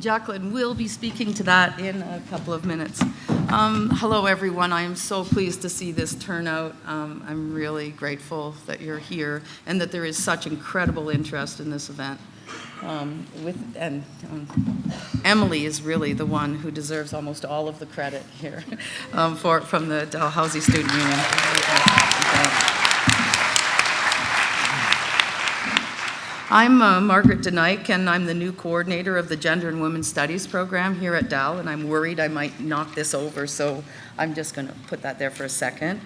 Jacqueline will be speaking to that in a couple of minutes. Hello, everyone. I am so pleased to see this turnout. I'm really grateful that you're here and that there is such incredible interest in this event. Emily is really the one who deserves almost all of the credit here from the Dalhousie Student Union. I'm Margaret DeNike, and I'm the new coordinator of the Gender and Women's Studies program here at Dal, and I'm worried I might knock this over, so I'm just going to put that there for a second.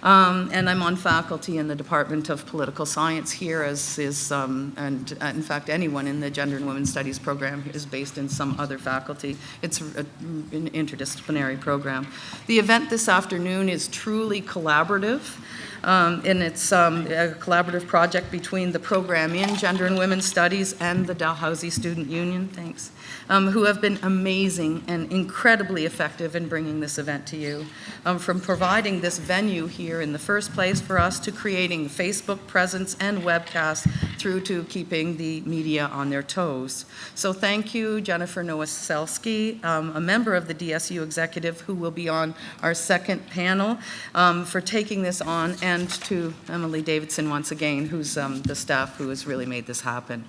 And I'm on faculty in the Department of Political Science here, as is, and in fact, anyone in the Gender and Women's Studies program is based in some other faculty. It's an interdisciplinary program. The event this afternoon is truly collaborative. And it's a collaborative project between the program in Gender and Women's Studies and the Dalhousie Student Union, thanks, who have been amazing and incredibly effective in bringing this event to you. From providing this venue here in the first place for us, to creating Facebook presence and webcasts, through to keeping the media on their toes. So thank you, Jennifer Nowoselsky, a member of the DSU executive who will be on our second panel, for taking this on, and to Emily Davidson once again, who's the staff who has really made this happen.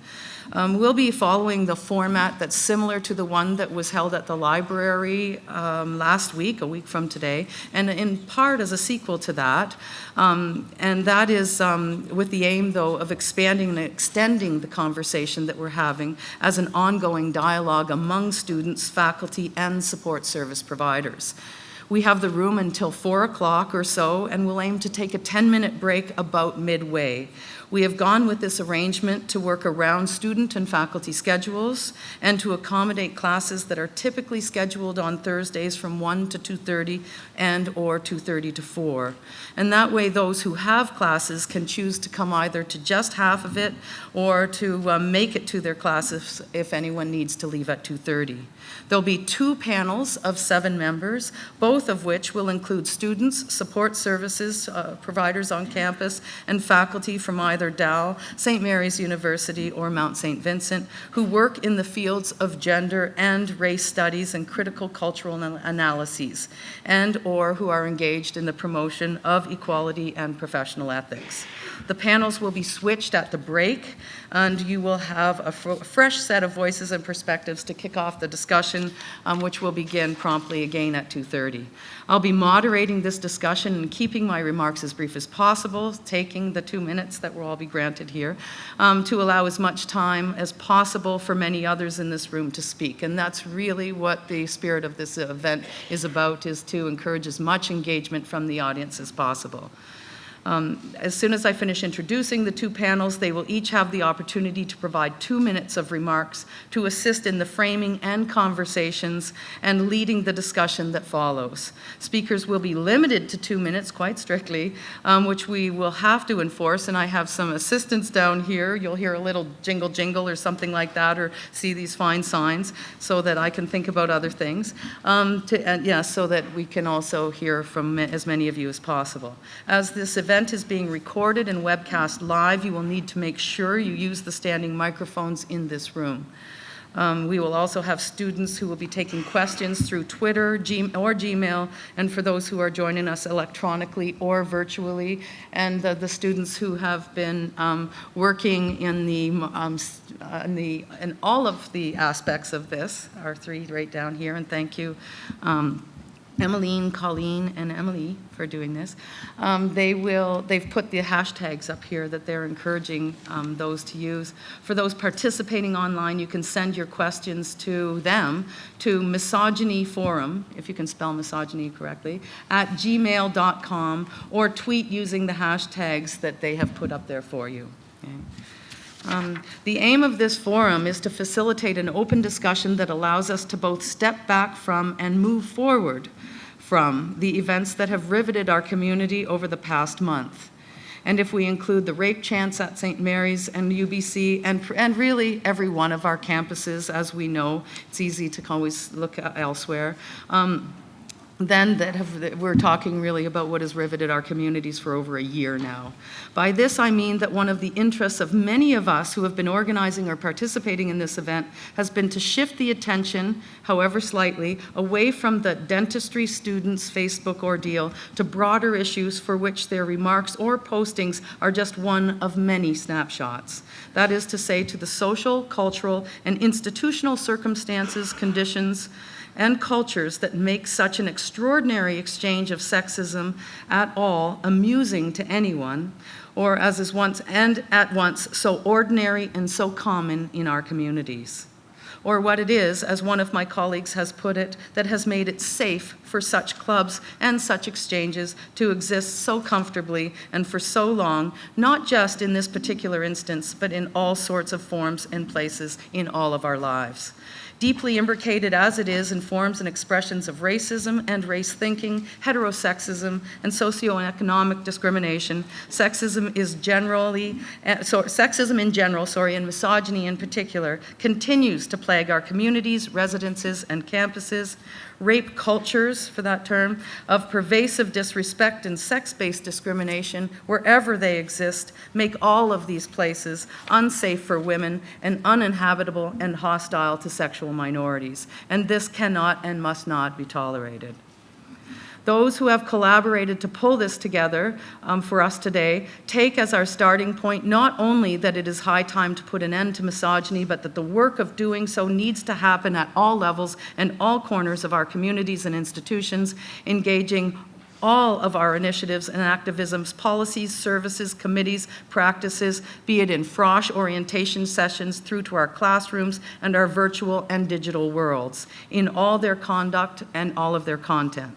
We'll be following the format that's similar to the one that was held at the library last week, a week from today, and in part as a sequel to that. And that is with the aim, though, of expanding and extending the conversation that we're having as an ongoing dialogue among students, faculty, and support service providers. We have the room until 4 o'clock or so, and we'll aim to take a 10-minute break about midway. We have gone with this arrangement to work around student and faculty schedules and to accommodate classes that are typically scheduled on Thursdays from 1 to 2:30 and or 2:30 to 4. And that way those who have classes can choose to come either to just half of it or to make it to their classes if anyone needs to leave at 2:30. There'll be 2 panels of 7 members, both of which will include students, support services providers on campus, and faculty from either Dal, St. Mary's University, or Mount St. Vincent, who work in the fields of gender and race studies and critical cultural analyses, and or who are engaged in the promotion of equality and professional ethics. The panels will be switched at the break, and you will have a fresh set of voices and perspectives to kick off the discussion, which will begin promptly again at 2:30. I'll be moderating this discussion and keeping my remarks as brief as possible, taking the 2 minutes that will all be granted here, to allow as much time as possible for many others in this room to speak. And that's really what the spirit of this event is about, is to encourage as much engagement from the audience as possible. As soon as I finish introducing the 2 panels, they will each have the opportunity to provide 2 minutes of remarks to assist in the framing and conversations and leading the discussion that follows. Speakers will be limited to 2 minutes, quite strictly, which we will have to enforce, and I have some assistants down here. You'll hear a little jingle jingle or something like that, or see these fine signs, so that I can think about other things, so that we can also hear from as many of you as possible. As this event is being recorded and webcast live, you will need to make sure you use the standing microphones in this room. We will also have students who will be taking questions through Twitter or Gmail, and for those who are joining us electronically or virtually, and the students who have been working in all of the aspects of this are 3 right down here, and thank you. Emmeline, Colleen, and Emily for doing this. They've put the hashtags up here that they're encouraging those to use. For those participating online, you can send your questions to them to misogynyforum, if you can spell misogyny correctly, at gmail.com, or tweet using the hashtags that they have put up there for you. Okay. The aim of this forum is to facilitate an open discussion that allows us to both step back from and move forward from the events that have riveted our community over the past month. And if we include the rape chants at St. Mary's and UBC, and really every one of our campuses, as we know, it's easy to always look elsewhere, then we're talking really about what has riveted our communities for over a year now. By this I mean that one of the interests of many of us who have been organizing or participating in this event has been to shift the attention, however slightly, away from the dentistry students' Facebook ordeal to broader issues for which their remarks or postings are just one of many snapshots. That is to say, to the social, cultural, and institutional circumstances, conditions, and cultures that make such an extraordinary exchange of sexism at all amusing to anyone, or as is once and at once so ordinary and so common in our communities. Or what it is, as one of my colleagues has put it, that has made it safe for such clubs and such exchanges to exist so comfortably and for so long, not just in this particular instance, but in all sorts of forms and places in all of our lives. Deeply imbricated as it is in forms and expressions of racism and race thinking, heterosexism, and socioeconomic discrimination, sexism in general, and misogyny in particular, continues to plague our communities, residences, and campuses. Rape cultures, for that term, of pervasive disrespect and sex-based discrimination, wherever they exist, make all of these places unsafe for women and uninhabitable and hostile to sexual minorities. And this cannot and must not be tolerated. Those who have collaborated to pull this together for us today take as our starting point not only that it is high time to put an end to misogyny, but that the work of doing so needs to happen at all levels and all corners of our communities and institutions, engaging all of our initiatives and activisms, policies, services, committees, practices, be it in frosh orientation sessions through to our classrooms and our virtual and digital worlds, in all their conduct and all of their content.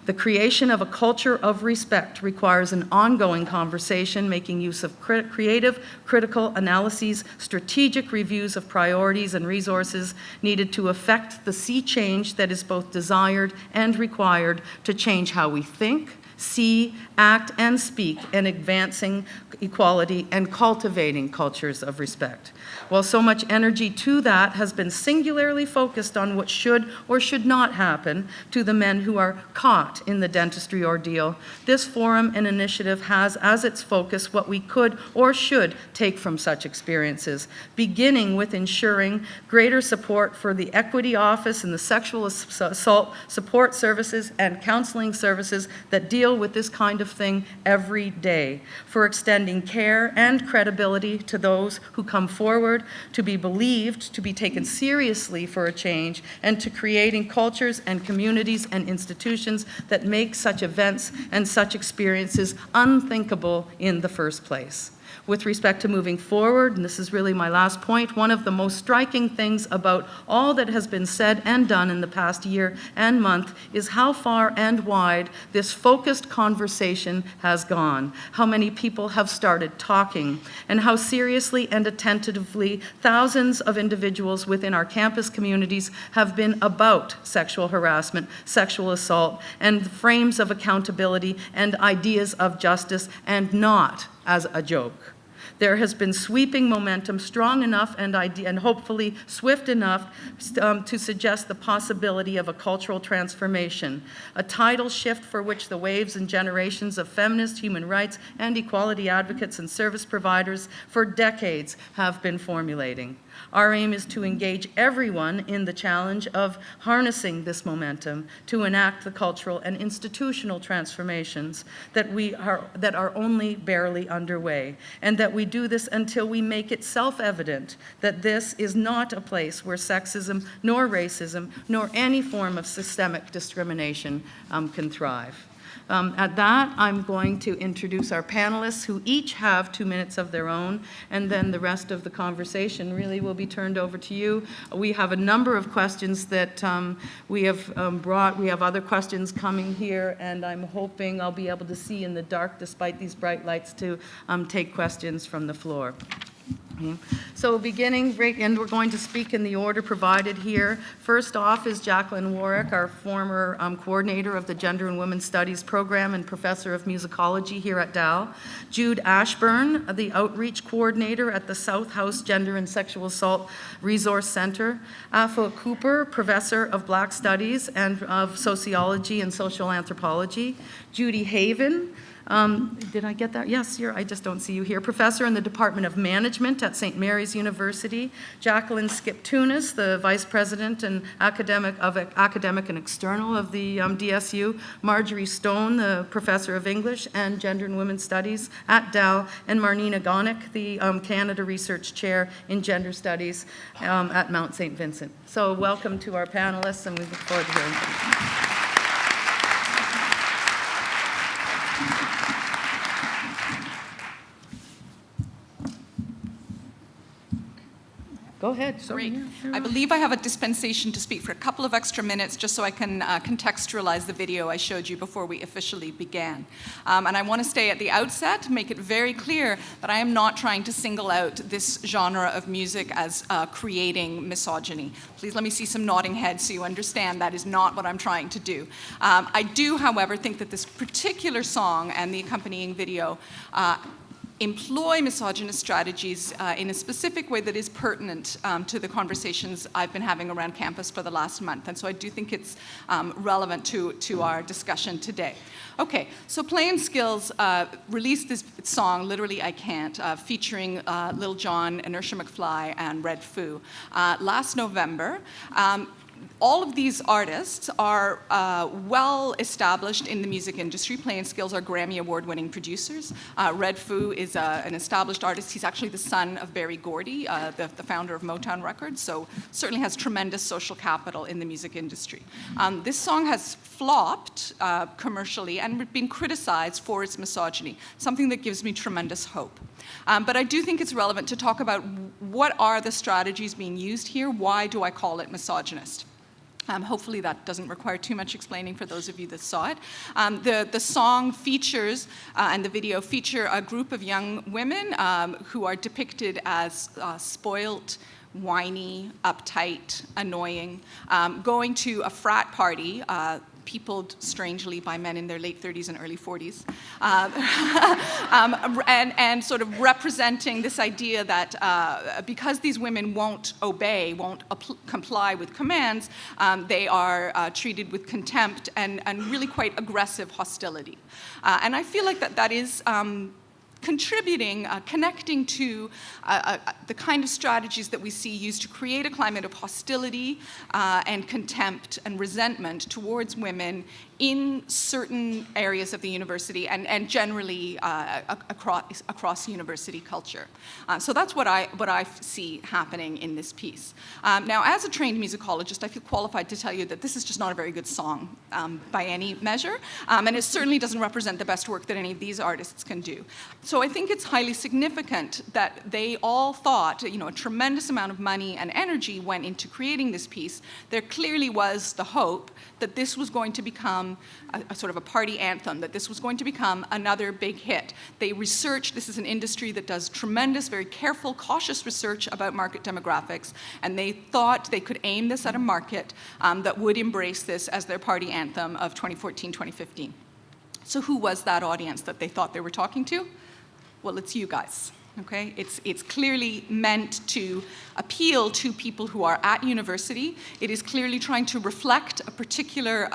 The creation of a culture of respect requires an ongoing conversation, making use of creative, critical analyses, strategic reviews of priorities and resources needed to effect the sea change that is both desired and required to change how we think, see, act, and speak in advancing equality and cultivating cultures of respect. While so much energy to that has been singularly focused on what should or should not happen to the men who are caught in the dentistry ordeal, this forum and initiative has as its focus what we could or should take from such experiences, beginning with ensuring greater support for the Equity Office and the sexual assault support services and counseling services that deal with this kind of thing every day, for extending care and credibility to those who come forward, to be believed, to be taken seriously for a change, and to creating cultures and communities and institutions that make such events and such experiences unthinkable in the first place. With respect to moving forward, and this is really my last point, one of the most striking things about all that has been said and done in the past year and month is how far and wide this focused conversation has gone, how many people have started talking, and how seriously and attentively thousands of individuals within our campus communities have been about sexual harassment, sexual assault, and frames of accountability and ideas of justice, and not as a joke. There has been sweeping momentum, strong enough and hopefully swift enough to suggest the possibility of a cultural transformation, a tidal shift for which the waves and generations of feminist, human rights, and equality advocates and service providers for decades have been formulating. Our aim is to engage everyone in the challenge of harnessing this momentum to enact the cultural and institutional transformations that are only barely underway, and that we do this until we make it self-evident that this is not a place where sexism, nor racism, nor any form of systemic discrimination can thrive. At that, I'm going to introduce our panelists, who each have 2 minutes of their own, and then the rest of the conversation really will be turned over to you. We have a number of questions that we have brought. We have other questions coming here, and I'm hoping I'll be able to see in the dark, despite these bright lights, to take questions from the floor. Okay. So beginning, and we're going to speak in the order provided here. First off is Jacqueline Warwick, our former coordinator of the Gender and Women's Studies program and professor of musicology here at Dal. Jude Ashburn, the outreach coordinator at the South House Gender and Sexual Assault Resource Center. Afua Cooper, professor of Black Studies and of Sociology and Social Anthropology. Judy Haven, did I get that? Yes, I just don't see you here. Professor in the Department of Management at St. Mary's University. Jacqueline Skiptunis, the Vice President and Academic and External of the DSU. Marjorie Stone, the Professor of English and Gender and Women's Studies at Dal. And Marnina Gonick, the Canada Research Chair in Gender Studies at Mount St. Vincent. So welcome to our panelists, and we look forward to hearing from you. Go ahead. Great. I believe I have a dispensation to speak for a couple of extra minutes just so I can contextualize the video I showed you before we officially began. And I want to stay at the outset, make it very clear that I am not trying to single out this genre of music as creating misogyny. Please let me see some nodding heads so you understand that is not what I'm trying to do. I do, however, think that this particular song and the accompanying video employ misogynist strategies in a specific way that is pertinent to the conversations I've been having around campus for the last month. And so I do think it's relevant to our discussion today. Okay, so Playin Skills released this song, Literally I Can't, featuring Lil Jon, Inertia McFly, and Red Foo last November. All of these artists are well established in the music industry. Playin Skills are Grammy Award-winning producers. Red Foo is an established artist. He's actually the son of Berry Gordy, the founder of Motown Records, so certainly has tremendous social capital in the music industry. This song has flopped commercially and been criticized for its misogyny, something that gives me tremendous hope. But I do think it's relevant to talk about what are the strategies being used here. Why do I call it misogynist? Hopefully that doesn't require too much explaining for those of you that saw it. The song features, and the video feature, a group of young women who are depicted as spoilt, whiny, uptight, annoying, going to a frat party, peopled strangely by men in their late 30s and early 40s, and sort of representing this idea that because these women won't obey, won't comply with commands, they are treated with contempt and really quite aggressive hostility. And I feel like that is contributing, connecting to the kind of strategies that we see used to create a climate of hostility and contempt and resentment towards women in certain areas of the university and generally across university culture. So that's what I see happening in this piece. Now, as a trained musicologist, I feel qualified to tell you that this is just not a very good song by any measure, and it certainly doesn't represent the best work that any of these artists can do. So I think it's highly significant that they all thought, a tremendous amount of money and energy went into creating this piece. There clearly was the hope that this was going to become a sort of a party anthem, that this was going to become another big hit. They researched, this is an industry that does tremendous, very careful, cautious research about market demographics, and they thought they could aim this at a market that would embrace this as their party anthem of 2014, 2015. So who was that audience that they thought they were talking to? Well, it's you guys. Okay, it's clearly meant to appeal to people who are at university. It is clearly trying to reflect a particular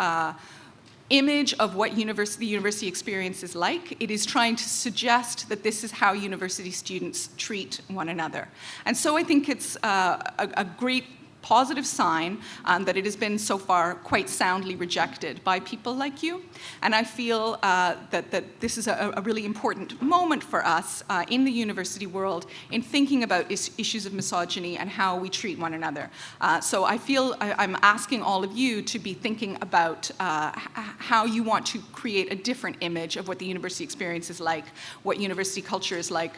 image of what the university experience is like. It is trying to suggest that this is how university students treat one another. And so I think it's a great positive sign that it has been so far quite soundly rejected by people like you. And I feel that this is a really important moment for us in the university world in thinking about issues of misogyny and how we treat one another. So I feel I'm asking all of you to be thinking about how you want to create a different image of what the university experience is like, what university culture is like.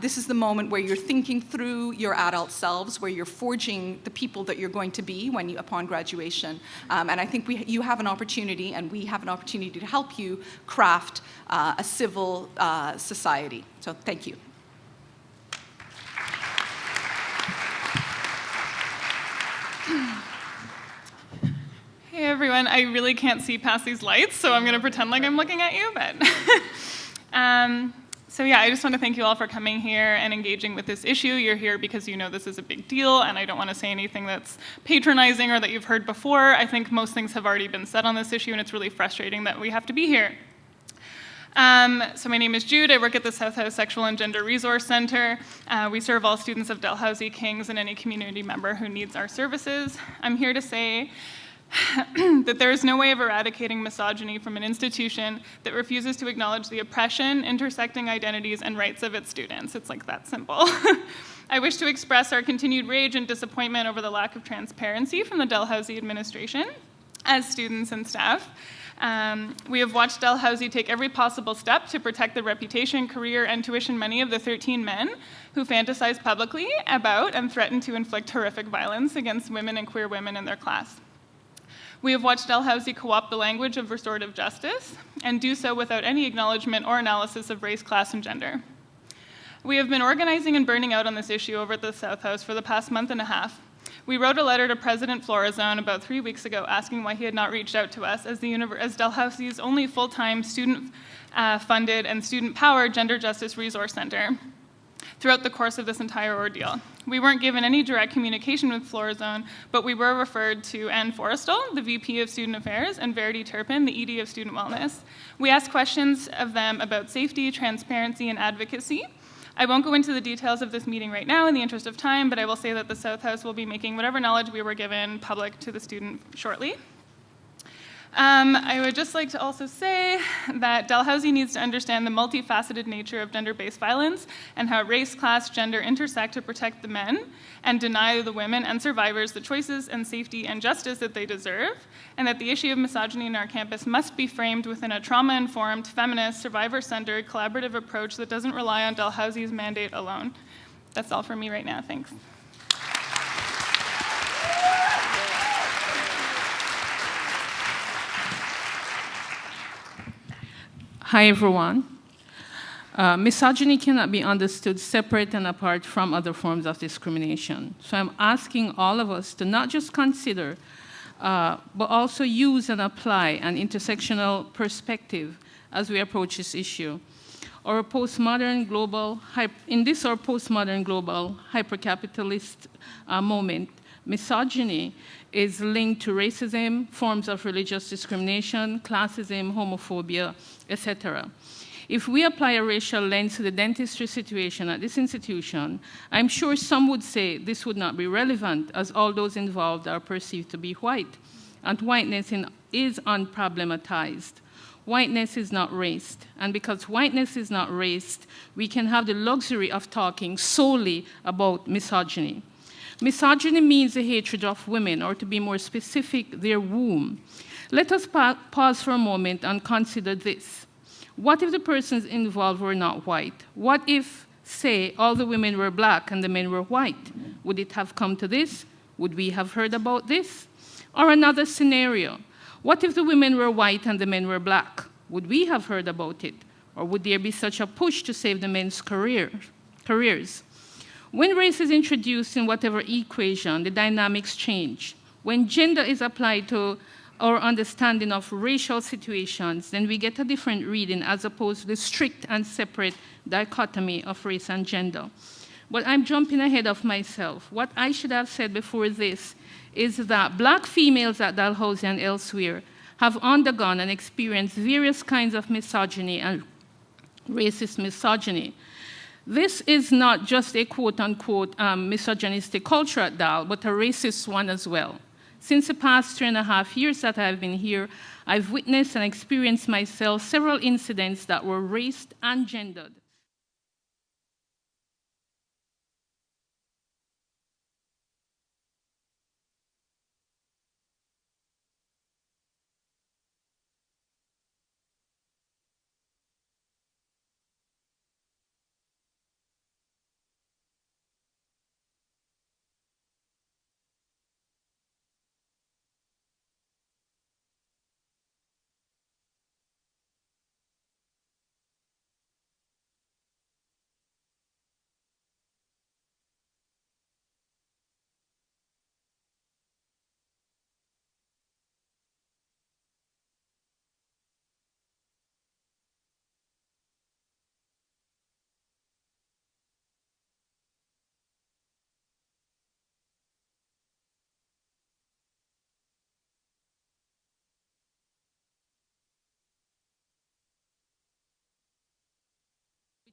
This is the moment where you're thinking through your adult selves, where you're forging the people that you're going to be upon graduation. And I think you have an opportunity, and we have an opportunity to help you craft a civil society. So thank you. Hey everyone, I really can't see past these lights, so I'm going to pretend like I'm looking at you, but... So yeah, I just want to thank you all for coming here and engaging with this issue. You're here because you know this is a big deal, and I don't want to say anything that's patronizing or that you've heard before. I think most things have already been said on this issue, and it's really frustrating that we have to be here. So my name is Jude. I work at the South House Sexual and Gender Resource Center. We serve all students of Dalhousie, Kings, and any community member who needs our services. I'm here to say that there is no way of eradicating misogyny from an institution that refuses to acknowledge the oppression, intersecting identities, and rights of its students. It's like that simple. I wish to express our continued rage and disappointment over the lack of transparency from the Dalhousie administration as students and staff. We have watched Dalhousie take every possible step to protect the reputation, career, and tuition money of the 13 men who fantasize publicly about and threaten to inflict horrific violence against women and queer women in their class. We have watched Dalhousie co-opt the language of restorative justice and do so without any acknowledgement or analysis of race, class, and gender. We have been organizing and burning out on this issue over at the South House for the past month and a half. We wrote a letter to President Florazone about 3 weeks ago asking why he had not reached out to us as Dalhousie's only full-time student-funded and student-powered gender justice resource center throughout the course of this entire ordeal. We weren't given any direct communication with Florazone, but we were referred to Anne Forrestal, the VP of Student Affairs, and Verity Turpin, the ED of Student Wellness. We asked questions of them about safety, transparency, and advocacy. I won't go into the details of this meeting right now in the interest of time, but I will say that the South House will be making whatever knowledge we were given public to the student shortly. I would just like to also say that Dalhousie needs to understand the multifaceted nature of gender-based violence and how race, class, gender intersect to protect the men and deny the women and survivors the choices and safety and justice that they deserve, and that the issue of misogyny in our campus must be framed within a trauma-informed, feminist, survivor-centered, collaborative approach that doesn't rely on Dalhousie's mandate alone. That's all for me right now. Thanks. Hi, everyone. Misogyny cannot be understood separate and apart from other forms of discrimination. So I'm asking all of us to not just consider, but also use and apply an intersectional perspective as we approach this issue. In this postmodern global hypercapitalist moment, misogyny is linked to racism, forms of religious discrimination, classism, homophobia, etc. If we apply a racial lens to the dentistry situation at this institution, I'm sure some would say this would not be relevant as all those involved are perceived to be white, and whiteness is unproblematized. Whiteness is not raced, and because whiteness is not raced, we can have the luxury of talking solely about misogyny. Misogyny means the hatred of women, or to be more specific, their womb. Let us pause for a moment and consider this. What if the persons involved were not white? What if, say, all the women were black and the men were white? Would it have come to this? Would we have heard about this? Or another scenario. What if the women were white and the men were black? Would we have heard about it? Or would there be such a push to save the men's careers? When race is introduced in whatever equation, the dynamics change. When gender is applied to our understanding of racial situations, then we get a different reading as opposed to the strict and separate dichotomy of race and gender. But I'm jumping ahead of myself. What I should have said before this is that black females at Dalhousie and elsewhere have undergone and experienced various kinds of misogyny and racist misogyny. This is not just a quote-unquote misogynistic culture at Dal, but a racist one as well. Since the past 3.5 years that I've been here, I've witnessed and experienced myself several incidents that were raced and gendered.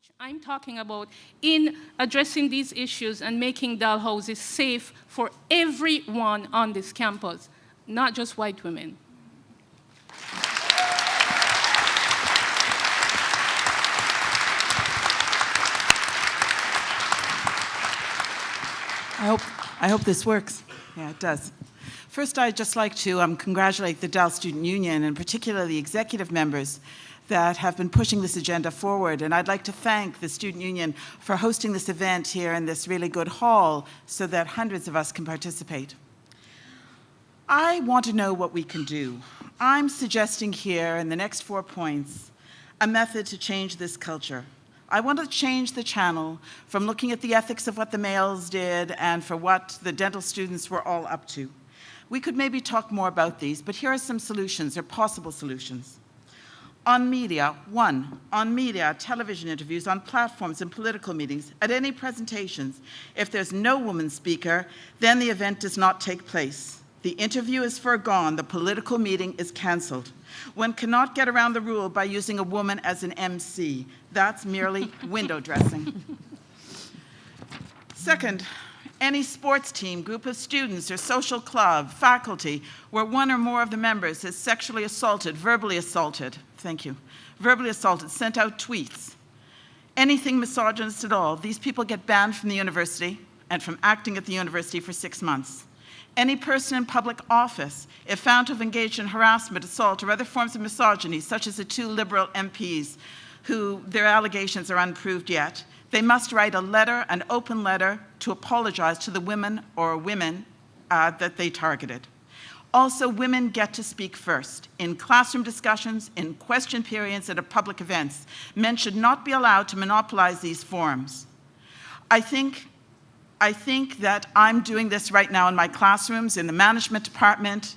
speech. I'm talking about in addressing these issues and making Dalhousie safe for everyone on this campus, not just white women. I hope this works. Yeah, it does. First, I'd just like to congratulate the Dal Student Union, and particularly the executive members that have been pushing this agenda forward. And I'd like to thank the Student Union for hosting this event here in this really good hall so that hundreds of us can participate. I want to know what we can do. I'm suggesting here in the next 4 points a method to change this culture. I want to change the channel from looking at the ethics of what the males did and for what the dental students were all up to. We could maybe talk more about these, but here are some solutions, or possible solutions. On media, one, on media, television interviews, on platforms and political meetings, at any presentations, if there's no woman speaker, then the event does not take place. The interview is foregone, the political meeting is cancelled. One cannot get around the rule by using a woman as an MC. That's merely window dressing. Second, any sports team, group of students, or social club, faculty, where one or more of the members is sexually assaulted, verbally assaulted, sent out tweets, anything misogynist at all, these people get banned from the university and from acting at the university for 6 months. Any person in public office, if found to have engaged in harassment, assault, or other forms of misogyny, such as the 2 Liberal MPs who their allegations are unproved yet, they must write a letter, an open letter, to apologize to the women that they targeted. Also, women get to speak first. In classroom discussions, in question periods, and at public events, men should not be allowed to monopolize these forums. I think that I'm doing this right now in my classrooms, in the management department.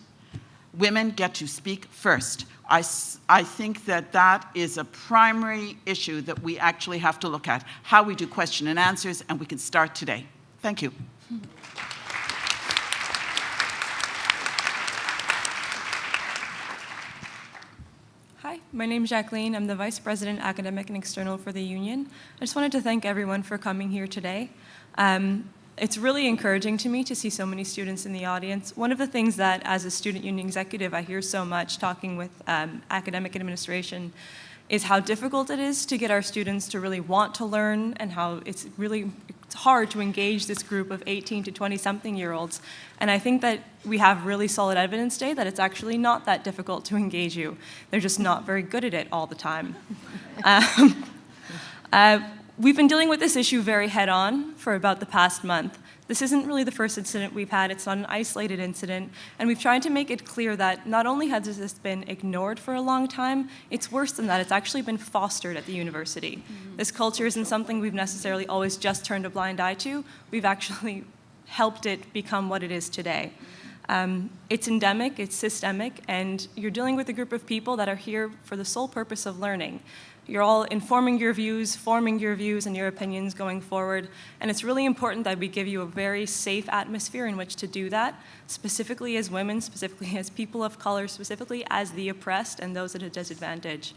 Women get to speak first. I think that that is a primary issue that we actually have to look at, how we do question and answers, and we can start today. Thank you. Hi, my name is Jacqueline. I'm the Vice President, Academic and External for the Union. I just wanted to thank everyone for coming here today. It's really encouraging to me to see so many students in the audience. One of the things that, as a student union executive, I hear so much talking with academic administration is how difficult it is to get our students to really want to learn, and how it's hard to engage this group of 18 to 20-something-year-olds. And I think that we have really solid evidence today that it's actually not that difficult to engage you. They're just not very good at it all the time. We've been dealing with this issue very head-on for about the past month. This isn't really the first incident we've had. It's not an isolated incident. And we've tried to make it clear that not only has this been ignored for a long time, it's worse than that. It's actually been fostered at the university. Mm-hmm. This culture isn't something we've necessarily always just turned a blind eye to. We've actually helped it become what it is today. It's endemic, it's systemic, and you're dealing with a group of people that are here for the sole purpose of learning. You're all informing your views, forming your views and your opinions going forward, and it's really important that we give you a very safe atmosphere in which to do that, specifically as women, specifically as people of color, specifically as the oppressed and those at a disadvantage.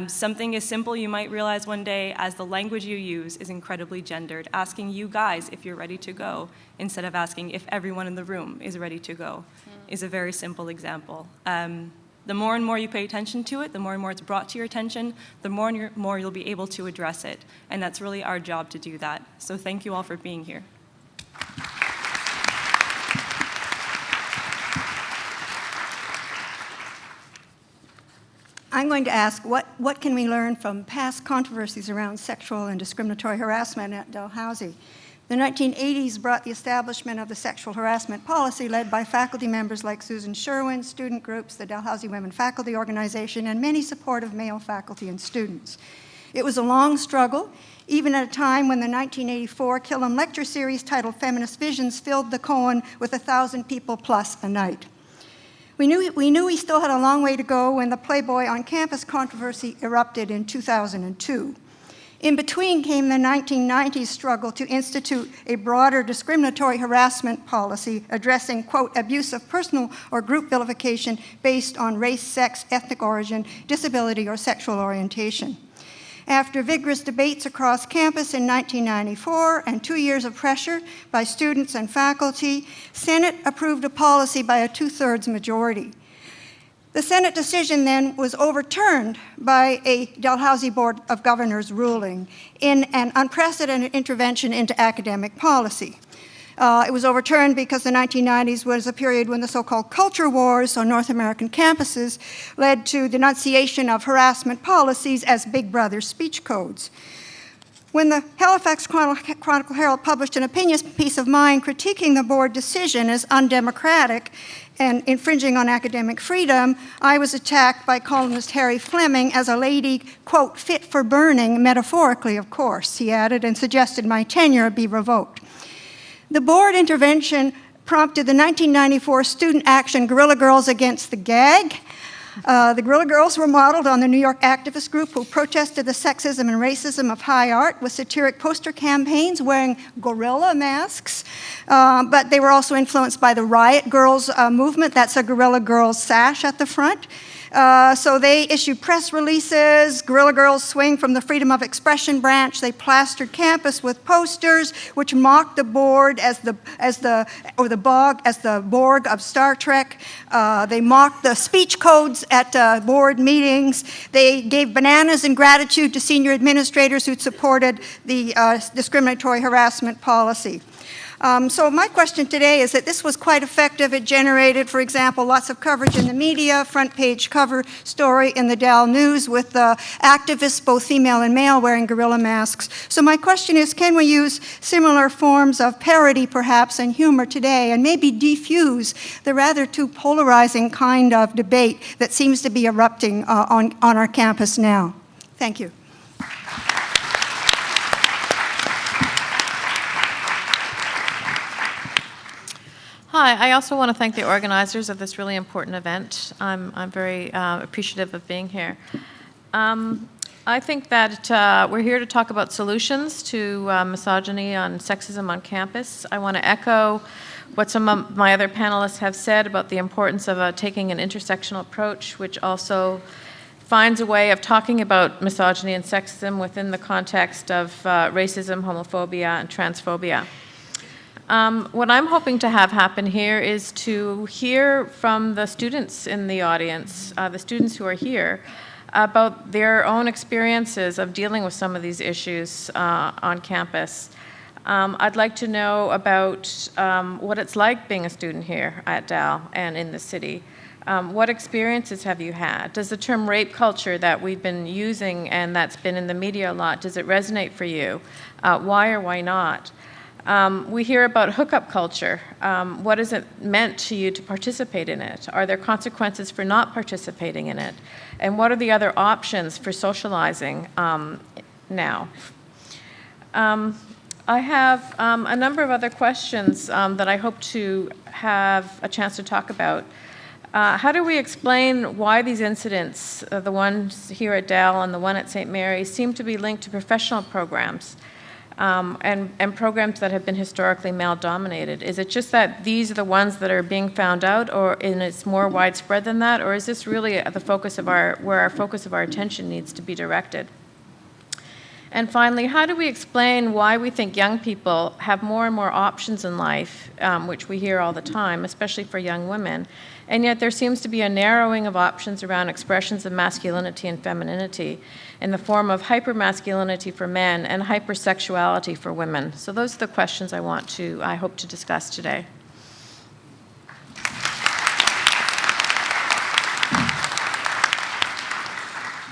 Something as simple you might realize one day as the language you use is incredibly gendered, asking you guys if you're ready to go instead of asking if everyone in the room is ready to go is a very simple example. The more and more you pay attention to it, the more and more it's brought to your attention, the more and more you'll be able to address it. And that's really our job to do that. So thank you all for being here. I'm going to ask, what can we learn from past controversies around sexual and discriminatory harassment at Dalhousie? The 1980s brought the establishment of the sexual harassment policy led by faculty members like Susan Sherwin, student groups, the Dalhousie Women Faculty Organization, and many supportive male faculty and students. It was a long struggle, even at a time when the 1984 Killam lecture series titled Feminist Visions filled the Cohen with 1,000 people plus a night. We knew we still had a long way to go when the Playboy on campus controversy erupted in 2002. In between came the 1990s struggle to institute a broader discriminatory harassment policy addressing, quote, abuse of personal or group vilification based on race, sex, ethnic origin, disability, or sexual orientation. After vigorous debates across campus in 1994 and 2 years of pressure by students and faculty, Senate approved a policy by a 2/3 majority. The Senate decision then was overturned by a Dalhousie Board of Governors ruling in an unprecedented intervention into academic policy. It was overturned because the 1990s was a period when the so-called culture wars on North American campuses led to denunciation of harassment policies as Big Brother speech codes. When the Halifax Chronicle Herald published an opinion piece of mine critiquing the board decision as undemocratic and infringing on academic freedom, I was attacked by columnist Harry Fleming as a lady, quote, fit for burning, metaphorically, of course, he added, and suggested my tenure be revoked. The board intervention prompted the 1994 student action Guerrilla Girls Against the Gag. The Guerrilla Girls were modeled on the New York activist group who protested the sexism and racism of high art with satiric poster campaigns wearing gorilla masks. But they were also influenced by the Riot Girls movement. That's a Guerrilla Girls sash at the front. So they issued press releases. Guerrilla Girls swing from the freedom of expression branch. They plastered campus with posters which mocked the board as the Borg of Star Trek. They mocked the speech codes at board meetings. They gave bananas in gratitude to senior administrators who'd supported the discriminatory harassment policy. So my question today is that this was quite effective. It generated, for example, lots of coverage in the media, front page cover story in the Dal News with activists, both female and male, wearing gorilla masks. So my question is, can we use similar forms of parody, perhaps, and humor today, and maybe defuse the rather too polarizing kind of debate that seems to be erupting on our campus now? Thank you. Hi, I also want to thank the organizers of this really important event. I'm very appreciative of being here. I think that we're here to talk about solutions to misogyny and sexism on campus. I want to echo what some of my other panelists have said about the importance of taking an intersectional approach, which also finds a way of talking about misogyny and sexism within the context of racism, homophobia, and transphobia. What I'm hoping to have happen here is to hear from the students in the audience, the students who are here, about their own experiences of dealing with some of these issues on campus. I'd like to know about what it's like being a student here at Dal and in the city. What experiences have you had? Does the term rape culture that we've been using and that's been in the media a lot, does it resonate for you? Why or why not? We hear about hookup culture. What is it meant to you to participate in it? Are there consequences for not participating in it? And what are the other options for socializing now? I have a number of other questions that I hope to have a chance to talk about. How do we explain why these incidents, the ones here at Dal and the one at St. Mary's, seem to be linked to professional programs? And programs that have been historically male-dominated? Is it just that these are the ones that are being found out, and it's more widespread than that, or is this really the focus of where our focus of our attention needs to be directed? And finally, how do we explain why we think young people have more and more options in life, which we hear all the time, especially for young women, and yet there seems to be a narrowing of options around expressions of masculinity and femininity in the form of hypermasculinity for men and hypersexuality for women? So those are the questions I hope to discuss today.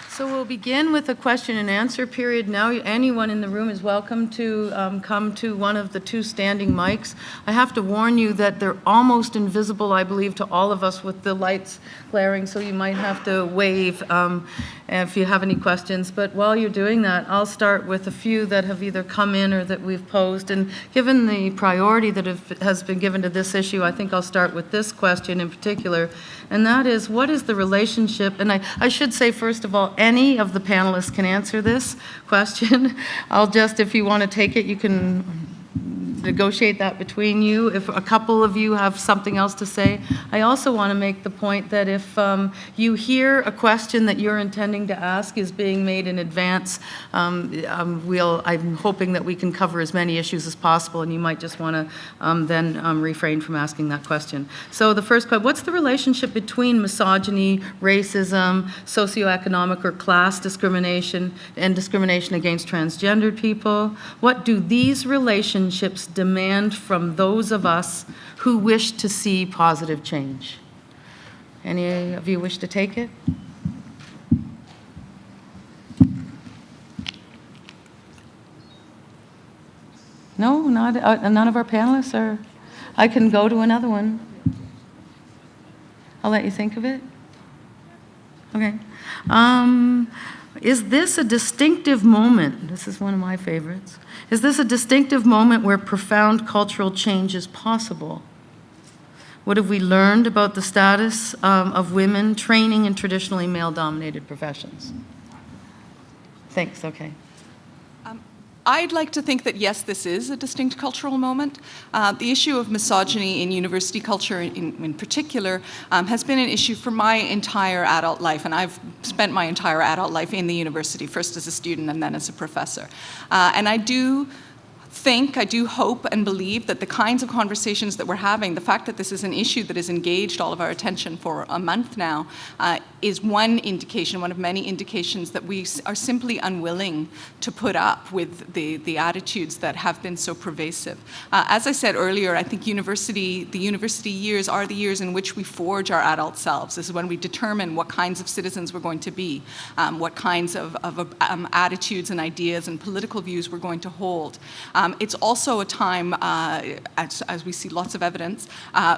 So we'll begin with a question and answer period. Now anyone in the room is welcome to come to one of the two standing mics. I have to warn you that they're almost invisible, I believe, to all of us with the lights glaring, so you might have to wave if you have any questions. But while you're doing that, I'll start with a few that have either come in or that we've posed. And given the priority that has been given to this issue, I think I'll start with this question in particular, and that is, what is the relationship, and I should say, first of all, any of the panelists can answer this question. I'll just, if you want to take it, you can negotiate that between you. If a couple of you have something else to say, I also want to make the point that if you hear a question that you're intending to ask is being made in advance, I'm hoping that we can cover as many issues as possible, and you might just want to then refrain from asking that question. So the first question, what's the relationship between misogyny, racism, socioeconomic or class discrimination, and discrimination against transgendered people? What do these relationships demand from those of us who wish to see positive change? Any of you wish to take it? No, not none of our panelists are. I can go to another one. I'll let you think of it. Okay. Is this a distinctive moment? This is one of my favorites. Is this a distinctive moment where profound cultural change is possible? What have we learned about the status of women training in traditionally male-dominated professions? Thanks, okay. I'd like to think that, yes, this is a distinct cultural moment. The issue of misogyny in university culture in particular has been an issue for my entire adult life, and I've spent my entire adult life in the university, first as a student and then as a professor. And I do hope and believe that the kinds of conversations that we're having, the fact that this is an issue that has engaged all of our attention for a month now, is one indication, one of many indications that we are simply unwilling to put up with the attitudes that have been so pervasive. As I said earlier, I think the university years are the years in which we forge our adult selves. This is when we determine what kinds of citizens we're going to be, what kinds of attitudes and ideas and political views we're going to hold. It's also a time, as we see lots of evidence,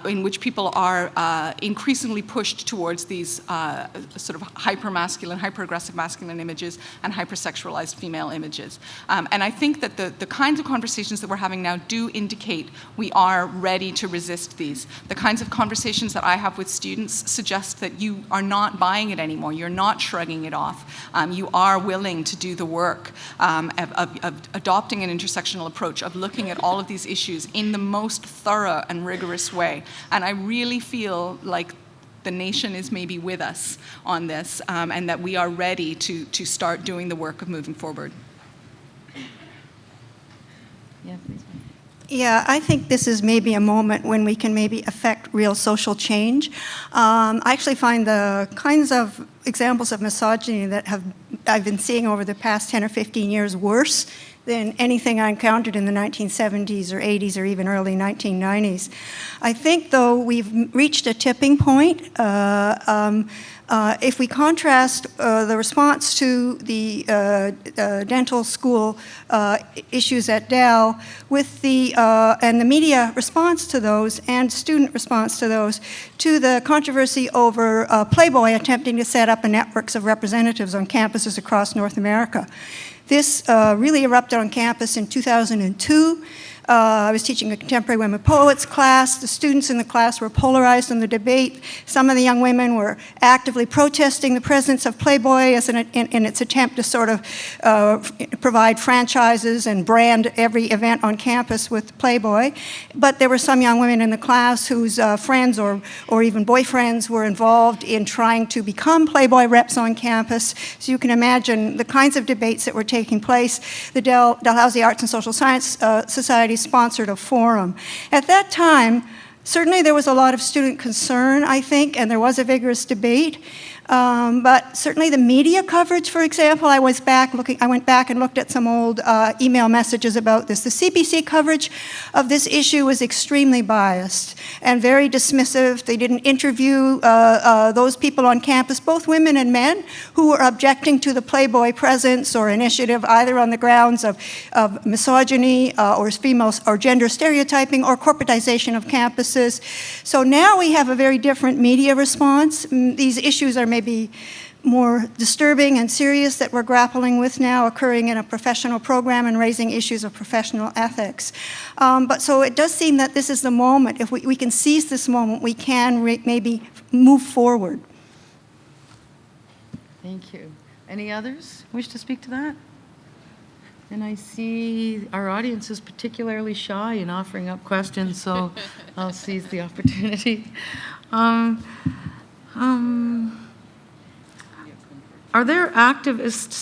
in which people are increasingly pushed towards these sort of hyper-masculine, hyper-aggressive masculine images and hyper-sexualized female images. And I think that the kinds of conversations that we're having now do indicate we are ready to resist these. The kinds of conversations that I have with students suggest that you are not buying it anymore. You're not shrugging it off. You are willing to do the work of adopting an intersectional approach, of looking at all of these issues in the most thorough and rigorous way. And I really feel like the nation is maybe with us on this, and that we are ready to start doing the work of moving forward. Yeah, please. Yeah, I think this is maybe a moment when we can maybe affect real social change. I actually find the kinds of examples of misogyny that I've been seeing over the past 10 or 15 years worse than anything I encountered in the 1970s or 80s or even early 1990s. I think, though, we've reached a tipping point. If we contrast the response to the dental school issues at Dal with and the media response to those and student response to those, to the controversy over Playboy attempting to set up networks of representatives on campuses across North America. This really erupted on campus in 2002. I was teaching a contemporary women poets class. The students in the class were polarized in the debate. Some of the young women were actively protesting the presence of Playboy in its attempt to sort of provide franchises and brand every event on campus with Playboy. But there were some young women in the class whose friends or even boyfriends were involved in trying to become Playboy reps on campus. So you can imagine the kinds of debates that were taking place. The Dalhousie Arts and Social Science Society sponsored a forum. At that time, certainly there was a lot of student concern, I think, and there was a vigorous debate. But certainly the media coverage, for example, I went back and looked at some old email messages about this. The CBC coverage of this issue was extremely biased and very dismissive. They didn't interview those people on campus, both women and men, who were objecting to the Playboy presence or initiative either on the grounds of misogyny or female or gender stereotyping or corporatization of campuses. So now we have a very different media response. These issues are maybe more disturbing and serious that we're grappling with now, occurring in a professional program and raising issues of professional ethics. But so it does seem that this is the moment. If we can seize this moment, we can maybe move forward. Thank you. Any others wish to speak to that? And I see our audience is particularly shy in offering up questions, so I'll seize the opportunity. Are there activist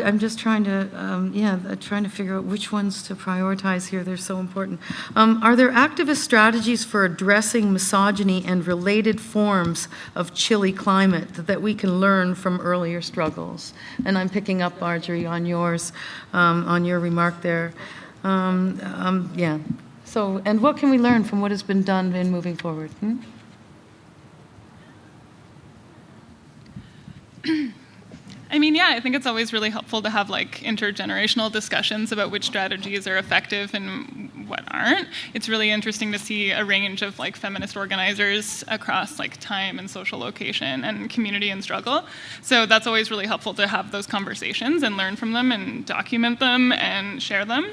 I'm just trying to, trying to figure out which ones to prioritize here. They're so important. Are there activist strategies for addressing misogyny and related forms of chilly climate that we can learn from earlier struggles? And I'm picking up, Marjorie, on yours, on your remark there. Yeah. So, and what can we learn from what has been done in moving forward? I mean, yeah, I think it's always really helpful to have like intergenerational discussions about which strategies are effective and what aren't. It's really interesting to see a range of like feminist organizers across like time and social location and community and struggle. So that's always really helpful to have those conversations and learn from them and document them and share them.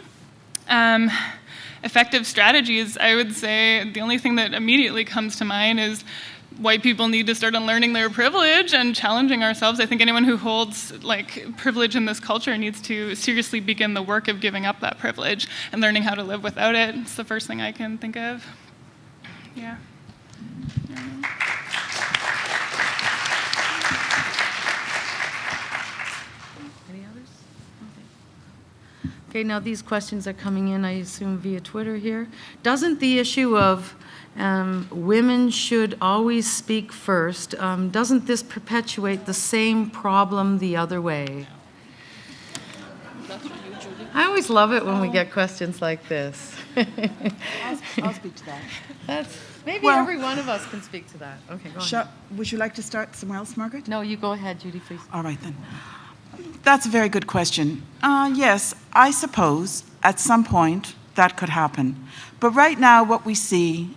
Effective strategies, I would say the only thing that immediately comes to mind is white people need to start unlearning their privilege and challenging ourselves. I think anyone who holds like privilege in this culture needs to seriously begin the work of giving up that privilege and learning how to live without it. It's the first thing I can think of. Yeah. Any others? Okay, now these questions are coming in, I assume, via Twitter here. Doesn't the issue of women should always speak first, doesn't this perpetuate the same problem the other way? I always love it when we get questions like this. I'll speak to that. Maybe every one of us can speak to that. Okay, go ahead. Would you like to start somewhere else, Margaret? No, you go ahead, Judy, please. All right, then. That's a very good question. Yes, I suppose at some point that could happen. But right now what we see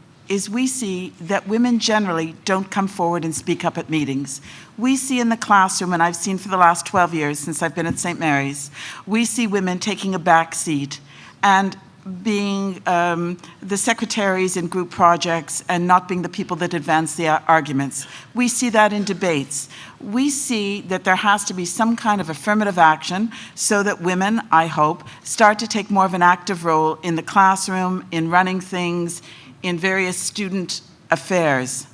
that women generally don't come forward and speak up at meetings. We see in the classroom, and I've seen for the last 12 years since I've been at St. Mary's, we see women taking a back seat and being the secretaries in group projects and not being the people that advance the arguments. We see that in debates. We see that there has to be some kind of affirmative action so that women, I hope, start to take more of an active role in the classroom, in running things, in various student affairs.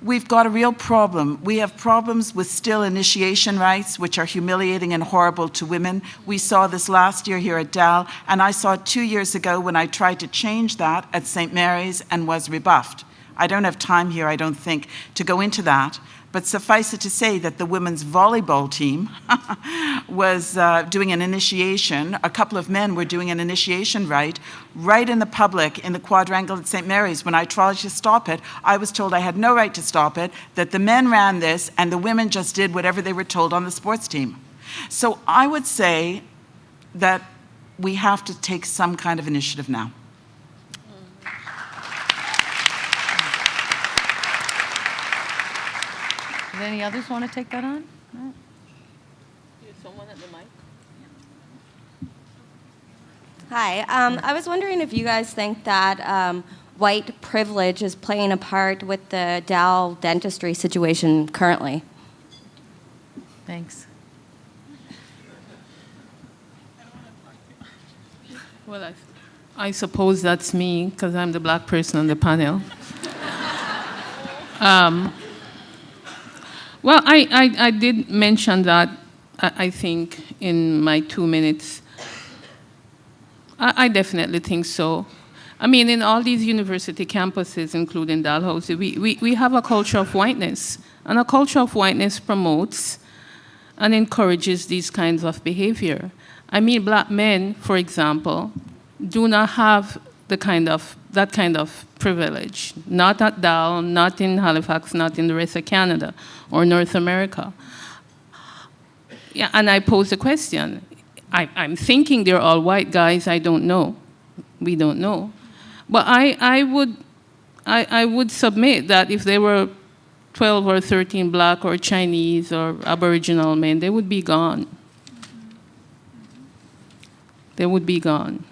We've got a real problem. We have problems with still initiation rites, which are humiliating and horrible to women. We saw this last year here at Dal, and I saw it 2 years ago when I tried to change that at St. Mary's and was rebuffed. I don't have time here, I don't think, to go into that, but suffice it to say that the women's volleyball team was doing an initiation. A couple of men were doing an initiation right in the public in the quadrangle at St. Mary's. When I tried to stop it, I was told I had no right to stop it, that the men ran this and the women just did whatever they were told on the sports team. So I would say that we have to take some kind of initiative now. Does any others want to take that on? No? Someone at the mic? Hi, I was wondering if you guys think that white privilege is playing a part with the Dal dentistry situation currently. Thanks. Well, I suppose that's me, because I'm the black person on the panel. Well, I did mention that, I think, in my 2 minutes. I definitely think so. I mean, in all these university campuses, including Dalhousie, we have a culture of whiteness. And a culture of whiteness promotes and encourages these kinds of behavior. I mean, black men, for example, do not have that kind of privilege. Not at Dal, not in Halifax, not in the rest of Canada or North America. Yeah, and I pose the question. I'm thinking they're all white guys. I don't know. We don't know. But I would submit that if there were 12 or 13 black or Chinese or Aboriginal men, they would be gone. They would be gone.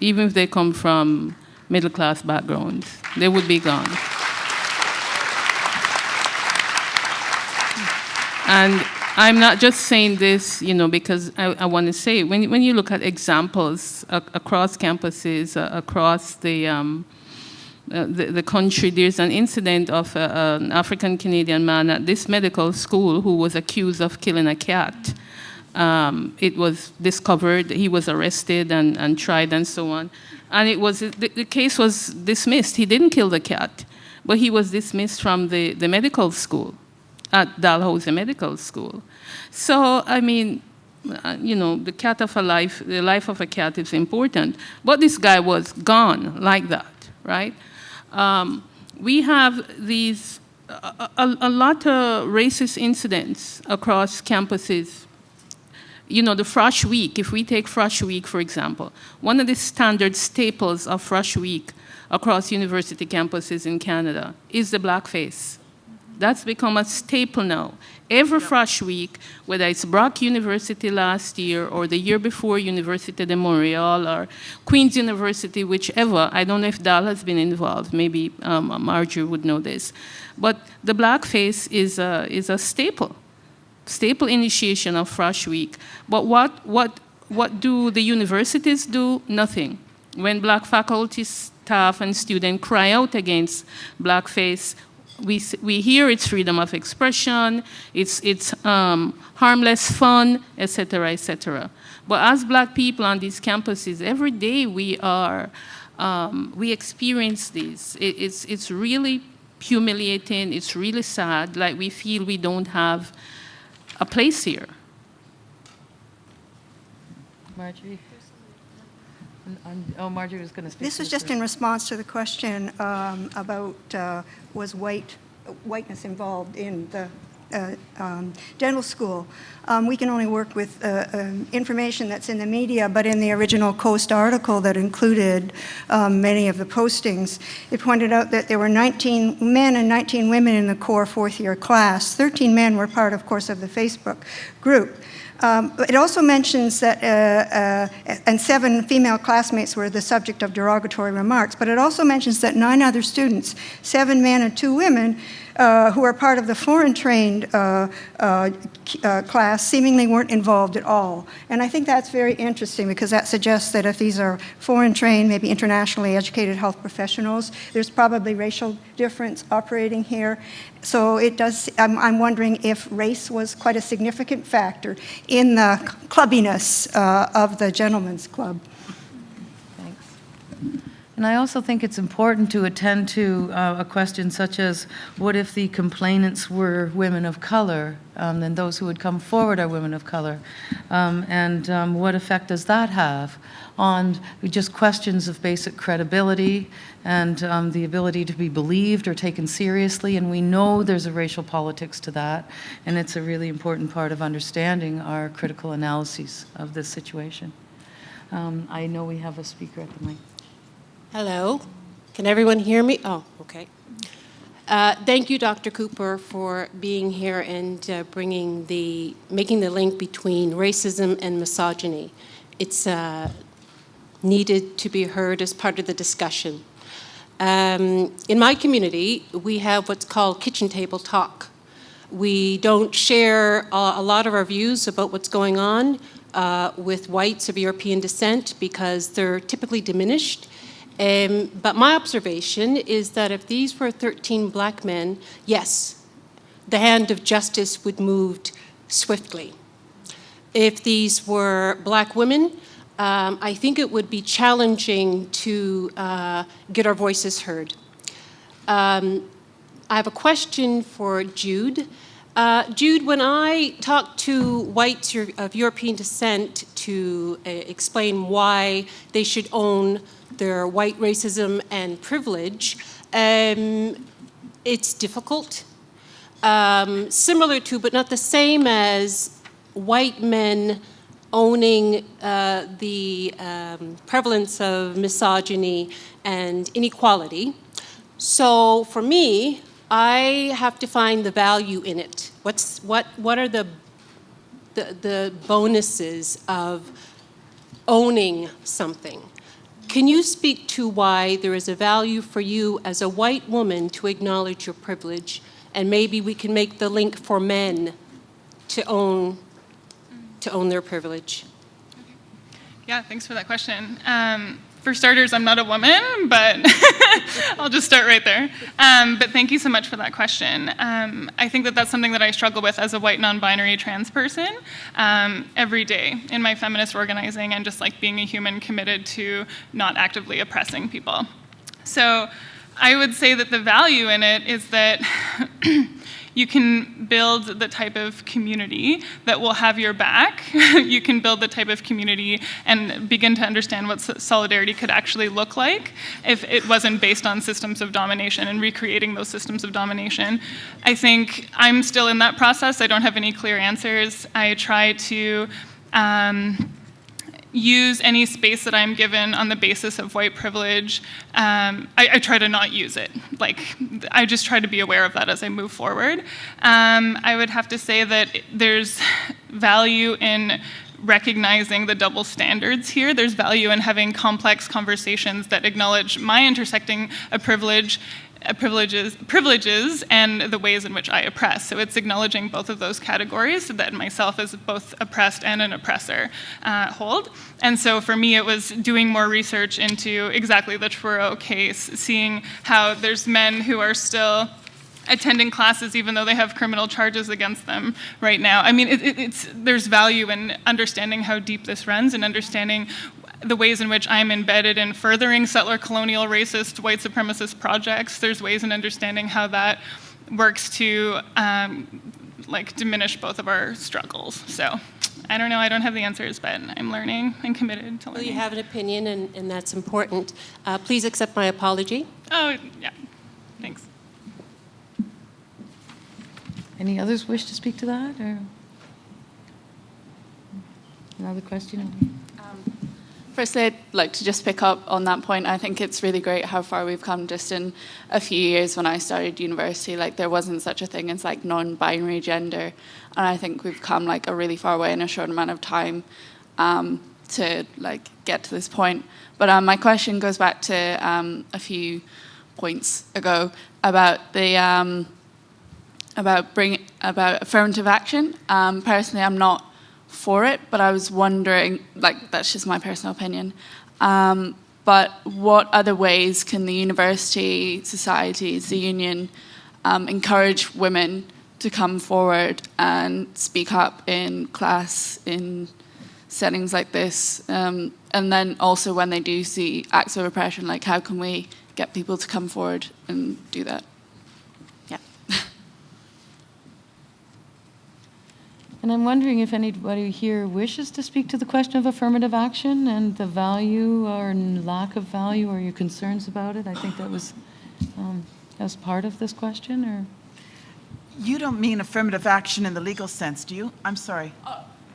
Even if they come from middle-class backgrounds, they would be gone. I'm not just saying this, because I want to say, when you look at examples across campuses, across the country, there's an incident of an African-Canadian man at this medical school who was accused of killing a cat. It was discovered, he was arrested and tried and so on. And the case was dismissed. He didn't kill the cat, but he was dismissed from the medical school, at Dalhousie Medical School. So, I mean, the life of a cat is important. But this guy was gone like that, right? We have a lot of racist incidents across campuses. The Frosh Week, if we take Frosh Week, for example, one of the standard staples of Frosh Week across university campuses in Canada is the blackface. That's become a staple now. Every Frosh Week, whether it's Brock University last year or the year before, Université de Montréal or Queen's University, whichever, I don't know if Dal has been involved, maybe Marjorie would know this. But the blackface is a staple initiation of Frosh Week. But what do the universities do? Nothing. When black faculty, staff, and students cry out against blackface, we hear it's freedom of expression, it's harmless fun, etc., etc. But as black people on these campuses, every day we experience this. It's really humiliating. It's really sad. Like we feel we don't have a place here. Marjorie? Marjorie was going to speak. This was just in response to the question about was whiteness involved in the dental school. We can only work with information that's in the media, but in the original Coast article that included many of the postings, it pointed out that there were 19 men and 19 women in the core fourth-year class. 13 men were part, of course, of the Facebook group. It also mentions that, and 7 female classmates were the subject of derogatory remarks, but it also mentions that 9 other students, 7 men and 2 women, who are part of the foreign-trained class seemingly weren't involved at all. And I think that's very interesting because that suggests that if these are foreign-trained, maybe internationally educated health professionals, there's probably racial difference operating here. So it does, I'm wondering if race was quite a significant factor in the clubbiness of the gentlemen's club. Thanks. And I also think it's important to attend to a question such as, what if the complainants were women of color, and those who would come forward are women of color? And what effect does that have on just questions of basic credibility and the ability to be believed or taken seriously? And we know there's a racial politics to that, and it's a really important part of understanding our critical analyses of this situation. I know we have a speaker at the mic. Hello, can everyone hear me? Oh, okay. Thank you, Dr. Cooper, for being here and making the link between racism and misogyny. It's needed to be heard as part of the discussion. In my community, we have what's called kitchen table talk. We don't share a lot of our views about what's going on with whites of European descent because they're typically diminished. But my observation is that if these were 13 black men, yes, the hand of justice would move swiftly. If these were black women, I think it would be challenging to get our voices heard. I have a question for Jude. Jude, when I talk to whites of European descent to explain why they should own their white racism and privilege, it's difficult. Similar to, but not the same as, white men owning the prevalence of misogyny and inequality. So for me, I have to find the value in it. What are the bonuses of owning something? Can you speak to why there is a value for you as a white woman to acknowledge your privilege? And maybe we can make the link for men to own their privilege? Yeah, thanks for that question. For starters, I'm not a woman, but I'll just start right there. But thank you so much for that question. I think that that's something that I struggle with as a white non-binary trans person every day in my feminist organizing and just like being a human committed to not actively oppressing people. So I would say that the value in it is that you can build the type of community that will have your back. You can build the type of community and begin to understand what solidarity could actually look like if it wasn't based on systems of domination and recreating those systems of domination. I think I'm still in that process. I don't have any clear answers. I try to use any space that I'm given on the basis of white privilege. I try to not use it. Like, I just try to be aware of that as I move forward. I would have to say that there's value in recognizing the double standards here. There's value in having complex conversations that acknowledge my intersecting privileges and the ways in which I oppress. So it's acknowledging both of those categories so that myself as both oppressed and an oppressor hold. And so for me, it was doing more research into exactly the Truro case, seeing how there's men who are still attending classes even though they have criminal charges against them right now. I mean, there's value in understanding how deep this runs and understanding the ways in which I'm embedded in furthering settler colonial racist white supremacist projects. There's ways in understanding how that works to diminish both of our struggles. So I don't know, I don't have the answers, but I'm learning and committed to learning. Well, you have an opinion, and that's important. Please accept my apology. Oh, yeah, thanks. Any others wish to speak to that, or another question? Firstly, I'd like to just pick up on that point. I think it's really great how far we've come just in a few years. When I started university, there wasn't such a thing as non-binary gender, and I think we've come a really far way in a short amount of time to get to this point. But my question goes back to a few points ago about the about affirmative action. Personally, I'm not for it, but I was wondering, that's just my personal opinion, but what other ways can the university, societies, the union encourage women to come forward and speak up in class, in settings like this, and then also when they do see acts of oppression, how can we get people to come forward and do that? Yeah. And I'm wondering if anybody here wishes to speak to the question of affirmative action and the value or lack of value or your concerns about it. I think that was part of this question, or? You don't mean affirmative action in the legal sense, do you? I'm sorry.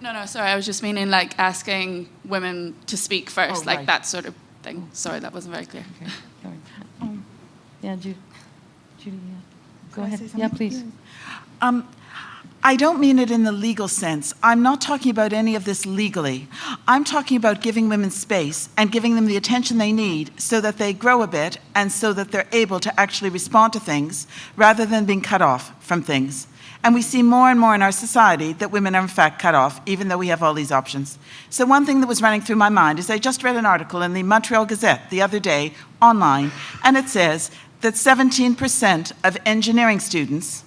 No, sorry. I was just meaning asking women to speak first, right. That sort of thing. Sorry, that wasn't very clear. Okay. Sorry. Yeah, Judy, yeah. Go Can I ahead. say something? Yeah, please. I don't mean it in the legal sense. I'm not talking about any of this legally. I'm talking about giving women space and giving them the attention they need so that they grow a bit and so that they're able to actually respond to things rather than being cut off from things. And we see more and more in our society that women are in fact cut off, even though we have all these options. So one thing that was running through my mind is I just read an article in the Montreal Gazette the other day online, and it says that 17% of engineering students,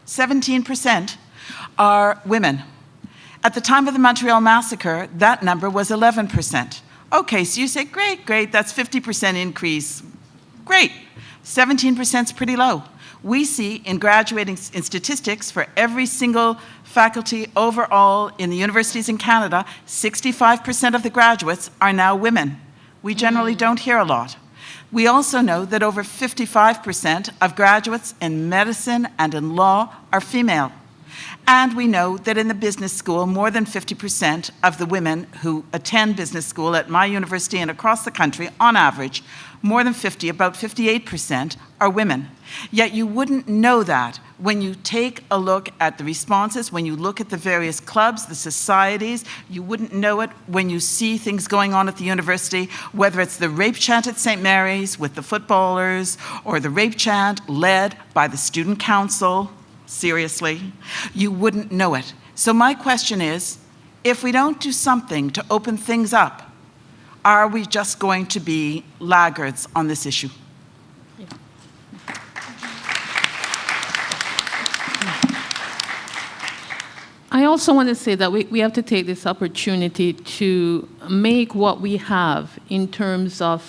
17%, are women. At the time of the Montreal massacre, that number was 11%. Okay, so you say, great, that's 50% increase. Great, 17% is pretty low. We see in graduating in statistics for every single faculty overall in the universities in Canada, 65% of the graduates are now women. We generally don't hear a lot. We also know that over 55% of graduates in medicine and in law are female. And we know that in the business school, more than 50% of the women who attend business school at my university and across the country, on average, more than 50, about 58%, are women. Yet you wouldn't know that when you take a look at the responses, when you look at the various clubs, the societies. You wouldn't know it when you see things going on at the university, whether it's the rape chant at St. Mary's with the footballers, or the rape chant led by the student council. Seriously, you wouldn't know it So my question is, if we don't do something to open things up, are we just going to be laggards on this issue? I also want to say that we have to take this opportunity to make what we have in terms of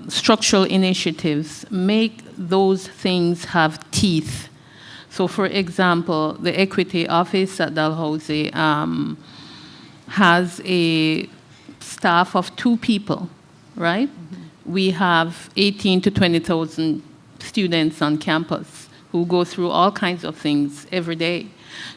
structural initiatives, make those things have teeth. So, for example, the Equity Office at Dalhousie has a staff of 2 people, right? Mm-hmm. We have 18 to 20,000 students on campus who go through all kinds of things every day.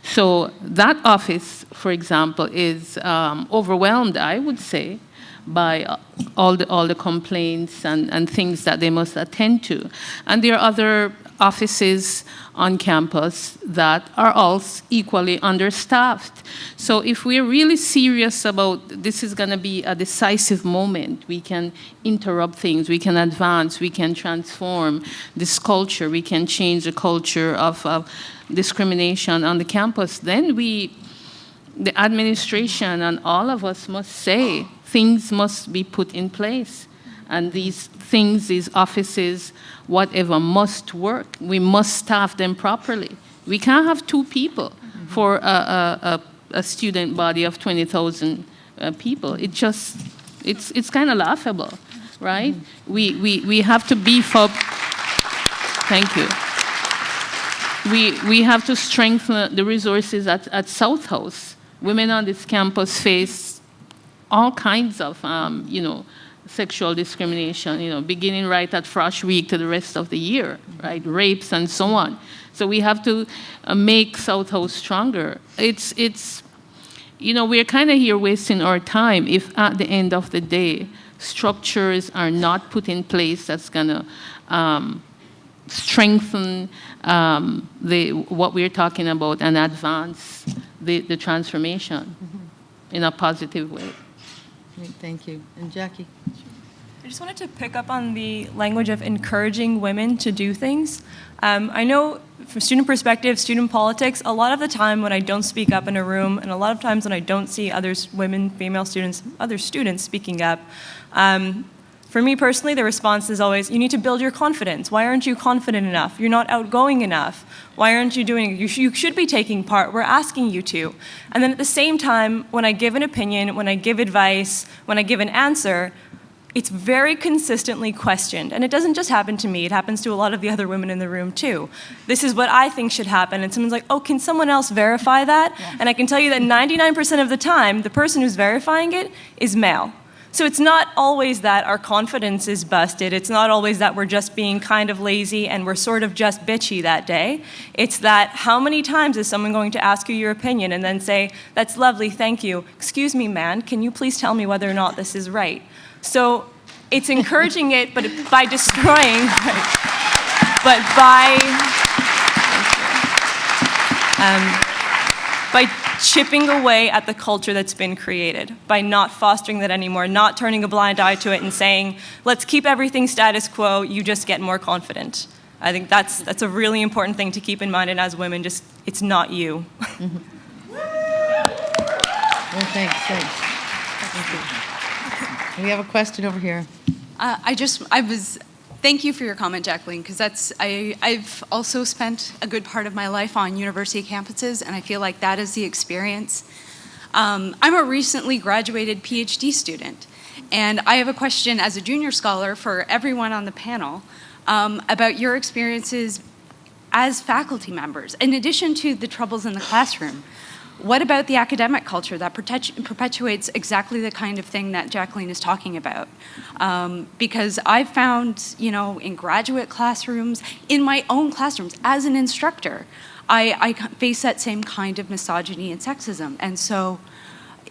So that office, for example, is overwhelmed, I would say, by all the complaints and things that they must attend to. And there are other offices on campus that are also equally understaffed. So if we're really serious about this is going to be a decisive moment, we can interrupt things, we can advance, we can transform this culture, we can change the culture of discrimination on the campus, then the administration and all of us must say things must be put in place. And these things, these offices, whatever, must work. We must staff them properly. We can't have 2 people for a student body of 20,000 people. It's kind of laughable, right? We have to beef up. Thank you. We have to strengthen the resources at South House. Women on this campus face all kinds of, sexual discrimination, beginning right at Frosh Week to the rest of the year, right? Rapes and so on. So we have to make South House stronger. We're kind of here wasting our time if at the end of the day, structures are not put in place that's going to strengthen what we're talking about and advance the transformation in a positive way. Great, thank you. And Jacquie? I just wanted to pick up on the language of encouraging women to do things. I know from student perspective, student politics, a lot of the time when I don't speak up in a room, and a lot of times when I don't see women, female students, other students speaking up, for me personally, the response is always, you need to build your confidence. Why aren't you confident enough? You're not outgoing enough. Why aren't you doing it? You should be taking part. We're asking you to. And then at the same time, when I give an opinion, when I give advice, when I give an answer, it's very consistently questioned. And it doesn't just happen to me. It happens to a lot of the other women in the room, too. This is what I think should happen. And someone's like, oh, can someone else verify that? Yeah. And I can tell you that 99% of the time, the person who's verifying it is male. So it's not always that our confidence is busted. It's not always that we're just being kind of lazy and we're sort of just bitchy that day. It's that how many times is someone going to ask you your opinion and then say, that's lovely, thank you. Excuse me, man, can you please tell me whether or not this is right? So it's encouraging it, but by destroying, but by chipping away at the culture that's been created, by not fostering that anymore, not turning a blind eye to it and saying, let's keep everything status quo, you just get more confident. I think that's a really important thing to keep in mind, and as women, just, it's not you. Mm-hmm. Well, thanks. Thank you. We have a question over here. Thank you for your comment, Jacqueline, because I've also spent a good part of my life on university campuses, and I feel like that is the experience. I'm a recently graduated PhD student, and I have a question as a junior scholar for everyone on the panel about your experiences as faculty members. In addition to the troubles in the classroom, what about the academic culture that perpetuates exactly the kind of thing that Jacqueline is talking about? Because I've found, in graduate classrooms, in my own classrooms, as an instructor, I face that same kind of misogyny and sexism. And so,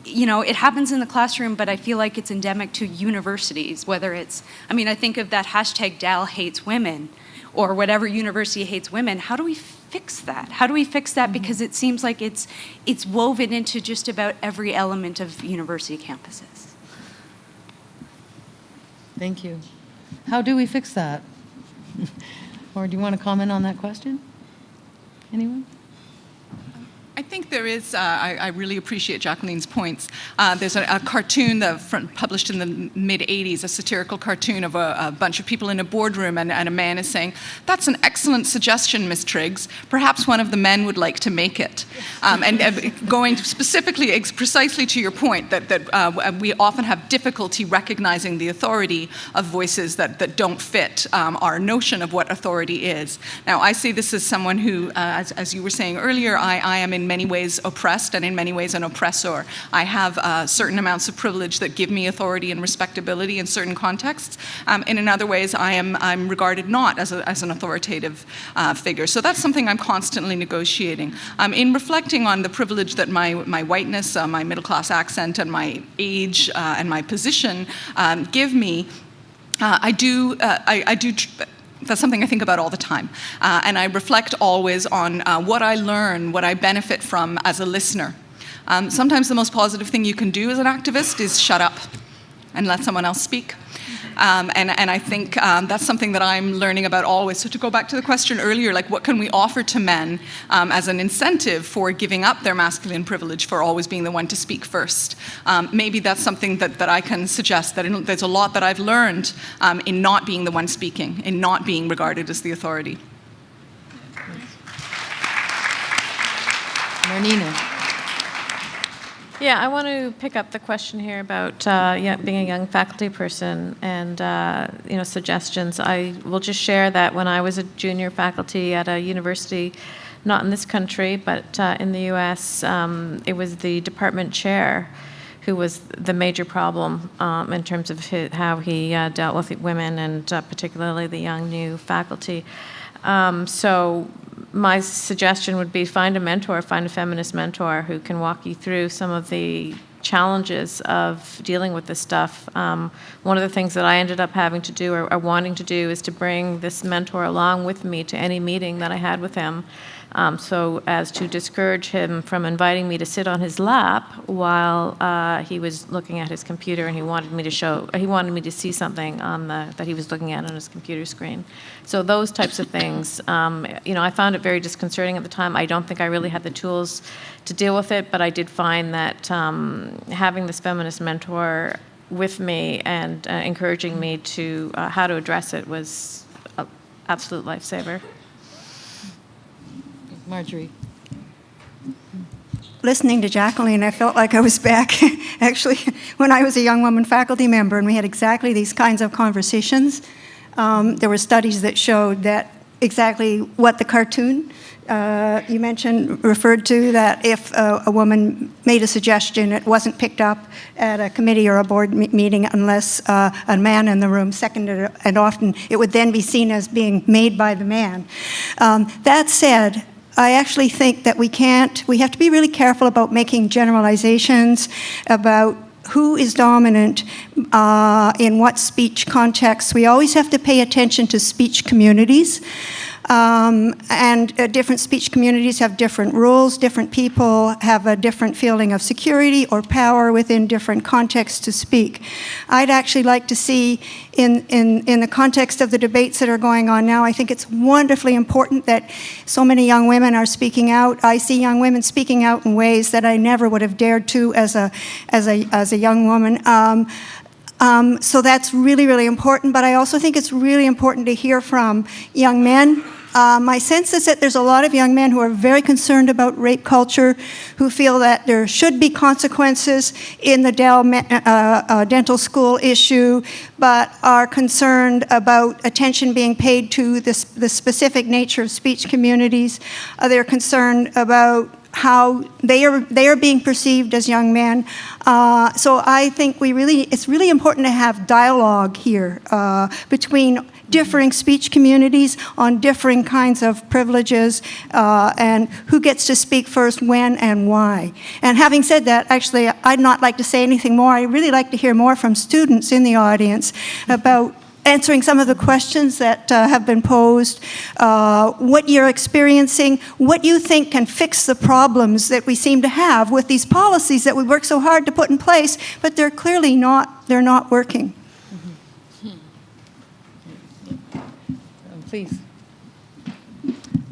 it happens in the classroom, but I feel like it's endemic to universities, whether it's, I think of that hashtag Dal hates women, or whatever university hates women. How do we fix that? How do we fix that? Because it seems like it's woven into just about every element of university campuses. Thank you. How do we fix that? Or do you want to comment on that question? Anyone? think there is, I really appreciate Jacqueline's points. There's a cartoon published in the mid-'80s, a satirical cartoon of a bunch of people in a boardroom, and a man is saying, "That's an excellent suggestion, Miss Triggs. Perhaps one of the men would like to make it." And going specifically, precisely to your point, that we often have difficulty recognizing the authority of voices that don't fit our notion of what authority is. Now, I say this as someone who, as you were saying earlier, I am in many ways oppressed and in many ways an oppressor. I have certain amounts of privilege that give me authority and respectability in certain contexts, and in other ways I'm regarded not as an authoritative figure. So that's something I'm constantly negotiating. In reflecting on the privilege that my whiteness, my middle-class accent, and my age and my position give me, that's something I think about all the time. And I reflect always on what I learn, what I benefit from as a listener. Sometimes the most positive thing you can do as an activist is shut up and let someone else speak. And I think that's something that I'm learning about always. So to go back to the question earlier, like what can we offer to men as an incentive for giving up their masculine privilege, for always being the one to speak first? Maybe that's something that I can suggest, that there's a lot that I've learned in not being the one speaking, in not being regarded as the authority. Marnina. Yeah, I want to pick up the question here about being a young faculty person and suggestions. I will just share that when I was a junior faculty at a university, not in this country, but in the U.S., it was the department chair who was the major problem in terms of how he dealt with women and particularly the young new faculty. So my suggestion would be find a mentor, find a feminist mentor who can walk you through some of the challenges of dealing with this stuff. One of the things that I ended up having to do or wanting to do is to bring this mentor along with me to any meeting that I had with him, so as to discourage him from inviting me to sit on his lap while he was looking at his computer, and he wanted me to see something that he was looking at on his computer screen. So those types of things, I found it very disconcerting at the time. I don't think I really had the tools to deal with it, but I did find that having this feminist mentor with me and encouraging me to how to address it was an absolute lifesaver. Marjorie. Listening to Jacqueline, I felt like I was back, actually, when I was a young woman faculty member, and we had exactly these kinds of conversations. There were studies that showed that exactly what the cartoon you mentioned referred to, that if a woman made a suggestion, it wasn't picked up at a committee or a board meeting unless a man in the room seconded it, and often it would then be seen as being made by the man. That said, I actually think that we have to be really careful about making generalizations about who is dominant in what speech contexts. We always have to pay attention to speech communities. And different speech communities have different rules. Different people have a different feeling of security or power within different contexts to speak. I'd actually like to see, in the context of the debates that are going on now, I think it's wonderfully important that so many young women are speaking out. I see young women speaking out in ways that I never would have dared to as a young woman. So that's really, really important, but I also think it's really important to hear from young men. My sense is that there's a lot of young men who are very concerned about rape culture, who feel that there should be consequences in the dental school issue, but are concerned about attention being paid to the specific nature of speech communities. They're concerned about how they are being perceived as young men. So I think it's really important to have dialogue here between differing speech communities on differing kinds of privileges and who gets to speak first, when, and why. And having said that, actually, I'd not like to say anything more. I'd really like to hear more from students in the audience about answering some of the questions that have been posed, what you're experiencing, what you think can fix the problems that we seem to have with these policies that we work so hard to put in place, but they're clearly not working. Please.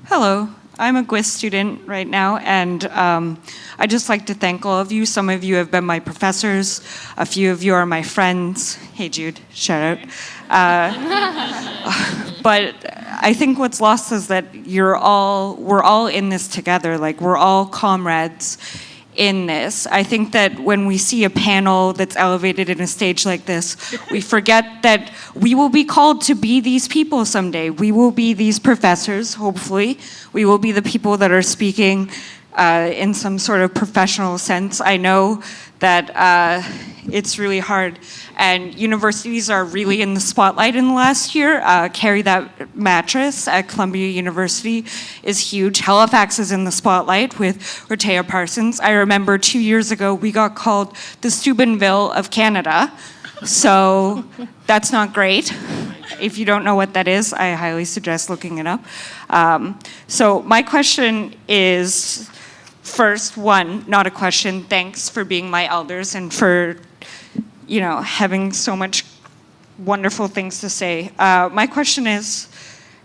Hello. I'm a GWST student right now, and I'd just like to thank all of you. Some of you have been my professors. A few of you are my friends. Hey, Jude, shout out. But I think what's lost is that we're all in this together. Like, we're all comrades in this. I think that when we see a panel that's elevated in a stage like this, we forget that we will be called to be these people someday. We will be these professors, hopefully. We will be the people that are speaking in some sort of professional sense. I know that it's really hard, and universities are really in the spotlight in the last year. Carry That Mattress at Columbia University is huge. Halifax is in the spotlight with Rtea Parsons. I remember 2 years ago we got called the Steubenville of Canada, so that's not great. If you don't know what that is, I highly suggest looking it up. So my question is, first, one, not a question, thanks for being my elders and for, having so much wonderful things to say. My question is,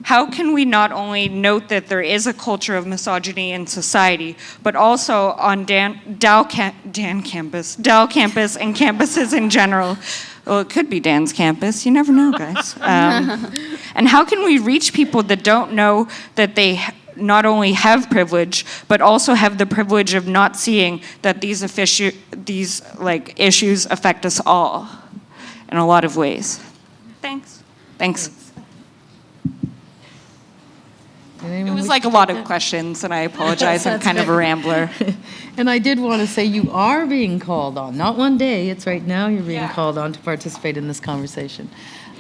how can we not only note that there is a culture of misogyny in society, but also on Dal campus and campuses in general? Well, it could be Dan's campus. You never know, guys. And how can we reach people that don't know that they not only have privilege, but also have the privilege of not seeing that these issues affect us all in a lot of ways? Thanks. It was like a lot of questions, and I apologize. I'm kind of a rambler. And I did want to say you are being called on. Not one day, it's right now you're being called on to participate in this conversation.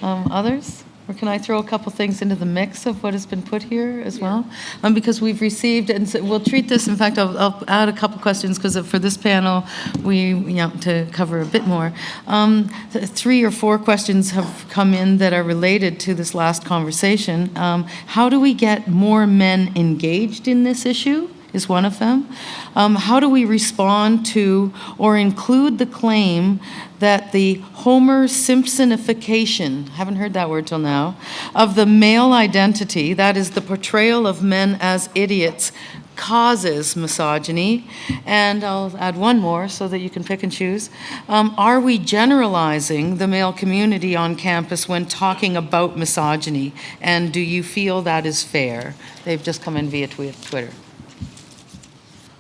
Others? Or can I throw a couple things into the mix of what has been put here as well? Because we've received, and so we'll treat this, in fact, I'll add a couple questions because for this panel, to cover a bit more. 3 or 4 questions have come in that are related to this last conversation. How do we get more men engaged in this issue? Is one of them. How do we respond to or include the claim that the Homer Simpsonification, haven't heard that word till now, of the male identity, that is the portrayal of men as idiots, causes misogyny? And I'll add one more so that you can pick and choose. Are we generalizing the male community on campus when talking about misogyny? And do you feel that is fair? They've just come in via Twitter.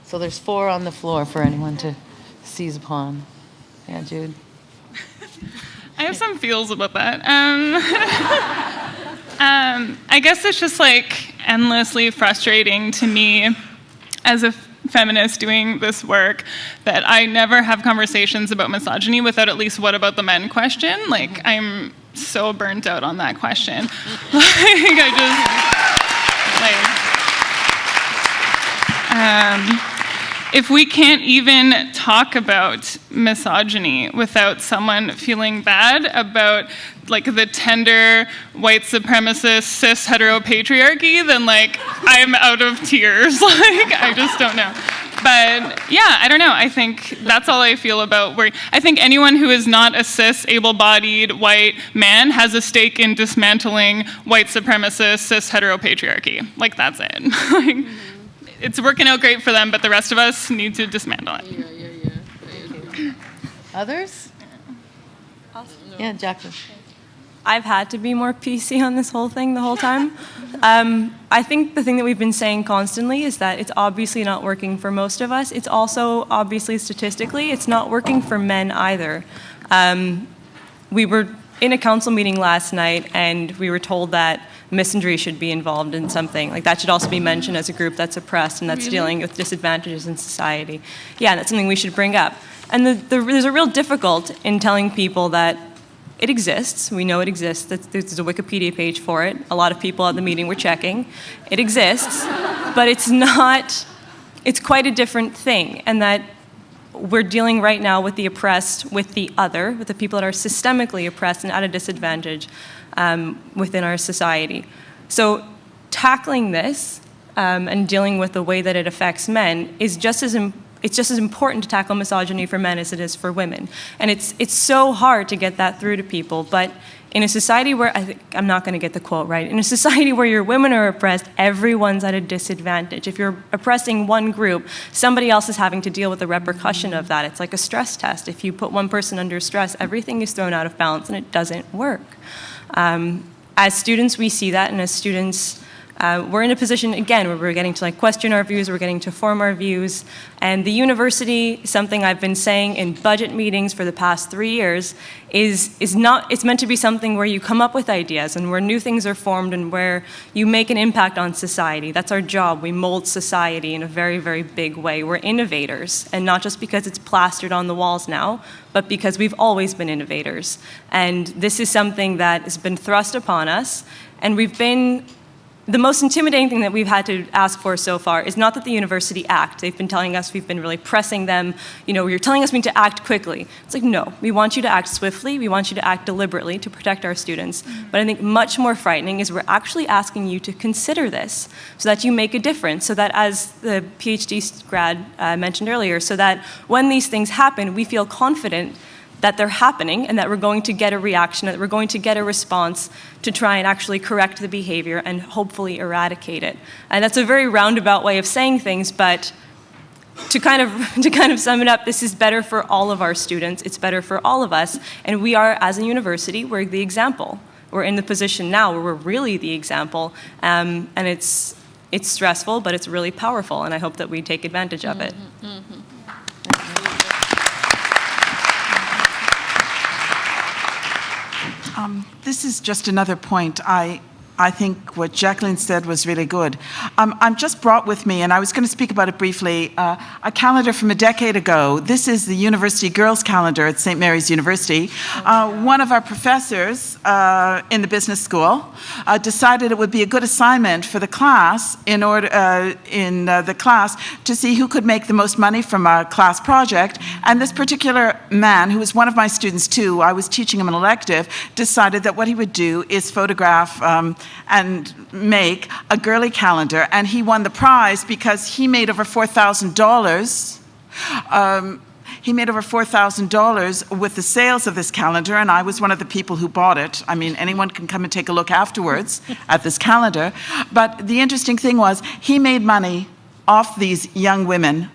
So there's 4 on the floor for anyone to seize upon. Yeah, Jude. I have some feels about that. I guess it's just endlessly frustrating to me as a feminist doing this work that I never have conversations about misogyny without at least what about the men question. I'm so burnt out on that question. If we can't even talk about misogyny without someone feeling bad about the tender white supremacist cis heteropatriarchy, then I'm out of tears. I just don't know. But yeah, I don't know. I think that's all I feel about I think anyone who is not a cis, able-bodied white man has a stake in dismantling white supremacist cis heteropatriarchy. That's it. It's working out great for them, but the rest of us need to dismantle it. Yeah. Others? Yeah, Jacqueline. I've had to be more PC on this whole thing the whole time. I think the thing that we've been saying constantly is that it's obviously not working for most of us. It's also obviously statistically, it's not working for men either. We were in a council meeting last night, and we were told that misandry should be involved in something. That should also be mentioned as a group that's oppressed and that's dealing with disadvantages in society. Yeah, that's something we should bring up. And there's a real difficulty in telling people that it exists. We know it exists. There's a Wikipedia page for it. A lot of people at the meeting were checking. It exists, but it's quite a different thing. And that we're dealing right now with the oppressed, with the other, with the people that are systemically oppressed and at a disadvantage within our society. So tackling this and dealing with the way that it affects men is just as it's just as important to tackle misogyny for men as it is for women. And it's so hard to get that through to people, but in a society where, I'm not going to get the quote right, in a society where your women are oppressed, everyone's at a disadvantage. If you're oppressing one group, somebody else is having to deal with the repercussion of that. It's like a stress test. If you put one person under stress, everything is thrown out of balance and it doesn't work. As students, we see that, and as students, we're in a position, again, where we're getting to question our views, we're getting to form our views, and the university, something I've been saying in budget meetings for the past 3 years, is not, it's meant to be something where you come up with ideas and where new things are formed and where you make an impact on society. That's our job. We mold society in a very, very big way. We're innovators, and not just because it's plastered on the walls now, but because we've always been innovators. And this is something that has been thrust upon us, and the most intimidating thing that we've had to ask for so far is not that the university act. They've been telling us, we've been really pressing them, you're telling us we need to act quickly. It's like, no, we want you to act swiftly, we want you to act deliberately to protect our students. But I think much more frightening is we're actually asking you to consider this so that you make a difference, so that, as the PhD grad mentioned earlier, so that when these things happen, we feel confident that they're happening and that we're going to get a reaction, that we're going to get a response to try and actually correct the behavior and hopefully eradicate it. And that's a very roundabout way of saying things, but to kind of sum it up, this is better for all of our students, it's better for all of us, and we are, as a university, we're the example. We're in the position now where we're really the example, and it's stressful, but it's really powerful, and I hope that we take advantage of it. This is just another point. I think what Jacqueline said was really good. I'm just brought with me, and I was going to speak about it briefly, a calendar from a decade ago. This is the University Girls Calendar at St. Mary's University. One of our professors in the business school decided it would be a good assignment for the class in the class to see who could make the most money from a class project. And this particular man, who was one of my students too, I was teaching him an elective, decided that what he would do is photograph and make a girly calendar, and he won the prize because he made over $4,000. He made over $4,000 with the sales of this calendar, and I was one of the people who bought it. I mean, anyone can come and take a look afterwards at this calendar. But the interesting thing was, he made money off these young women,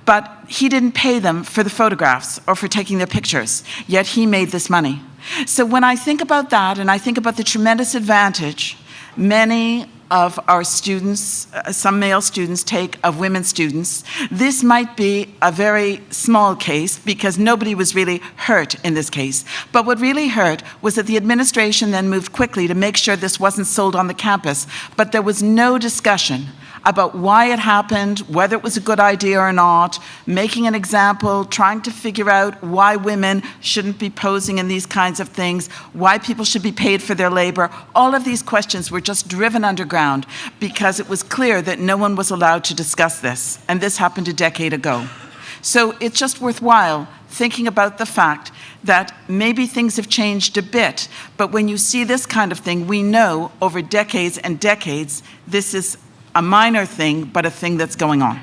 but he didn't pay them for the photographs or for taking their pictures, yet he made this money. So when I think about that, and I think about the tremendous advantage many of our students, some male students, take of women students, this might be a very small case because nobody was really hurt in this case. But what really hurt was that the administration then moved quickly to make sure this wasn't sold on the campus, but there was no discussion about why it happened, whether it was a good idea or not, making an example, trying to figure out why women shouldn't be posing in these kinds of things, why people should be paid for their labor. All of these questions were just driven underground because it was clear that no one was allowed to discuss this, and this happened a decade ago. So it's just worthwhile thinking about the fact that maybe things have changed a bit, but when you see this kind of thing, we know over decades and decades, this is a minor thing, but a thing that's going on.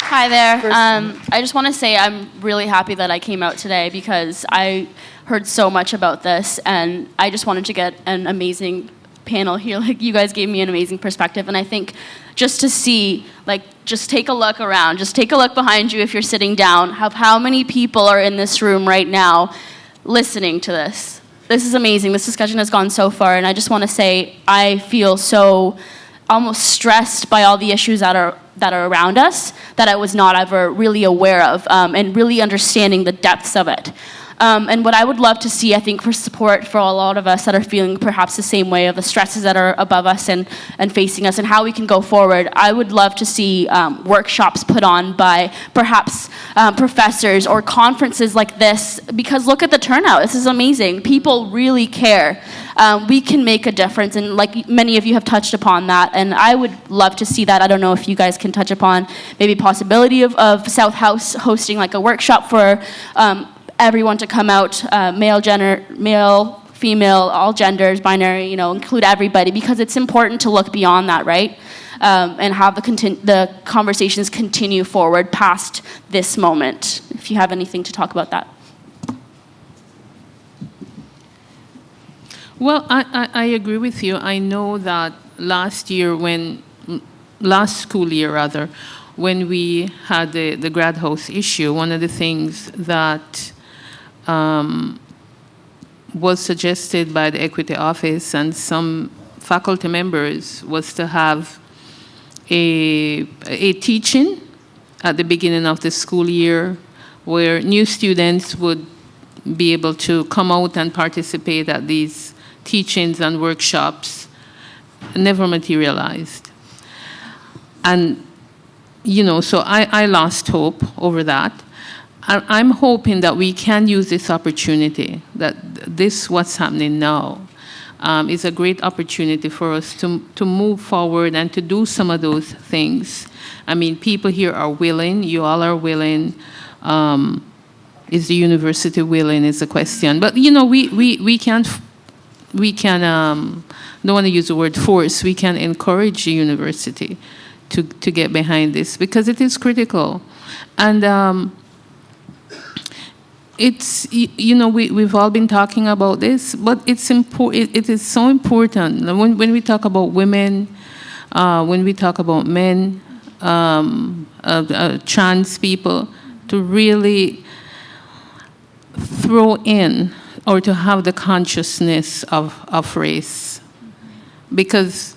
Hi there. I just want to say I'm really happy that I came out today because I heard so much about this, and I just wanted to get an amazing panel here. Like, you guys gave me an amazing perspective, and I think just to see, just take a look around, just take a look behind you if you're sitting down, how many people are in this room right now listening to this. This is amazing. This discussion has gone so far, and I just want to say I feel so almost stressed by all the issues that are around us that I was not ever really aware of, and really understanding the depths of it. And what I would love to see, I think, for support for a lot of us that are feeling perhaps the same way of the stresses that are above us and facing us and how we can go forward, I would love to see workshops put on by perhaps professors or conferences like this, because look at the turnout. This is amazing. People really care. We can make a difference, and like many of you have touched upon that, and I would love to see that. I don't know if you guys can touch upon maybe possibility of South House hosting like a workshop for everyone to come out, male, female, all genders, binary, include everybody, because it's important to look beyond that, right? And have the conversations continue forward past this moment. If you have anything to talk about that. Well, I agree with you. I know that last school year rather, when we had the grad house issue, one of the things that was suggested by the Equity Office and some faculty members was to have a teaching at the beginning of the school year where new students would be able to come out and participate at these teachings and workshops. Never materialized. And, so I lost hope over that. I'm hoping that we can use this opportunity, that what's happening now, is a great opportunity for us to move forward and to do some of those things. I mean, people here are willing, you all are willing. Is the university willing is the question. But, we can, don't want to use the word force, we can encourage the university to get behind this because it is critical. And it's, we've all been talking about this, but it is so important. When we talk about women, when we talk about men, trans people, to really throw in or to have the consciousness of race. Because,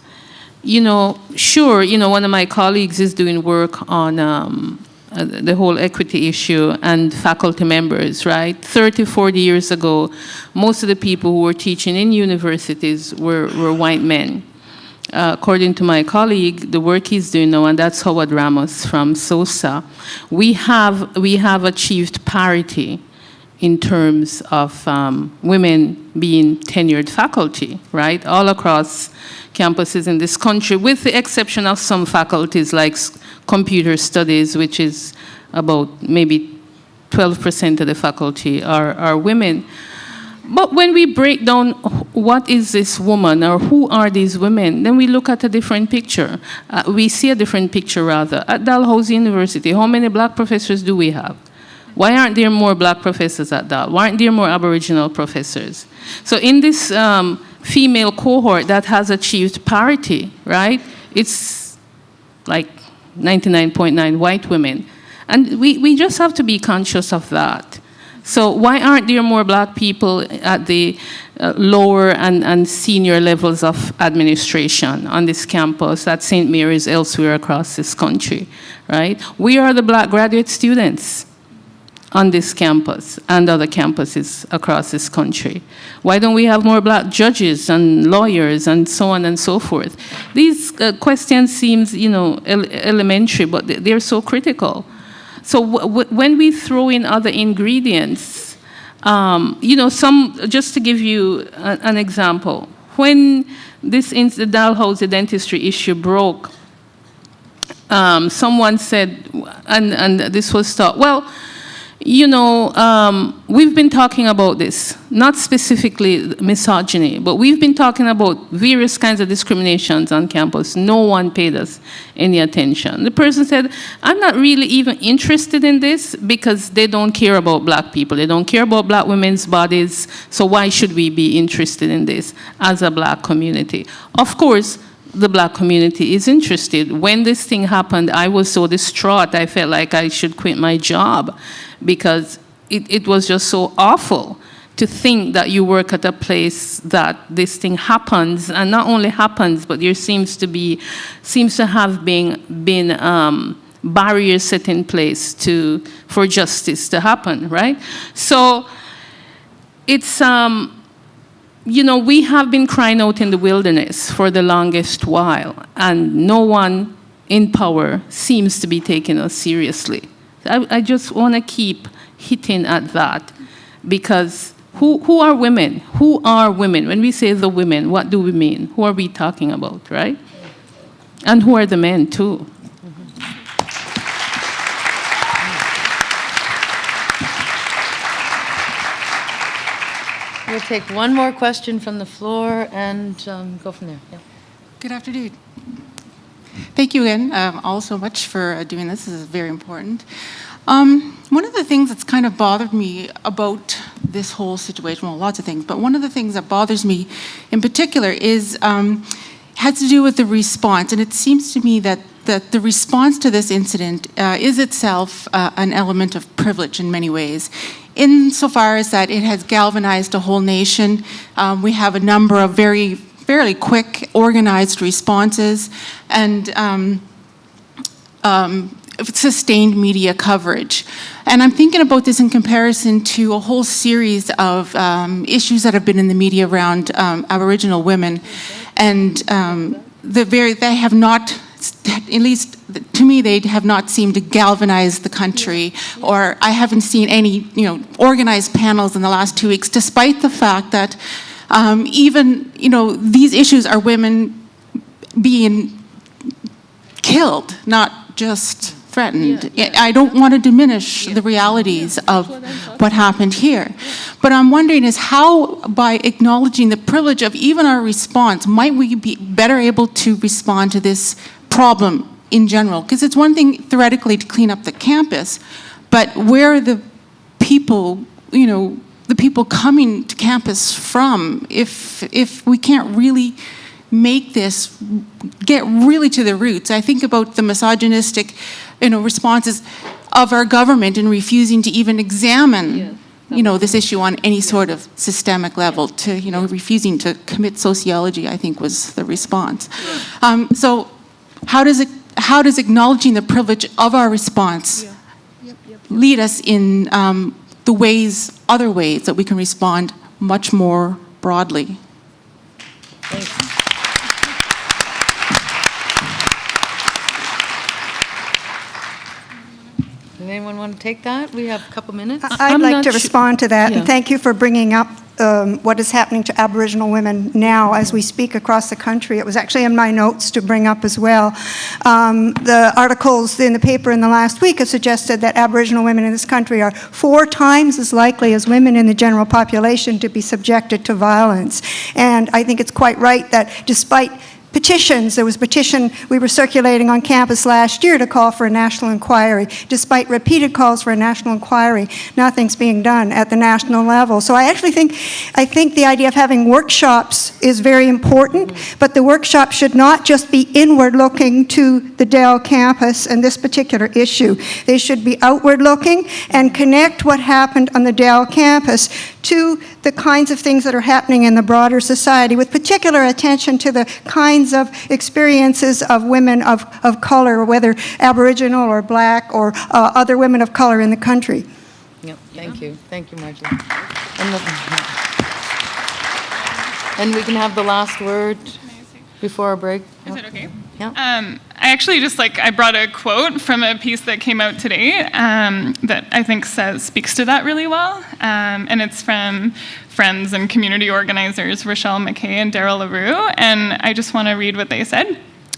sure, one of my colleagues is doing work on the whole equity issue and faculty members, right? 30, 40 years ago, most of the people who were teaching in universities were white men. According to my colleague, the work he's doing now, and that's Howard Ramos from SOSA, we have achieved parity in terms of women being tenured faculty, right? All across campuses in this country, with the exception of some faculties like computer studies, which is about maybe 12% of the faculty are women. But when we break down what is this woman or who are these women, then we look at a different picture. We see a different picture, rather. At Dalhousie University, how many black professors do we have? Why aren't there more black professors at Dal? Why aren't there more Aboriginal professors? So in this female cohort that has achieved parity, right, it's like 99.9 white women. And we just have to be conscious of that. So why aren't there more black people at the lower and senior levels of administration on this campus, at St. Mary's, elsewhere across this country, right? We are the black graduate students on this campus and other campuses across this country. Why don't we have more black judges and lawyers and so on and so forth? These questions seem, elementary, but they're so critical. So when we throw in other ingredients, just to give you an example, when the Dalhousie dentistry issue broke, someone said, and this was thought, well, we've been talking about this, not specifically misogyny, but we've been talking about various kinds of discriminations on campus. No one paid us any attention. The person said, I'm not really even interested in this because they don't care about black people. They don't care about black women's bodies, so why should we be interested in this as a black community? Of course, the black community is interested. When this thing happened, I was so distraught, I felt like I should quit my job because it was just so awful to think that you work at a place that this thing happens, and not only happens, but there seems to have been barriers set in place for justice to happen, right? So it's we have been crying out in the wilderness for the longest while, and no one in power seems to be taking us seriously. I just want to keep hitting at that, because who are women? Who are women? When we say the women, what do we mean? Who are we talking about, right? And who are the men, too? We'll take one more question from the floor and go from there. Yeah. Good afternoon. Thank you again all so much for doing this. This is very important. One of the things that's kind of bothered me about this whole situation, well, lots of things, but one of the things that bothers me in particular is has to do with the response. And it seems to me that the response to this incident is itself an element of privilege in many ways. Insofar as that it has galvanized a whole nation, we have a number of fairly quick, organized responses, and sustained media coverage. And I'm thinking about this in comparison to a whole series of issues that have been in the media around Aboriginal women, and they have not, at least to me, they have not seemed to galvanize the country, or I haven't seen any, organized panels in the last 2 weeks, despite the fact that even, these issues are women being killed, not just threatened. I don't want to diminish the realities of what happened here. But I'm wondering is how, by acknowledging the privilege of even our response, might we be better able to respond to this problem in general? Because it's one thing theoretically to clean up the campus, but where are the people, the people coming to campus from, if we can't really make this, get really to the roots? I think about the misogynistic, responses of our government in refusing to even examine, this issue on any sort of systemic level, to, refusing to commit sociology, I think was the response. So how does acknowledging the privilege of our response lead us in the other ways that we can respond much more broadly? Thanks. Does anyone want to take that? We have a couple minutes. I'd like to respond to that, and thank you for bringing up what is happening to Aboriginal women now as we speak across the country. It was actually in my notes to bring up as well. The articles in the paper in the last week have suggested that Aboriginal women in this country are 4 times as likely as women in the general population to be subjected to violence. And I think it's quite right that despite petitions, there was a petition we were circulating on campus last year to call for a national inquiry. Despite repeated calls for a national inquiry, nothing's being done at the national level. So I actually think the idea of having workshops is very important, but the workshop should not just be inward looking to the Dell campus and this particular issue. They should be outward looking and connect what happened on the Dell campus to the kinds of things that are happening in the broader society, with particular attention to the kinds of experiences of women of color, whether Aboriginal or Black or other women of color in the country. Yep, thank you. Thank you, Marjorie. And we can have the last word before our break. Is it okay? Yeah. I actually I brought a quote from a piece that came out today that I think speaks to that really well. And it's from friends and community organizers Rochelle McKay and Daryl LaRue. And I just want to read what they said.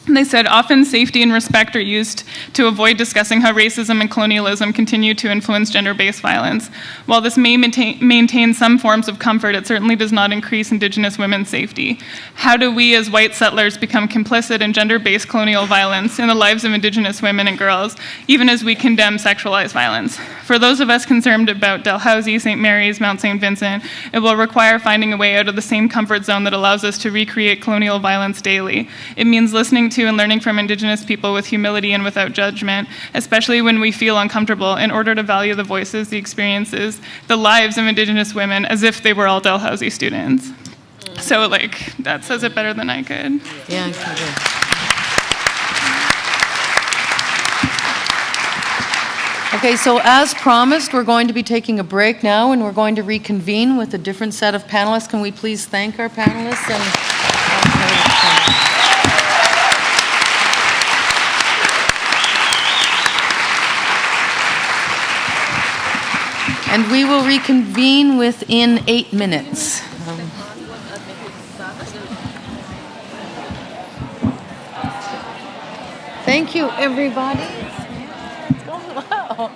They said, often safety and respect are used to avoid discussing how racism and colonialism continue to influence gender-based violence. While this may maintain some forms of comfort, it certainly does not increase Indigenous women's safety. How do we as white settlers become complicit in gender-based colonial violence in the lives of Indigenous women and girls, even as we condemn sexualized violence? For those of us concerned about Dalhousie, St. Mary's, Mount St. Vincent, it will require finding a way out of the same comfort zone that allows us to recreate colonial violence daily. It means listening to and learning from Indigenous people with humility and without judgment, especially when we feel uncomfortable, in order to value the voices, the experiences, the lives of Indigenous women as if they were all Dalhousie students. So, that says it better than I could. Yeah, I can. Okay, so as promised, we're going to be taking a break now, and we're going to reconvene with a different set of panelists. Can we please thank our panelists? And we will reconvene within 8 minutes. Thank you, everybody. It's going well.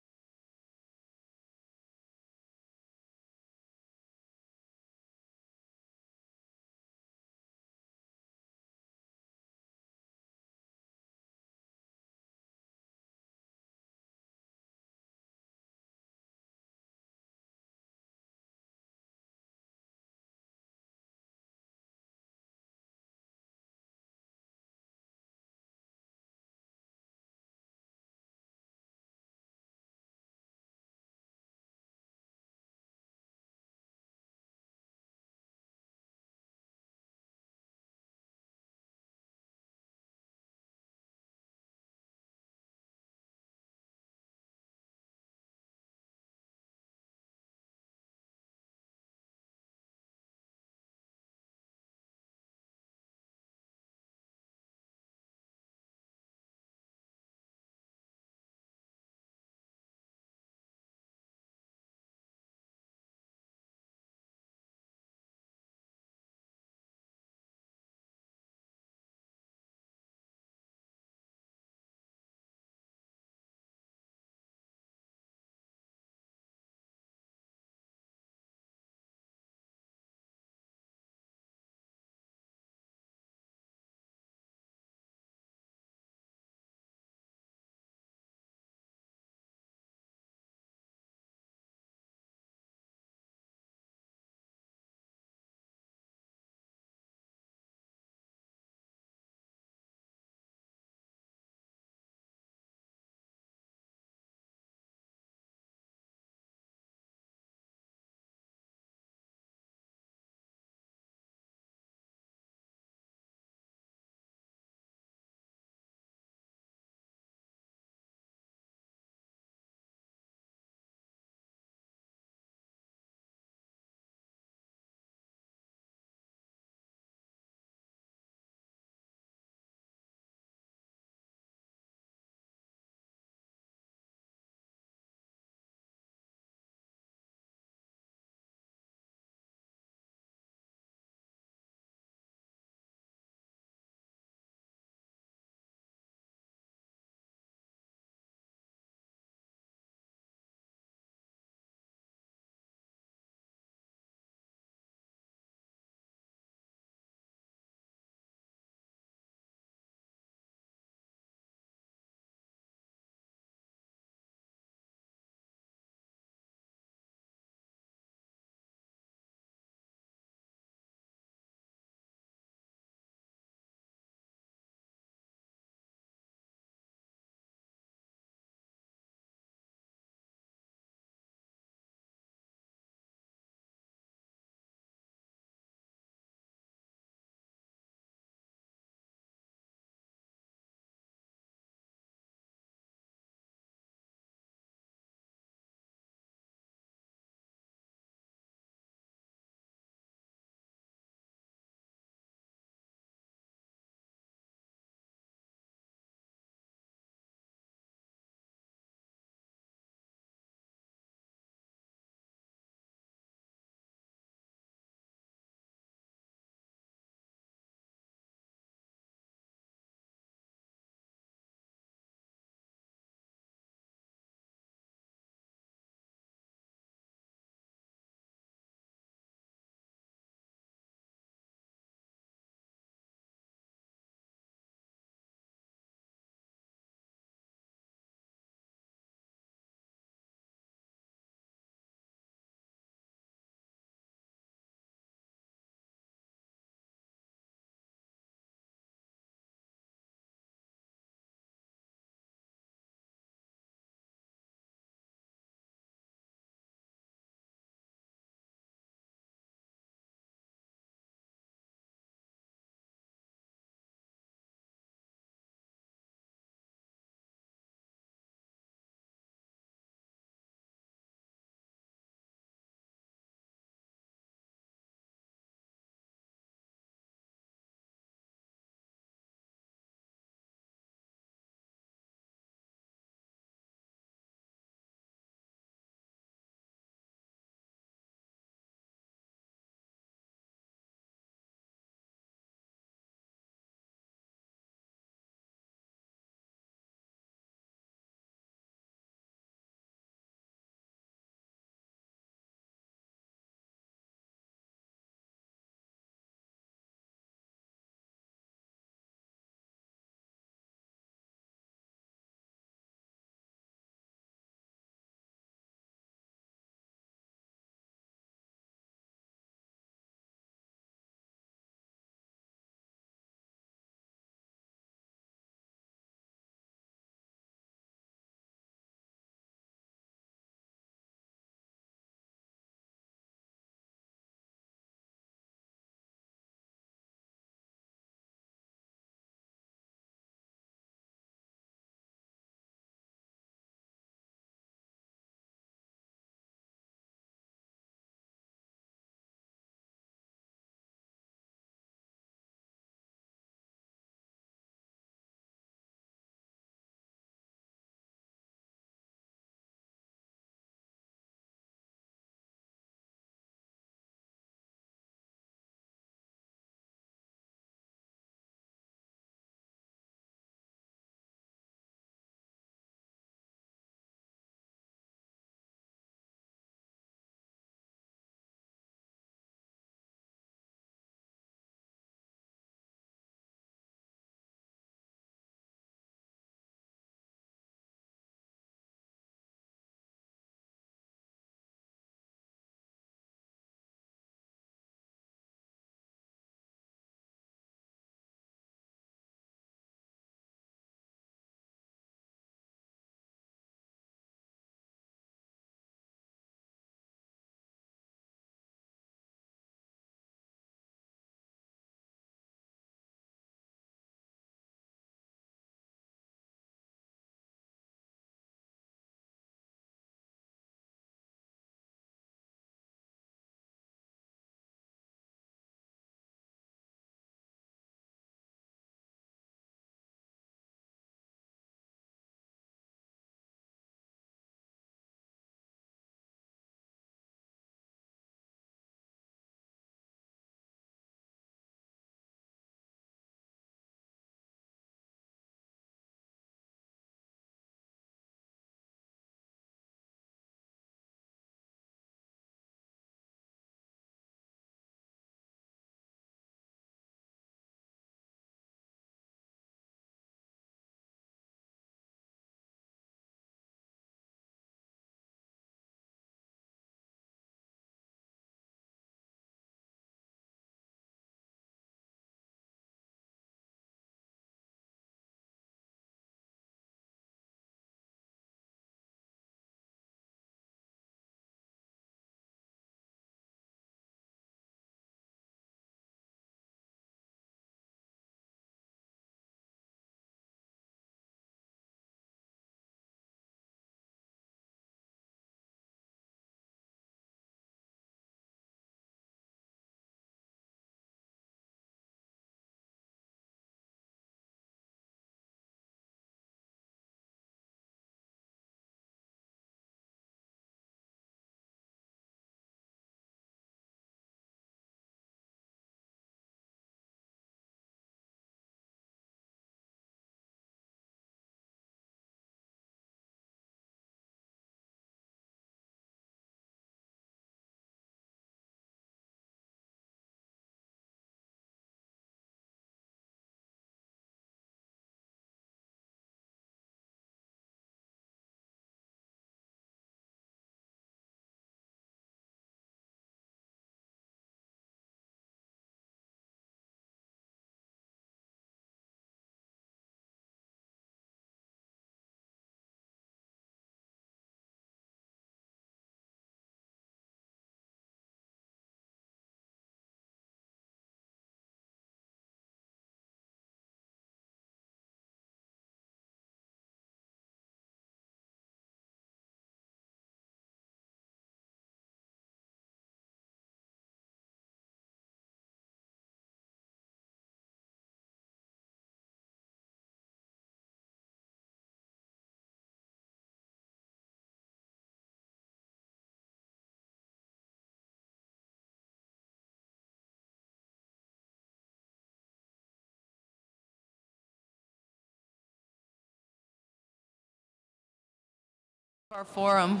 Our forum.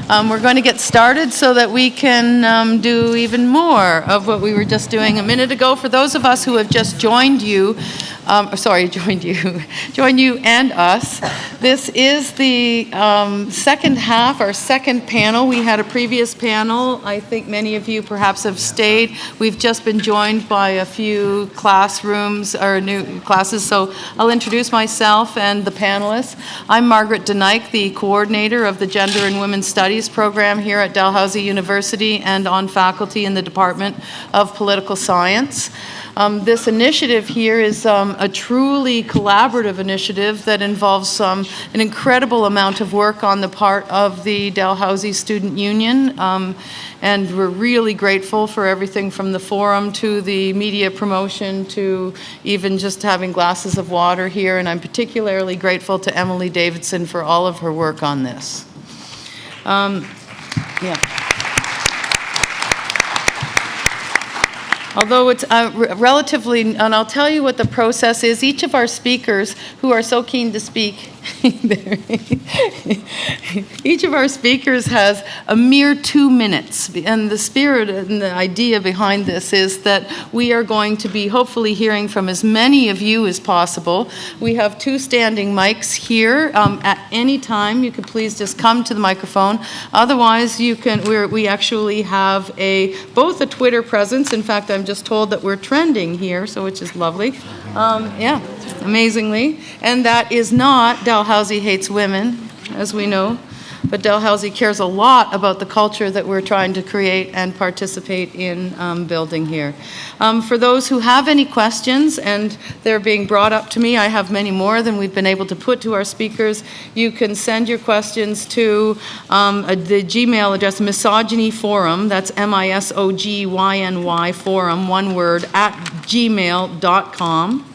We're going to get started so that we can do even more of what we were just doing a minute ago. For those of us who have just joined you and us, this is the second half, our second panel. We had a previous panel. I think many of you perhaps have stayed. We've just been joined by a few classrooms or new classes, so I'll introduce myself and the panelists. I'm Margaret Denike, the coordinator of the Gender and Women's Studies program here at Dalhousie University and on faculty in the Department of Political Science. This initiative here is a truly collaborative initiative that involves an incredible amount of work on the part of the Dalhousie Student Union, and we're really grateful for everything from the forum to the media promotion to even just having glasses of water here, and I'm particularly grateful to Emily Davidson for all of her work on this. Although it's relatively, and I'll tell you what the process is. Each of our speakers who are so keen to speak, each of our speakers has a mere 2 minutes. And the spirit and the idea behind this is that we are going to be hopefully hearing from as many of you as possible. We have 2 standing mics here. At any time, you could please just come to the microphone. Otherwise, you can. We actually have both a Twitter presence. In fact, I'm just told that we're trending here, so which is lovely. Amazingly. And that is not Dalhousie Hates Women, as we know, but Dalhousie cares a lot about the culture that we're trying to create and participate in building here. For those who have any questions, and they're being brought up to me, I have many more than we've been able to put to our speakers. You can send your questions to the Gmail address, Misogyny Forum, that's MISOGYNY Forum, one word, at gmail.com.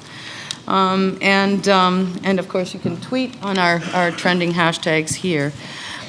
And of course, you can tweet on our trending hashtags here.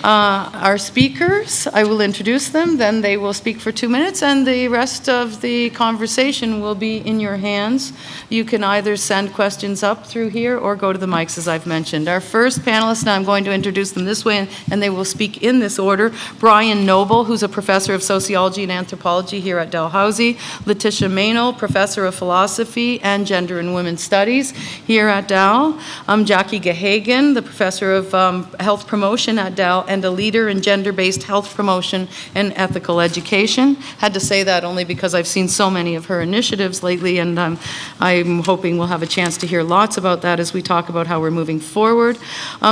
Our speakers, I will introduce them, then they will speak for 2 minutes, and the rest of the conversation will be in your hands. You can either send questions up through here or go to the mics, as I've mentioned. Our first panelist, and I'm going to introduce them this way, and they will speak in this order. Brian Noble, who's a professor of sociology and anthropology here at Dalhousie. Letitia Maynell, professor of philosophy and gender and women's studies here at Dal. Jacquie Gahagan, the professor of health promotion at Dal, and a leader in gender-based health promotion and ethical education. Had to say that only because I've seen so many of her initiatives lately, and I'm hoping we'll have a chance to hear lots about that as we talk about how we're moving forward.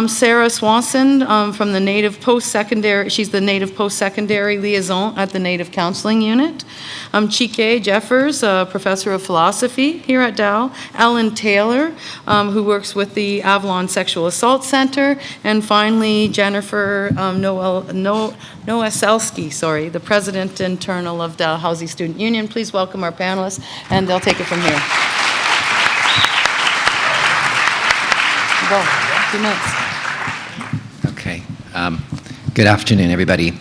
Sarah Swanson from the Native Post-Secondary, she's the Native Post-Secondary Liaison at the Native Counseling Unit. Chike Jeffers, professor of philosophy here at Dal. Ellen Taylor, who works with the Avalon Sexual Assault Center. And finally, Jennifer Nowaselski, the president internal of Dalhousie Student Union. Please welcome our panelists, and they'll take it from here. Go. 2 minutes. Okay. Good afternoon, everybody.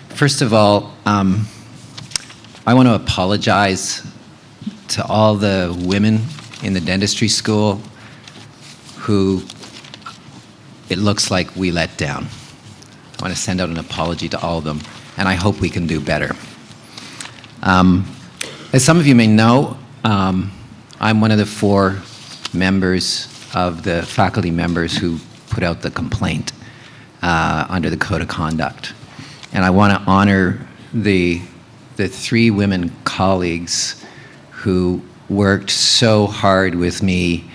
First of all, I want to apologize to all the women in the dentistry school who it looks like we let down. I want to send out an apology to all of them, and I hope we can do better. As some of you may know, I'm one of the 4 members of the faculty members who put out the complaint under the Code of Conduct. And I want to honor the 3 women colleagues who worked so hard with me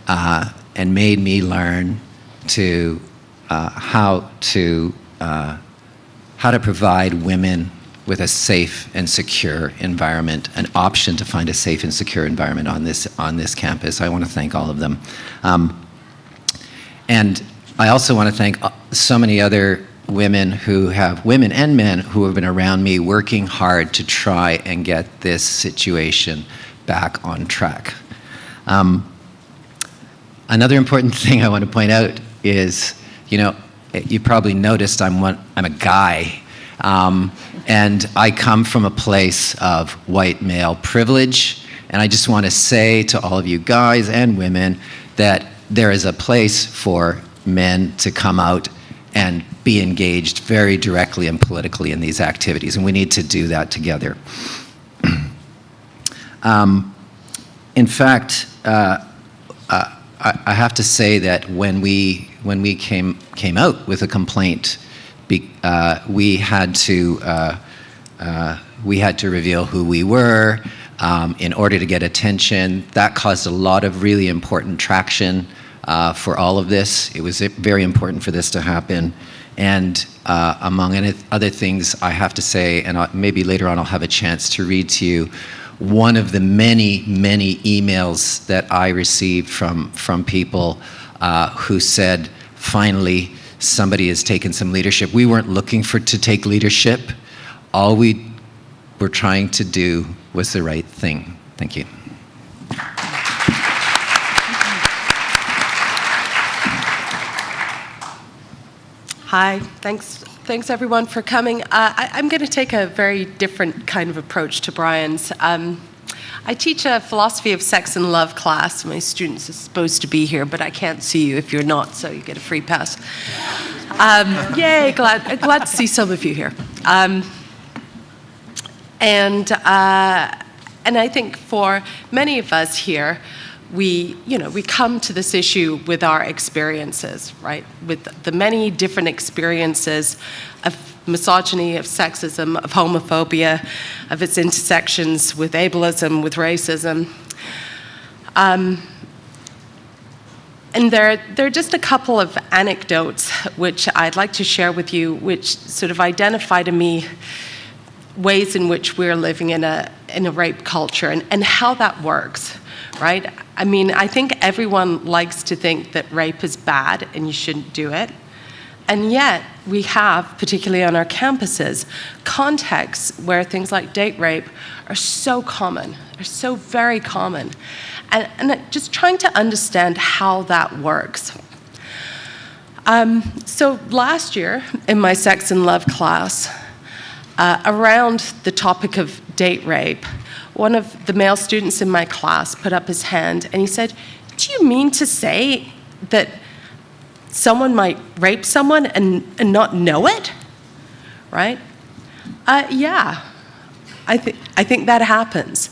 and made me learn to how to provide women with a safe and secure environment, an option to find a safe and secure environment on this campus. I want to thank all of them. And I also want to thank so many other women and men who have been around me working hard to try and get this situation back on track. Another important thing I want to point out is, you probably noticed I'm a guy, and I come from a place of white male privilege, and I just want to say to all of you guys and women that there is a place for men to come out and be engaged very directly and politically in these activities, and we need to do that together. In fact, I have to say that when we came out with a complaint, we had to reveal who we were in order to get attention. That caused a lot of really important traction for all of this. It was very important for this to happen. And among other things, I have to say, and maybe later on I'll have a chance to read to you, one of the many, many emails that I received from people who said, finally, somebody has taken some leadership. We weren't looking to take leadership. All we were trying to do was the right thing. Thank you. Hi, thanks everyone for coming. I'm going to take a very different kind of approach to Brian's. I teach a philosophy of sex and love class. My students are supposed to be here, but I can't see you if you're not, so you get a free pass. Yay, glad to see some of you here. And I think for many of us here, we come to this issue with our experiences, right? With the many different experiences of misogyny, of sexism, of homophobia, of its intersections with ableism, with racism. And there are just a couple of anecdotes which I'd like to share with you, which sort of identify to me ways in which we're living in a rape culture and how that works, right? I mean, I think everyone likes to think that rape is bad and you shouldn't do it. And yet, we have, particularly on our campuses, contexts where things like date rape are so common, are so very common. And just trying to understand how that works. So last year, in my sex and love class, around the topic of date rape, one of the male students in my class put up his hand and he said, "Do you mean to say that someone might rape someone and not know it?" Right? Yeah, I think that happens.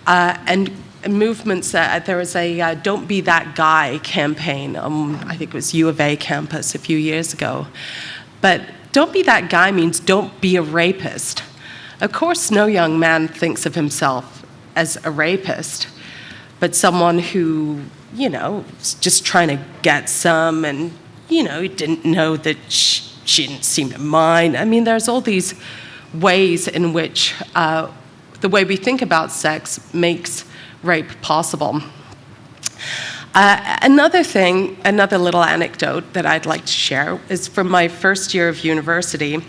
And movements, there was a Don't Be That Guy campaign, I think it was U of A campus a few years ago. But don't be that guy means don't be a rapist. Of course, no young man thinks of himself as a rapist, but someone who, is just trying to get some and, didn't know that she didn't seem to mind. I mean, there's all these ways in which the way we think about sex makes rape possible. Another little anecdote that I'd like to share is from my first year of university.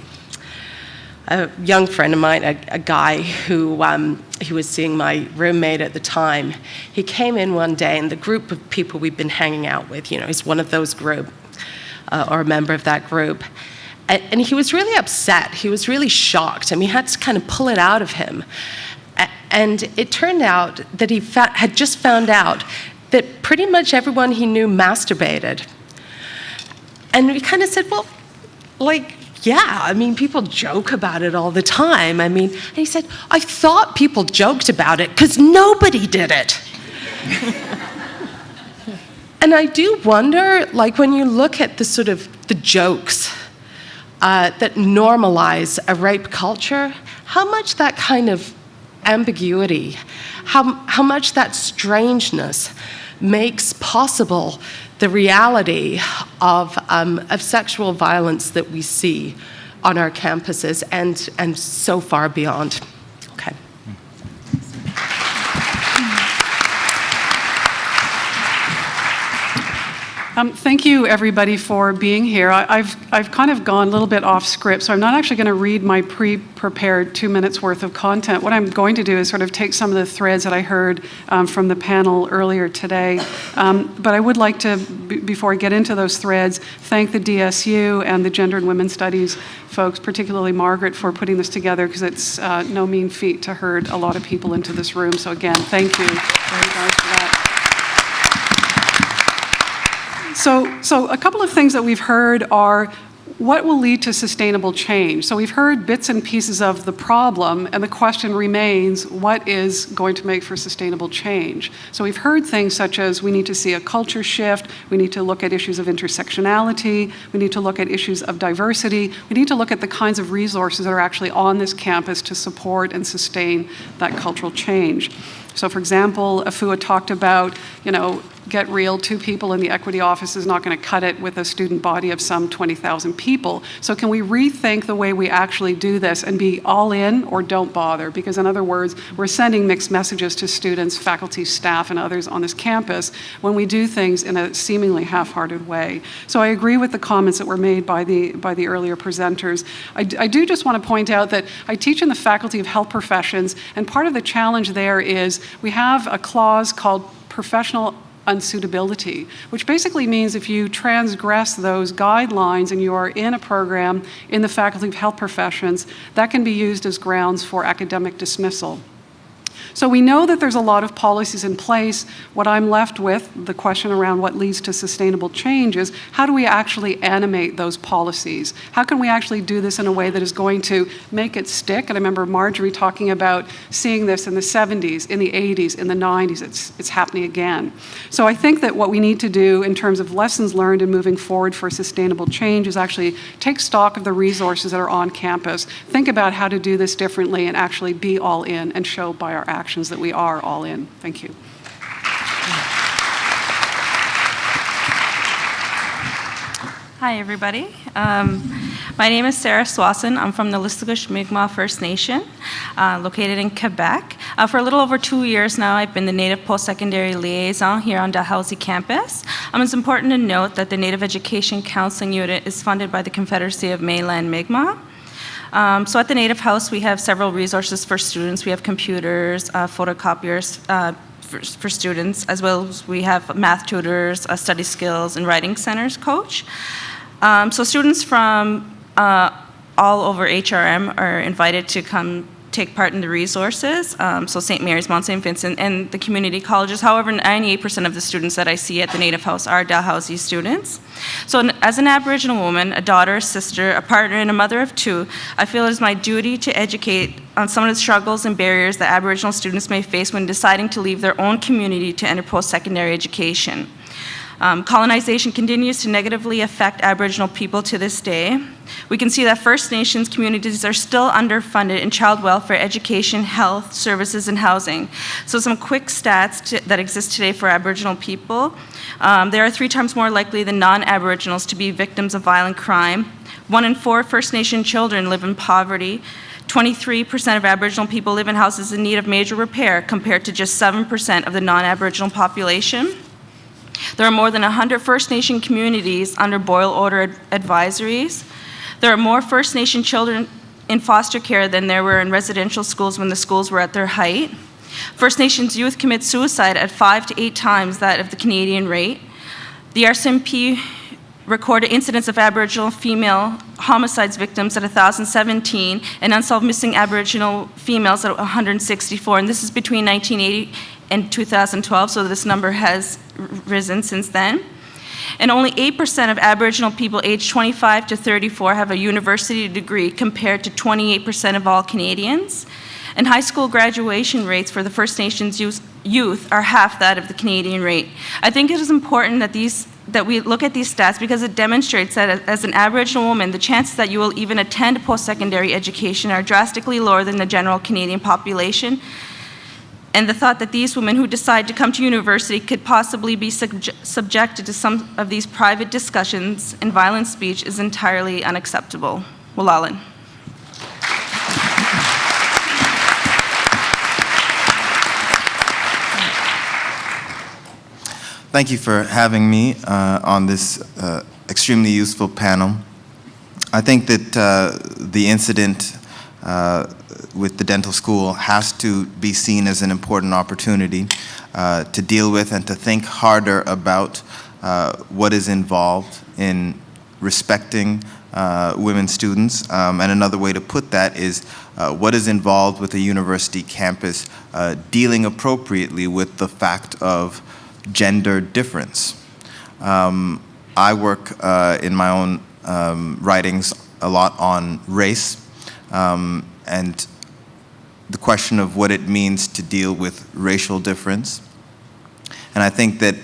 A young friend of mine, a guy who was seeing my roommate at the time, he came in one day, and the group of people we've been hanging out with, he's one of those group, or a member of that group, and he was really upset. He was really shocked. I mean, he had to kind of pull it out of him. And it turned out that he had just found out that pretty much everyone he knew masturbated. And we kind of said, well, yeah, I mean, people joke about it all the time. I mean, and he said, I thought people joked about it because nobody did it. And I do wonder, when you look at the jokes that normalize a rape culture, how much that kind of ambiguity, how much that strangeness makes possible the reality of sexual violence that we see on our campuses and so far beyond. Okay. Thank you, everybody, for being here. I've kind of gone a little bit off script, so I'm not actually going to read my pre-prepared 2 minutes worth of content. What I'm going to do is sort of take some of the threads that I heard from the panel earlier today. But I would like to, before I get into those threads, thank the DSU and the Gender and Women's Studies folks, particularly Margaret, for putting this together, because it's no mean feat to herd a lot of people into this room. So again, thank you very much for that. So a couple of things that we've heard are what will lead to sustainable change? So we've heard bits and pieces of the problem, and the question remains, what is going to make for sustainable change? So we've heard things such as we need to see a culture shift, we need to look at issues of intersectionality, we need to look at issues of diversity, we need to look at the kinds of resources that are actually on this campus to support and sustain that cultural change. So for example, Afua talked about, get real, 2 people in the equity office is not going to cut it with a student body of some 20,000 people. So can we rethink the way we actually do this and be all in or don't bother? Because in other words, we're sending mixed messages to students, faculty, staff, and others on this campus when we do things in a seemingly half-hearted way. So I agree with the comments that were made by the earlier presenters. I do just want to point out that I teach in the Faculty of Health Professions, and part of the challenge there is we have a clause called professional unsuitability, which basically means if you transgress those guidelines and you are in a program in the Faculty of Health Professions, that can be used as grounds for academic dismissal. So we know that there's a lot of policies in place. What I'm left with, the question around what leads to sustainable change, is how do we actually animate those policies? How can we actually do this in a way that is going to make it stick? And I remember Marjorie talking about seeing this in the 70s, in the 80s, in the 90s. It's happening again. So I think that what we need to do in terms of lessons learned and moving forward for sustainable change is actually take stock of the resources that are on campus, think about how to do this differently, and actually be all in and show by our actions that we are all in. Thank you. Hi, everybody. My name is Sarah Swanson. I'm from the Lissagush Mi'kmaq First Nation, located in Quebec. For a little over 2 years now, I've been the Native Post-Secondary Liaison here on Dalhousie campus. It's important to note that the Native Education Counseling Unit is funded by the Confederacy of Mainland Mi'kmaq. So at the Native House, we have several resources for students. We have computers, photocopiers for students, as well as we have math tutors, study skills, and writing centers coach. So students from all over HRM are invited to come take part in the resources, so St. Mary's, Mount St. Vincent, and the community colleges. However, 98% of the students that I see at the Native House are Dalhousie students. So as an Aboriginal woman, a daughter, a sister, a partner, and a mother of 2, I feel it is my duty to educate on some of the struggles and barriers that Aboriginal students may face when deciding to leave their own community to enter post-secondary education. Colonization continues to negatively affect Aboriginal people to this day. We can see that First Nations communities are still underfunded in child welfare, education, health, services, and housing. So some quick stats that exist today for Aboriginal people. They are 3 times more likely than non-Aboriginals to be victims of violent crime. 1 in 4 First Nation children live in poverty. 23% of Aboriginal people live in houses in need of major repair, compared to just 7% of the non-Aboriginal population. There are more than 100 First Nation communities under boil order advisories. There are more First Nation children in foster care than there were in residential schools when the schools were at their height. First Nations youth commit suicide at 5 to 8 times that of the Canadian rate. The RCMP recorded incidents of Aboriginal female homicides victims at 1,017 and unsolved missing Aboriginal females at 164, and this is between 1980 and 2012, so this number has risen since then. And only 8% of Aboriginal people aged 25 to 34 have a university degree, compared to 28% of all Canadians. And high school graduation rates for the First Nations youth are half that of the Canadian rate. I think it is important that we look at these stats, because it demonstrates that as an Aboriginal woman, the chances that you will even attend post-secondary education are drastically lower than the general Canadian population. And the thought that these women who decide to come to university could possibly be subjected to some of these private discussions and violent speech is entirely unacceptable. Llewellyn. Thank you for having me on this extremely useful panel. I think that the incident with the dental school has to be seen as an important opportunity to deal with and to think harder about what is involved in respecting women students. And another way to put that is what is involved with a university campus dealing appropriately with the fact of gender difference. I work in my own writings a lot on race and the question of what it means to deal with racial difference. And I think that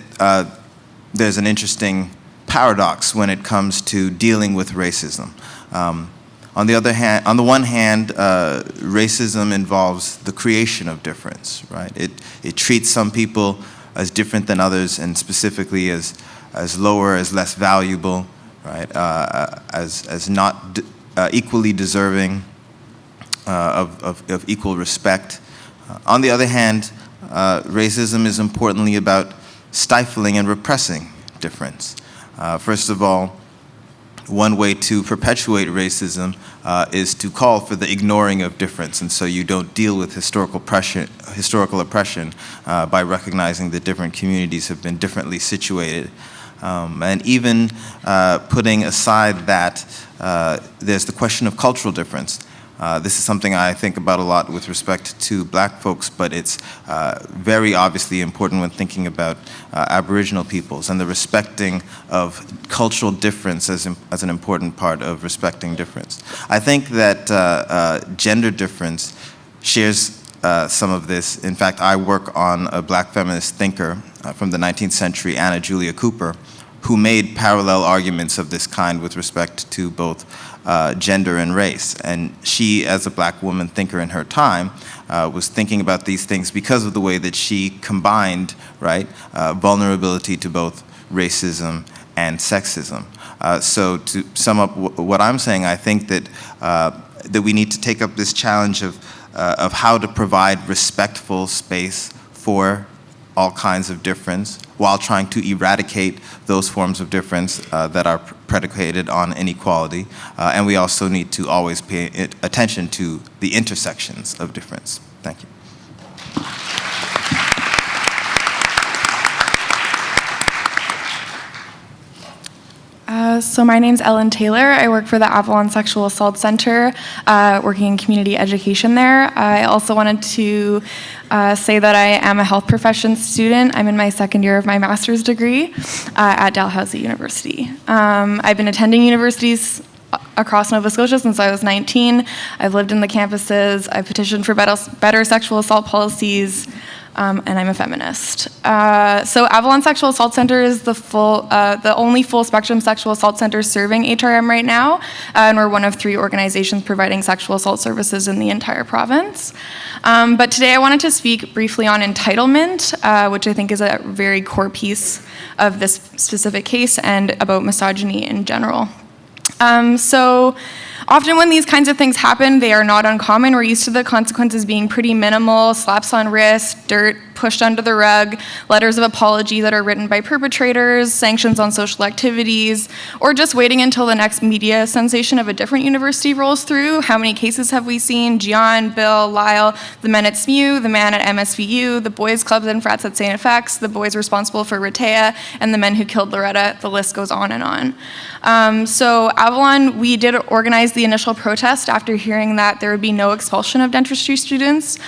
there's an interesting paradox when it comes to dealing with racism. On the one hand, racism involves the creation of difference, right? It treats some people as different than others, and specifically as lower, as less valuable, right? As not equally deserving of equal respect. On the other hand, racism is importantly about stifling and repressing difference. First of all, one way to perpetuate racism is to call for the ignoring of difference, and so you don't deal with historical oppression by recognizing that different communities have been differently situated. And even putting aside that, there's the question of cultural difference. This is something I think about a lot with respect to black folks, but it's very obviously important when thinking about Aboriginal peoples and the respecting of cultural difference as an important part of respecting difference. I think that gender difference shares some of this. In fact, I work on a black feminist thinker from the 19th century, Anna Julia Cooper, who made parallel arguments of this kind with respect to both gender and race. And she, as a black woman thinker in her time, was thinking about these things because of the way that she combined, right, vulnerability to both racism and sexism. So to sum up what I'm saying, I think that that we need to take up this challenge of how to provide respectful space for all kinds of difference while trying to eradicate those forms of difference that are predicated on inequality. And we also need to always pay attention to the intersections of difference. Thank you. So my name's Ellen Taylor. I work for the Avalon Sexual Assault Center, working in community education there. I also wanted to say that I am a health professions student. I'm in my second year of my master's degree at Dalhousie University. I've been attending universities across Nova Scotia since I was 19. I've lived in the campuses. I've petitioned for better sexual assault policies. And I'm a feminist. So Avalon Sexual Assault Center is the only full spectrum sexual assault center serving HRM right now, and we're one of 3 organizations providing sexual assault services in the entire province. But today I wanted to speak briefly on entitlement, which I think is a very core piece of this specific case, and about misogyny in general. So often when these kinds of things happen, they are not uncommon. We're used to the consequences being pretty minimal: slaps on wrist, dirt pushed under the rug, letters of apology that are written by perpetrators, sanctions on social activities, or just waiting until the next media sensation of a different university rolls through. How many cases have we seen? Gian, Bill, Lyle, the men at SMU, the man at MSVU, the boys' clubs and frats at St. FX, the boys responsible for Rehtea, and the men who killed Loretta. The list goes on and on. So Avalon, we did organize the initial protest after hearing that there would be no expulsion of dentistry students.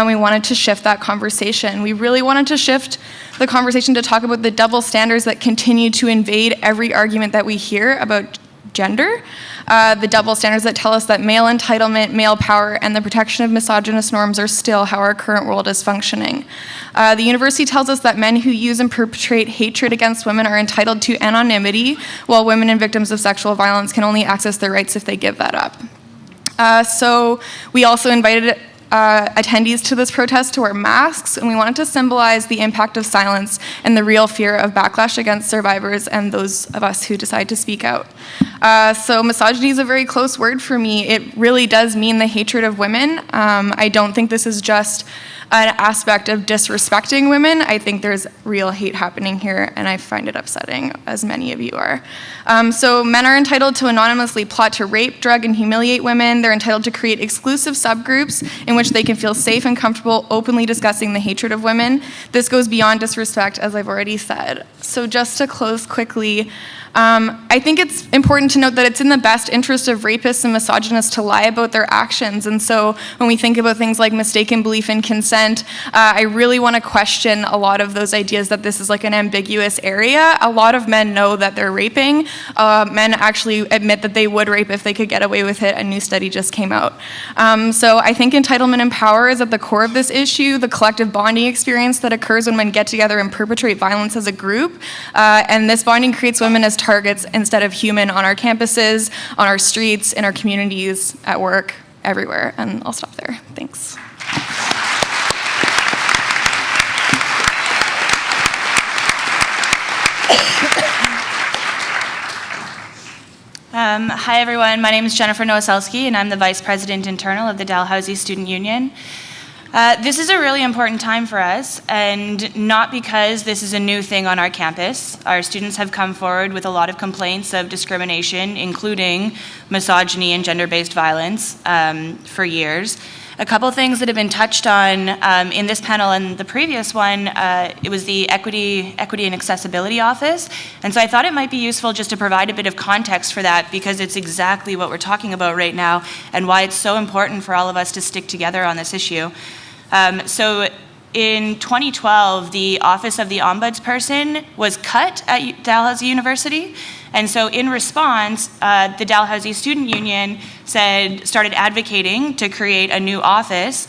We wanted to shift that conversation. We really wanted to shift the conversation to talk about the double standards that continue to invade every argument that we hear about gender. The double standards that tell us that male entitlement, male power, and the protection of misogynist norms are still how our current world is functioning. The university tells us that men who use and perpetrate hatred against women are entitled to anonymity, while women and victims of sexual violence can only access their rights if they give that up. So we also invited attendees to this protest to wear masks, and we wanted to symbolize the impact of silence and the real fear of backlash against survivors and those of us who decide to speak out. So misogyny is a very close word for me. It really does mean the hatred of women. I don't think this is just an aspect of disrespecting women. I think there's real hate happening here, and I find it upsetting, as many of you are. So men are entitled to anonymously plot to rape, drug, and humiliate women. They're entitled to create exclusive subgroups in which they can feel safe and comfortable openly discussing the hatred of women. This goes beyond disrespect, as I've already said. So just to close quickly, I think it's important to note that it's in the best interest of rapists and misogynists to lie about their actions. And so when we think about things like mistaken belief in consent, I really want to question a lot of those ideas that this is like an ambiguous area. A lot of men know that they're raping. Men actually admit that they would rape if they could get away with it. A new study just came out. So I think entitlement and power is at the core of this issue, the collective bonding experience that occurs when men get together and perpetrate violence as a group. And this bonding creates women as targets instead of human on our campuses, on our streets, in our communities, at work, everywhere. And I'll stop there. Thanks. Hi everyone, my name is Jennifer Nowoselsky and I'm the Vice President Internal of the Dalhousie Student Union. This is a really important time for us, and not because this is a new thing on our campus. Our students have come forward with a lot of complaints of discrimination, including misogyny and gender-based violence, for years. A couple things that have been touched on in this panel and the previous one, it was the Equity and Accessibility Office. And so I thought it might be useful just to provide a bit of context for that, because it's exactly what we're talking about right now and why it's so important for all of us to stick together on this issue. So in 2012, the Office of the Ombudsperson was cut at Dalhousie University. And so in response, the Dalhousie Student Union started advocating to create a new office,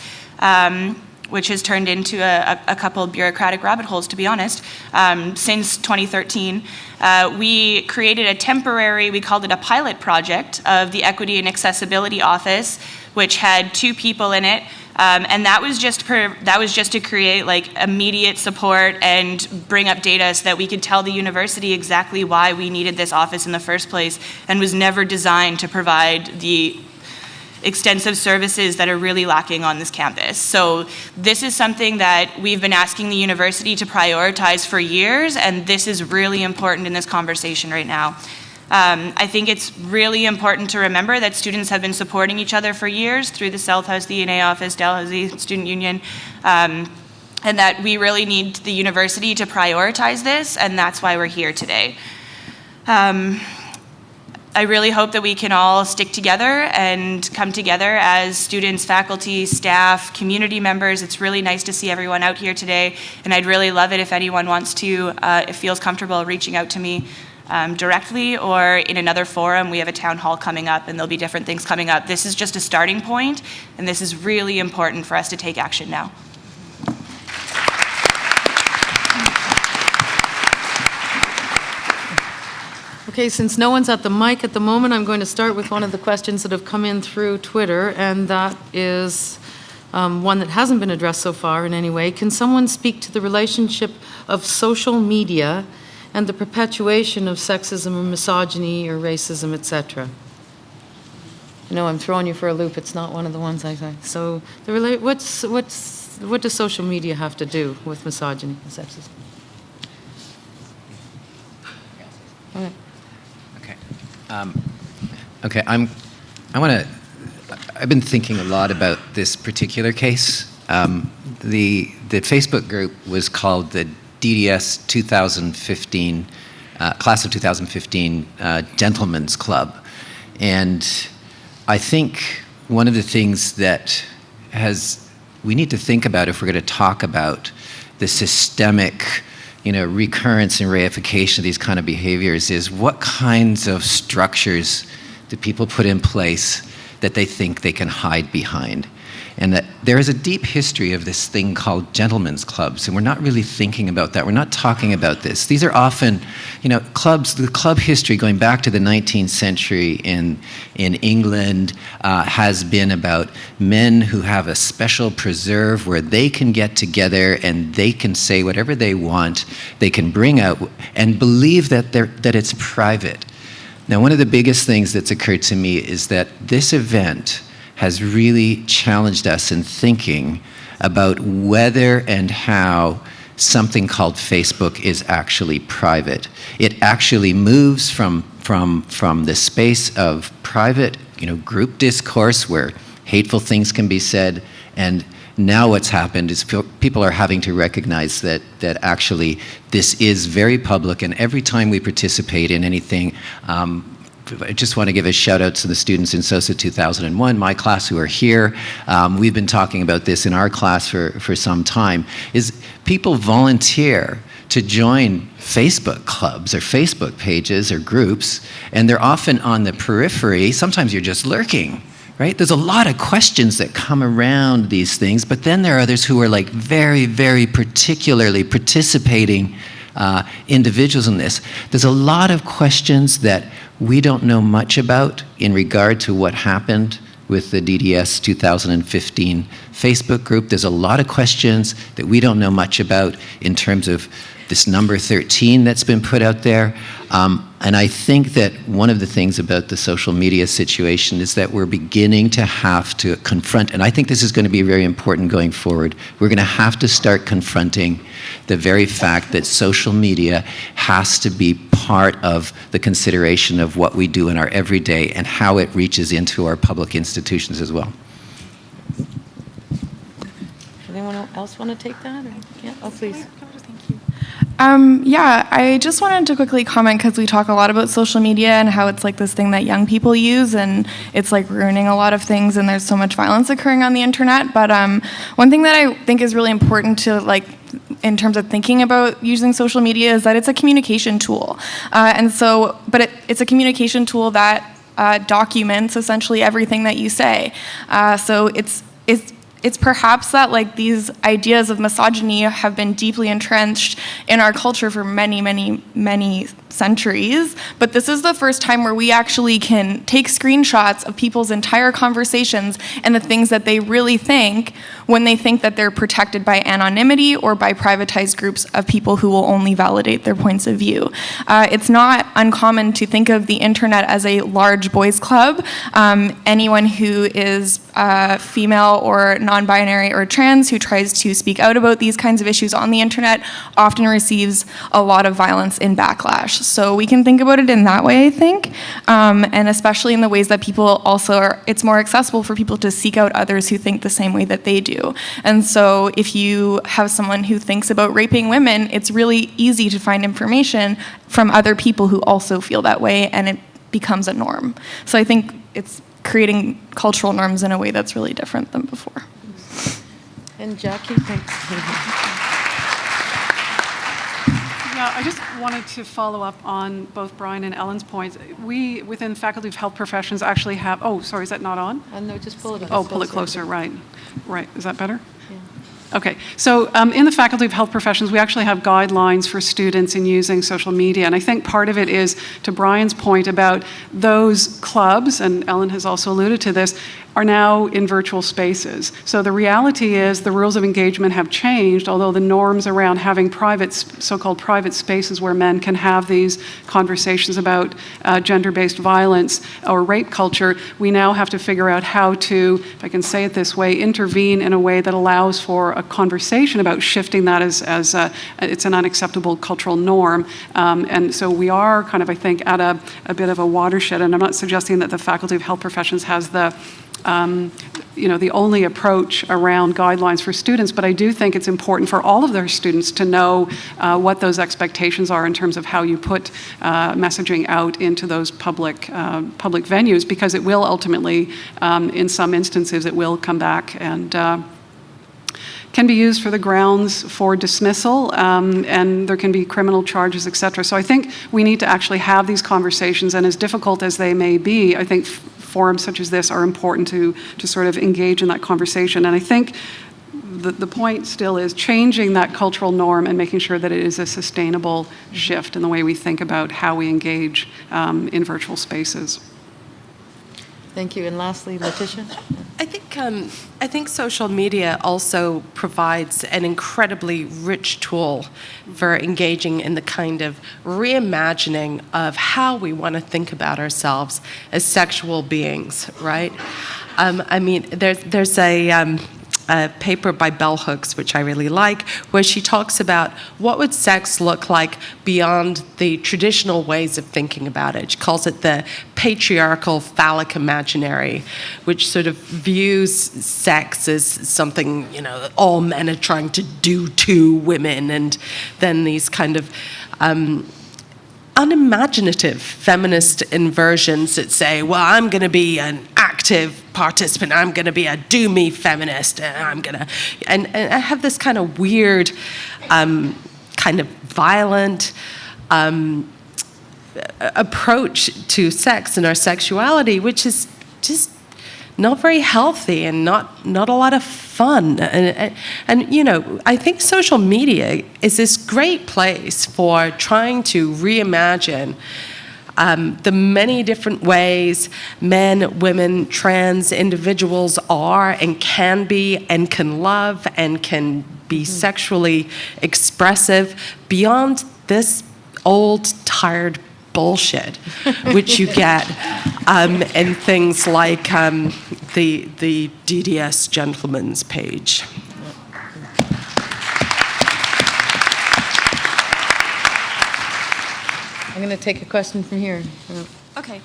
which has turned into a couple of bureaucratic rabbit holes, to be honest, since 2013. We created a temporary, we called it a pilot project, of the Equity and Accessibility Office, which had 2 people in it. And that was just to create like immediate support and bring up data so that we could tell the university exactly why we needed this office in the first place, and was never designed to provide the extensive services that are really lacking on this campus. So this is something that we've been asking the university to prioritize for years, and this is really important in this conversation right now. I think it's really important to remember that students have been supporting each other for years through the South House DNA office, Dalhousie Student Union, and that we really need the university to prioritize this, and that's why we're here today. I really hope that we can all stick together and come together as students, faculty, staff, community members. It's really nice to see everyone out here today, and I'd really love it if anyone wants to, if feels comfortable reaching out to me directly or in another forum. We have a town hall coming up and there'll be different things coming up. This is just a starting point, and this is really important for us to take action now. Okay, since no one's at the mic at the moment, I'm going to start with one of the questions that have come in through Twitter, and that is one that hasn't been addressed so far in any way. Can someone speak to the relationship of social media and the perpetuation of sexism or misogyny or racism, etc.? I know I'm throwing you for a loop. It's not one of the ones I say. So, what does social media have to do with misogyny and sexism? Okay. Okay. I've been thinking a lot about this particular case. The Facebook group was called the DDS 2015, class of 2015 Gentlemen's Club. And I think one of the things that we need to think about if we're going to talk about the systemic recurrence and reification of these kind of behaviors is what kinds of structures do people put in place that they think they can hide behind. And that there is a deep history of this thing called gentlemen's clubs, and we're not really thinking about that. We're not talking about this. These are often, clubs, the club history going back to the 19th century in England has been about men who have a special preserve where they can get together and they can say whatever they want. They can bring out and believe that it's private. Now, one of the biggest things that's occurred to me is that this event has really challenged us in thinking about whether and how something called Facebook is actually private. It actually moves from the space of private, group discourse where hateful things can be said, and now what's happened is people are having to recognize that actually this is very public, and every time we participate in anything, I just want to give a shout out to the students in SOSA 2001, my class, who are here. We've been talking about this in our class for some time, is people volunteer to join Facebook clubs or Facebook pages or groups, and they're often on the periphery. Sometimes you're just lurking, right? There's a lot of questions that come around these things, but then there are others who are like very, very particularly participating individuals in this. There's a lot of questions that we don't know much about in regard to what happened with the DDS 2015 Facebook group. There's a lot of questions that we don't know much about in terms of this number 13 that's been put out there. And I think that one of the things about the social media situation is that we're beginning to have to confront, and I think this is going to be very important going forward, we're going to have to start confronting the very fact that social media has to be part of the consideration of what we do in our everyday and how it reaches into our public institutions as well. Anyone else want to take that? Or? Yeah, oh, please. Yeah, I just wanted to quickly comment because we talk a lot about social media and how it's like this thing that young people use and it's like ruining a lot of things and there's so much violence occurring on the internet. But one thing that I think is really important to like in terms of thinking about using social media is that it's a communication tool. But it's a communication tool that documents essentially everything that you say. So it's perhaps that like these ideas of misogyny have been deeply entrenched in our culture for many, many, many centuries, but this is the first time where we actually can take screenshots of people's entire conversations and the things that they really think when they think that they're protected by anonymity or by privatized groups of people who will only validate their points of view. It's not uncommon to think of the internet as a large boys club. Anyone who is female or non-binary or trans who tries to speak out about these kinds of issues on the internet often receives a lot of violence and backlash. So we can think about it in that way, I think, and especially in the ways that people also it's more accessible for people to seek out others who think the same way that they do. And so if you have someone who thinks about raping women, it's really easy to find information from other people who also feel that way, and it becomes a norm. So I think it's creating cultural norms in a way that's really different than before. And Jacquie, thanks. Yeah, I just wanted to follow up on both Brian and Ellen's points. We, within Faculty of Health Professions, actually have, oh, sorry, is that not on? No, just pull it up. Oh, pull it closer, right. Right, is that better? Yeah. Okay, so in the Faculty of Health Professions, we actually have guidelines for students in using social media, and I think part of it is, to Brian's point about those clubs, and Ellen has also alluded to this, are now in virtual spaces. So the reality is the rules of engagement have changed, although the norms around having private, so-called private spaces where men can have these conversations about gender-based violence or rape culture, we now have to figure out how to, if I can say it this way, intervene in a way that allows for a conversation about shifting that as it's an unacceptable cultural norm. And so we are kind of, I think, at a bit of a watershed, and I'm not suggesting that the Faculty of Health Professions has the the only approach around guidelines for students, but I do think it's important for all of their students to know what those expectations are in terms of how you put messaging out into those public venues, because it will ultimately, in some instances, it will come back and can be used for the grounds for dismissal, and there can be criminal charges, et cetera. So I think we need to actually have these conversations, and as difficult as they may be, I think forums such as this are important to sort of engage in that conversation. And I think the point still is changing that cultural norm and making sure that it is a sustainable shift in the way we think about how we engage in virtual spaces. Thank you. And lastly, Letitia? I think social media also provides an incredibly rich tool for engaging in the kind of reimagining of how we want to think about ourselves as sexual beings, right? I mean, there's a a paper by Bell Hooks, which I really like, where she talks about what would sex look like beyond the traditional ways of thinking about it. She calls it the patriarchal phallic imaginary, which sort of views sex as something, all men are trying to do to women, and then these kind of unimaginative feminist inversions that say, well, I'm going to be an active participant, I'm going to be a do-me feminist, and I'm going to... And I have this kind of weird, kind of violent approach to sex and our sexuality, which is just not very healthy and not a lot of fun. And I think social media is this great place for trying to reimagine the many different ways men, women, trans individuals are and can be and can love and can be sexually expressive beyond this old, tired bullshit, which you get in things like the DDS Gentleman's page. I'm going to take a question from here. Okay,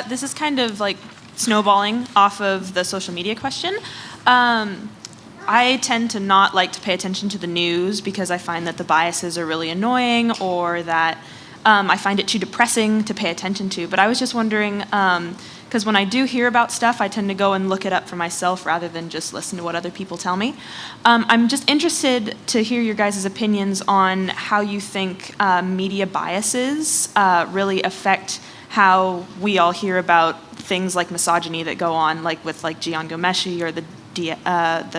this is kind of like snowballing off of the social media question. I tend to not like to pay attention to the news because I find that the biases are really annoying, or that I find it too depressing to pay attention to. But I was just wondering, because when I do hear about stuff, I tend to go and look it up for myself rather than just listen to what other people tell me. I'm just interested to hear your guys' opinions on how you think media biases really affect how we all hear about things like misogyny that go on, like with Jian Ghomeshi or the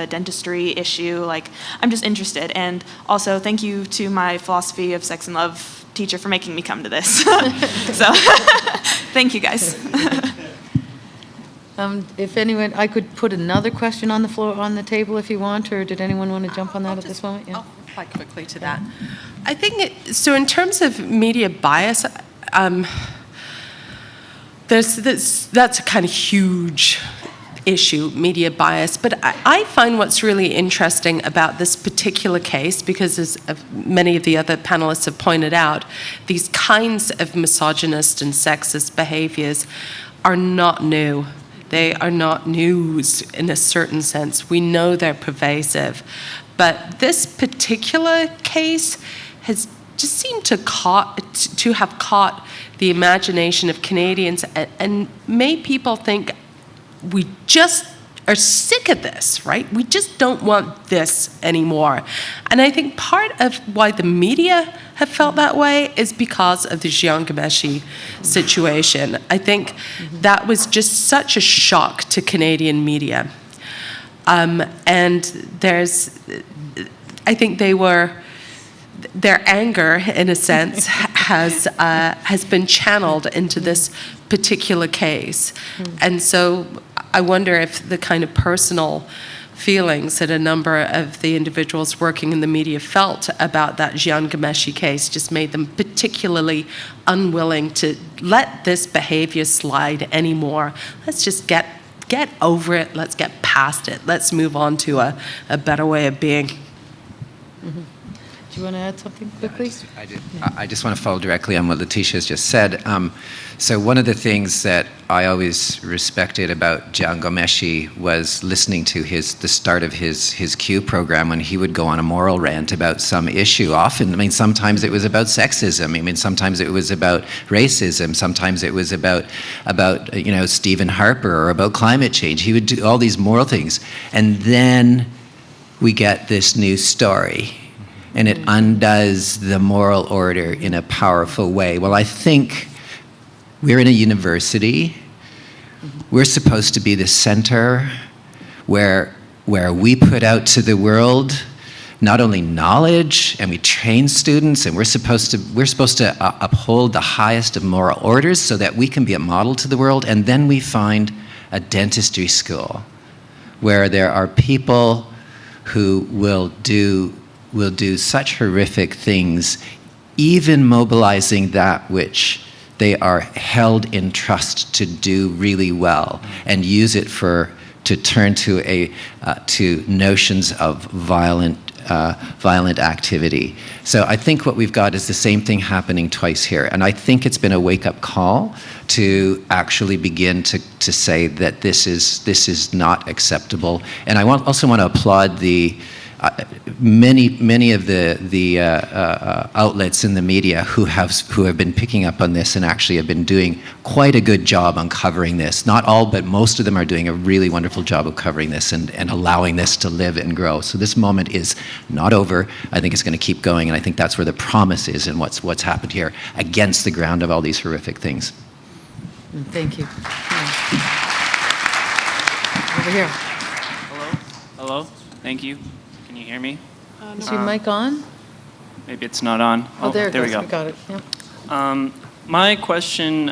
dentistry issue. I'm just interested. And also, thank you to my philosophy of sex and love teacher for making me come to this. So, thank you guys. If anyone, I could put another question on the floor, on the table if you want, or did anyone want to jump on that at this moment? Yeah. I'll reply quickly to that. I think, so in terms of media bias, that's a kind of huge issue, media bias. But I find what's really interesting about this particular case, because as many of the other panelists have pointed out, these kinds of misogynist and sexist behaviors are not new. They are not news in a certain sense. We know they're pervasive. But this particular case has just seemed to have caught the imagination of Canadians and made people think, we just are sick of this, right? We just don't want this anymore. And I think part of why the media have felt that way is because of the Jian Ghomeshi situation. I think that was just such a shock to Canadian media. And I think their anger, in a sense, has been channeled into this particular case. And so I wonder if the kind of personal feelings that a number of the individuals working in the media felt about that Jian Ghomeshi case just made them particularly unwilling to let this behavior slide anymore. Let's just get over it. Let's get past it. Let's move on to a better way of being. Mm-hmm. Do you want to add something quickly? I just want to follow directly on what Letitia has just said. So one of the things that I always respected about Jian Ghomeshi was listening to the start of his Q program when he would go on a moral rant about some issue. Often, sometimes it was about sexism. Sometimes it was about racism. Sometimes it was about Stephen Harper or about climate change. He would do all these moral things. And then we get this new story. And it undoes the moral order in a powerful way. Well, I think we're in a university. We're supposed to be the center where we put out to the world not only knowledge, and we train students, and we're supposed to uphold the highest of moral orders so that we can be a model to the world. And then we find a dentistry school where there are people who will do such horrific things, even mobilizing that which they are held in trust to do really well, and use it for to turn to notions of violent activity. So I think what we've got is the same thing happening twice here. And I think it's been a wake-up call to actually begin to say that this is not acceptable. And I also want to applaud the many of the outlets in the media who have been picking up on this and actually have been doing quite a good job on covering this. Not all, but most of them are doing a really wonderful job of covering this and allowing this to live and grow. So this moment is not over. I think it's going to keep going, and I think that's where the promise is in what's happened here against the ground of all these horrific things. Thank you. Over here. Hello. Thank you. Can you hear me? Is your mic on? Maybe it's not on. Oh, there it we goes. go. We got it. Yep. My question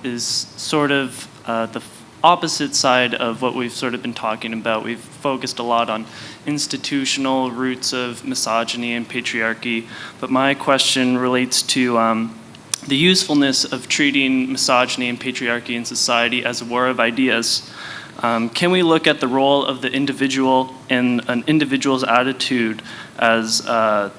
is sort of the opposite side of what we've sort of been talking about. We've focused a lot on institutional roots of misogyny and patriarchy, but my question relates to the usefulness of treating misogyny and patriarchy in society as a war of ideas. Can we look at the role of the individual and an individual's attitude as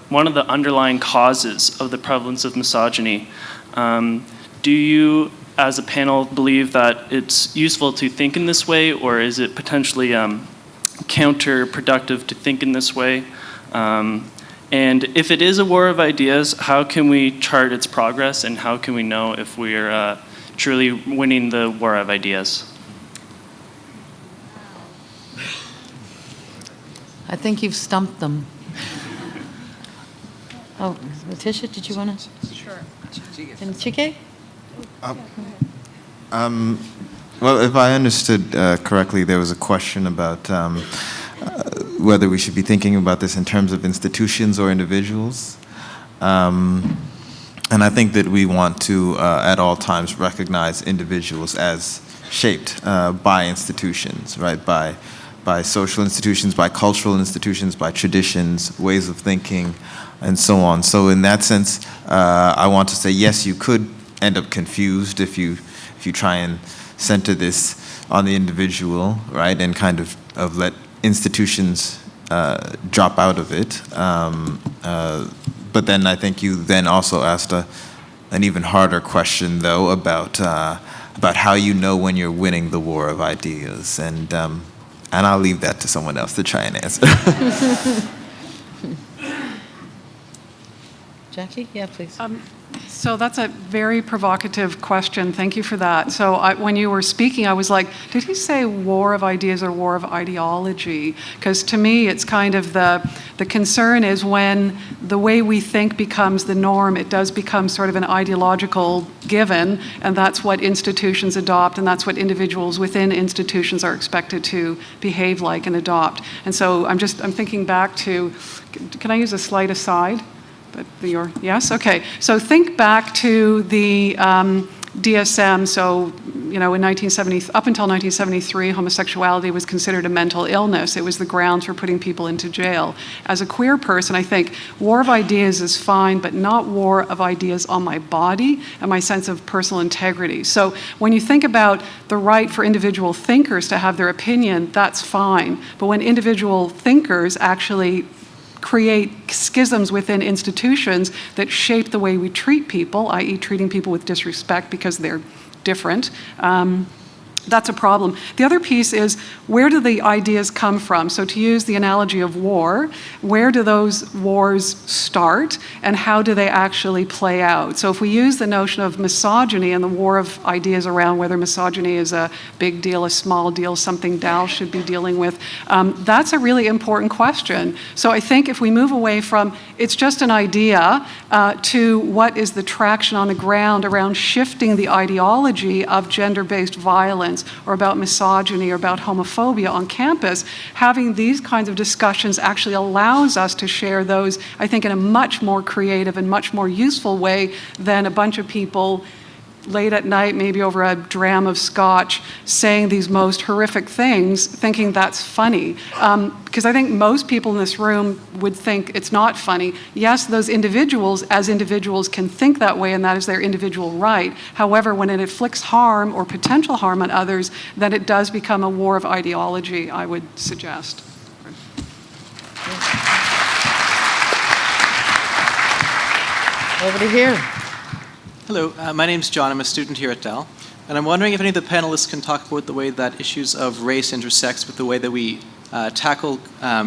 one of the underlying causes of the prevalence of misogyny? Do you, as a panel, believe that it's useful to think in this way, or is it potentially counterproductive to think in this way? And if it is a war of ideas, how can we chart its progress, and how can we know if we're truly winning the war of ideas? I think you've stumped them. Oh, Letitia, did you want to? Sure. And Chike? Well, if I understood correctly, there was a question about whether we should be thinking about this in terms of institutions or individuals. And I think that we want to, at all times, recognize individuals as shaped by institutions, right? By social institutions, by cultural institutions, by traditions, ways of thinking, and so on. So in that sense, I want to say, yes, you could end up confused if you try and center this on the individual, right, and kind of let institutions drop out of it. But then I think you then also asked an even harder question, though, about how you know when you're winning the war of ideas, and I'll leave that to someone else to try and answer. Jacquie? Yeah, please. So that's a very provocative question. Thank you for that. So when you were speaking, I was like, did he say war of ideas or war of ideology? Because to me, it's kind of the concern is when the way we think becomes the norm, it does become sort of an ideological given, and that's what institutions adopt, and that's what individuals within institutions are expected to behave like and adopt. And so I'm thinking back to, can I use a slight aside? Yes? Okay. So think back to the DSM. So, in 1970, up until 1973, homosexuality was considered a mental illness. It was the grounds for putting people into jail. As a queer person, I think war of ideas is fine, but not war of ideas on my body and my sense of personal integrity. So when you think about the right for individual thinkers to have their opinion, that's fine. But when individual thinkers actually create schisms within institutions that shape the way we treat people, i.e. treating people with disrespect because they're different, that's a problem. The other piece is, where do the ideas come from? So to use the analogy of war, where do those wars start and how do they actually play out? So if we use the notion of misogyny and the war of ideas around whether misogyny is a big deal, a small deal, something Dal should be dealing with, that's a really important question. So I think if we move away from it's just an idea to what is the traction on the ground around shifting the ideology of gender-based violence or about misogyny or about homophobia on campus, having these kinds of discussions actually allows us to share those, I think, in a much more creative and much more useful way than a bunch of people late at night, maybe over a dram of scotch, saying these most horrific things, thinking that's funny. Because I think most people in this room would think it's not funny. Yes, those individuals, as individuals, can think that way, and that is their individual right. However, when it inflicts harm or potential harm on others, then it does become a war of ideology, I would suggest. Over to here. Hello, my name's John. I'm a student here at Dal. And I'm wondering if any of the panelists can talk about the way that issues of race intersects with the way that we tackle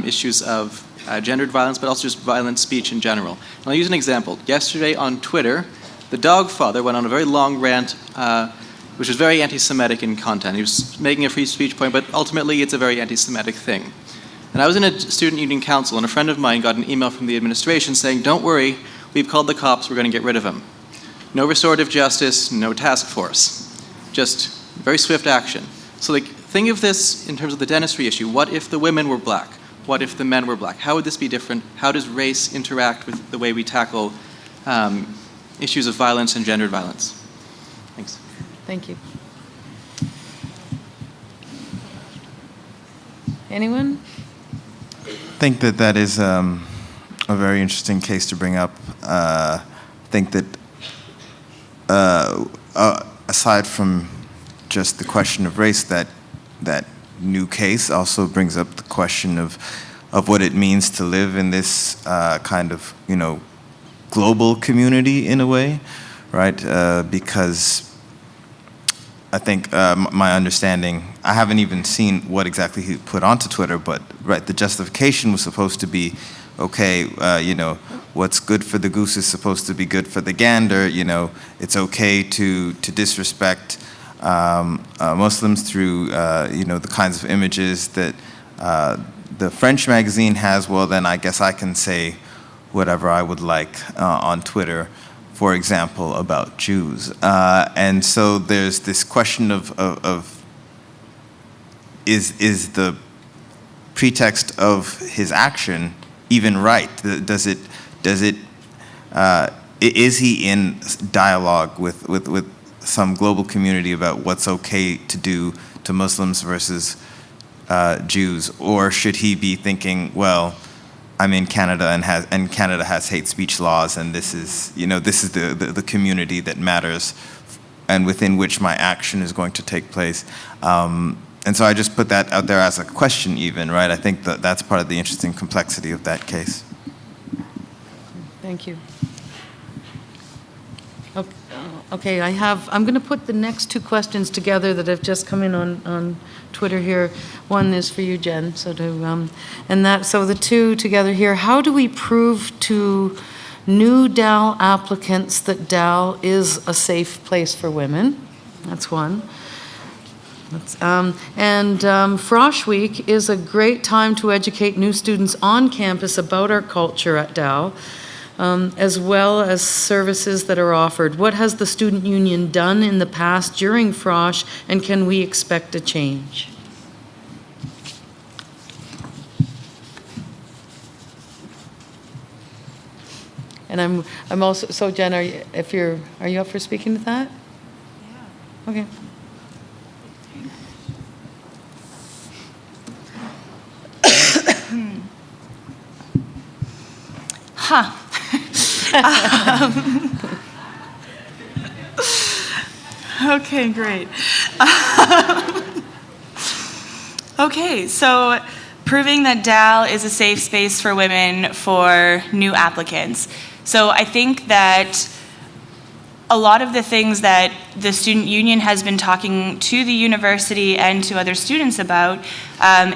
issues of gendered violence, but also just violent speech in general. And I'll use an example. Yesterday on Twitter, the dog father went on a very long rant, which was very anti-Semitic in content. He was making a free speech point, but ultimately it's a very anti-Semitic thing. And I was in a student union council, and a friend of mine got an email from the administration saying, "Don't worry, we've called the cops, we're going to get rid of him." No restorative justice, no task force. Just very swift action. So like, think of this in terms of the dentistry issue. What if the women were black? What if the men were black? How would this be different? How does race interact with the way we tackle issues of violence and gendered violence? Thanks. Thank you. Anyone? I think that is a very interesting case to bring up. I think that aside from just the question of race, that new case also brings up the question of what it means to live in this kind of, global community in a way, right? Because I think my understanding, I haven't even seen what exactly he put onto Twitter, but right, the justification was supposed to be, okay, what's good for the goose is supposed to be good for the gander. It's okay to disrespect Muslims through the kinds of images that the French magazine has. Well, then I guess I can say whatever I would like on Twitter, for example, about Jews. And so there's this question of is the pretext of his action even right? Is he in dialogue with some global community about what's okay to do to Muslims versus Jews, or should he be thinking, well, I'm in Canada and Canada has hate speech laws, and this is the community that matters, and within which my action is going to take place. And so I just put that out there as a question even, right? I think that's part of the interesting complexity of that case. Thank you. Okay, I'm going to put the next two questions together that have just come in on Twitter here. One is for you, Jen. So the two together here. How do we prove to new DAL applicants that DAL is a safe place for women? That's one. Frosh Week is a great time to educate new students on campus about our culture at Dal, as well as services that are offered. What has the student union done in the past during Frosh, and can we expect a change? And I'm also, so Jen, are you up for speaking to that? Yeah. Okay. Okay, great. Okay, so proving that DAL is a safe space for women for new applicants. So I think that a lot of the things that the student union has been talking to the university and to other students about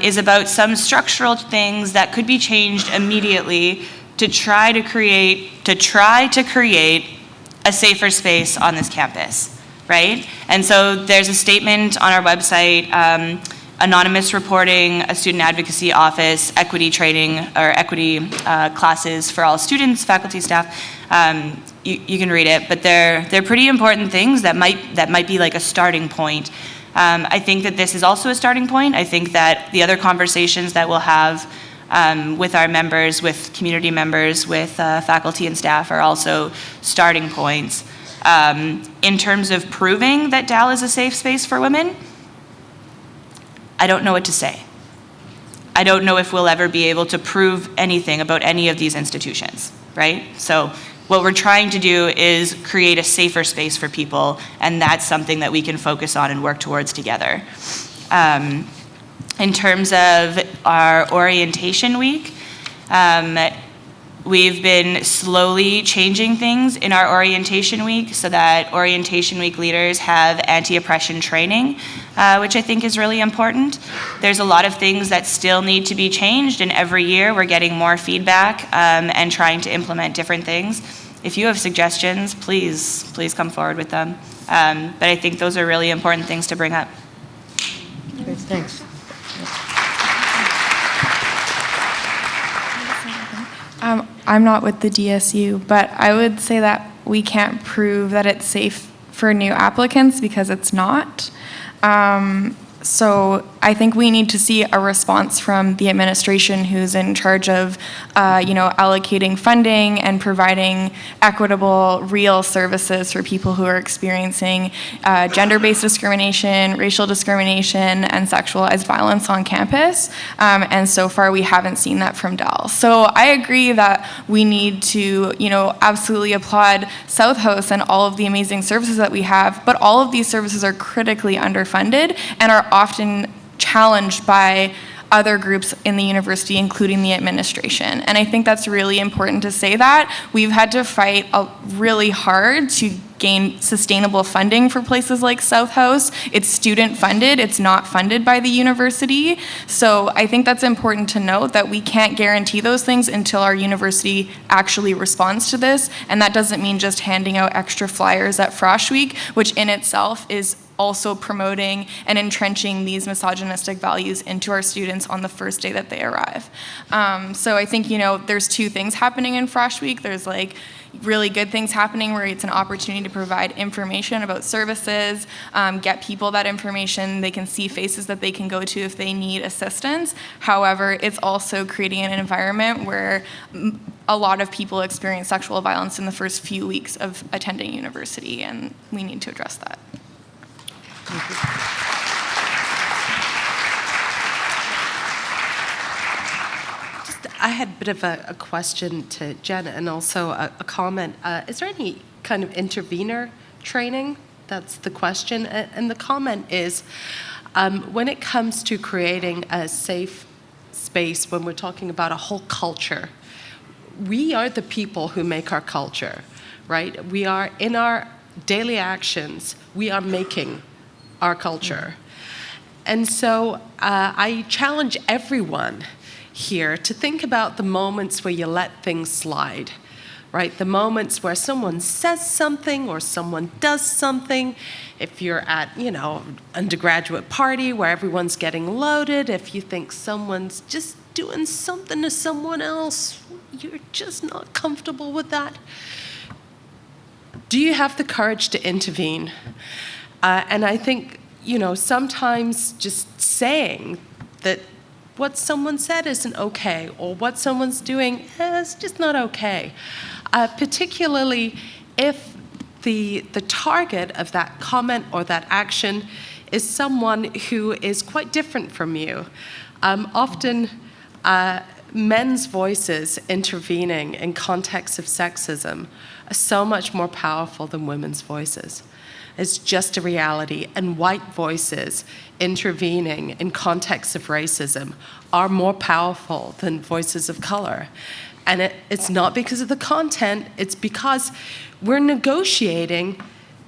is about some structural things that could be changed immediately to try to create a safer space on this campus, right? And so there's a statement on our website, anonymous reporting, a student advocacy office, equity training, or equity classes for all students, faculty, staff. You can read it, but they're pretty important things that might be like a starting point. I think that this is also a starting point. I think that the other conversations that we'll have with our members, with community members, with faculty and staff are also starting points. In terms of proving that Dal is a safe space for women, I don't know what to say. I don't know if we'll ever be able to prove anything about any of these institutions, right? So what we're trying to do is create a safer space for people, and that's something that we can focus on and work towards together. In terms of our orientation week, we've been slowly changing things in our orientation week so that orientation week leaders have anti-oppression training, which I think is really important. There's a lot of things that still need to be changed, and every year we're getting more feedback and trying to implement different things. If you have suggestions, please come forward with them. But I think those are really important things to bring up. Great, thanks. I'm not with the DSU, but I would say that we can't prove that it's safe for new applicants because it's not. So I think we need to see a response from the administration who's in charge of, allocating funding and providing equitable, real services for people who are experiencing gender-based discrimination, racial discrimination, and sexualized violence on campus. And so far, we haven't seen that from Dal. So I agree that we need to, absolutely applaud South House and all of the amazing services that we have, but all of these services are critically underfunded and are often challenged by other groups in the university, including the administration. And I think that's really important to say that. We've had to fight really hard to gain sustainable funding for places like South House. It's student funded, it's not funded by the university. So I think that's important to note that we can't guarantee those things until our university actually responds to this. And that doesn't mean just handing out extra flyers at Frosh Week, which in itself is also promoting and entrenching these misogynistic values into our students on the first day that they arrive. So I think, there's two things happening in Frosh Week. There's really good things happening where it's an opportunity to provide information about services, get people that information, they can see faces that they can go to if they need assistance. However, it's also creating an environment where a lot of people experience sexual violence in the first few weeks of attending university, and we need to address that. Thank you. I had a bit of a question to Jen and also a comment. Is there any kind of intervener training? That's the question. And the comment is, when it comes to creating a safe space, when we're talking about a whole culture, we are the people who make our culture, right? We are, in our daily actions, we are making our culture. And so I challenge everyone here to think about the moments where you let things slide, right? The moments where someone says something or someone does something. If you're at, undergraduate party where everyone's getting loaded, if you think someone's just doing something to someone else, you're just not comfortable with that. Do you have the courage to intervene? And I think, sometimes just saying that what someone said isn't okay, or what someone's doing is just not okay. Particularly if the target of that comment or that action is someone who is quite different from you. Often, men's voices intervening in contexts of sexism are so much more powerful than women's voices. It's just a reality. And white voices intervening in contexts of racism are more powerful than voices of color. And it's not because of the content, it's because we're negotiating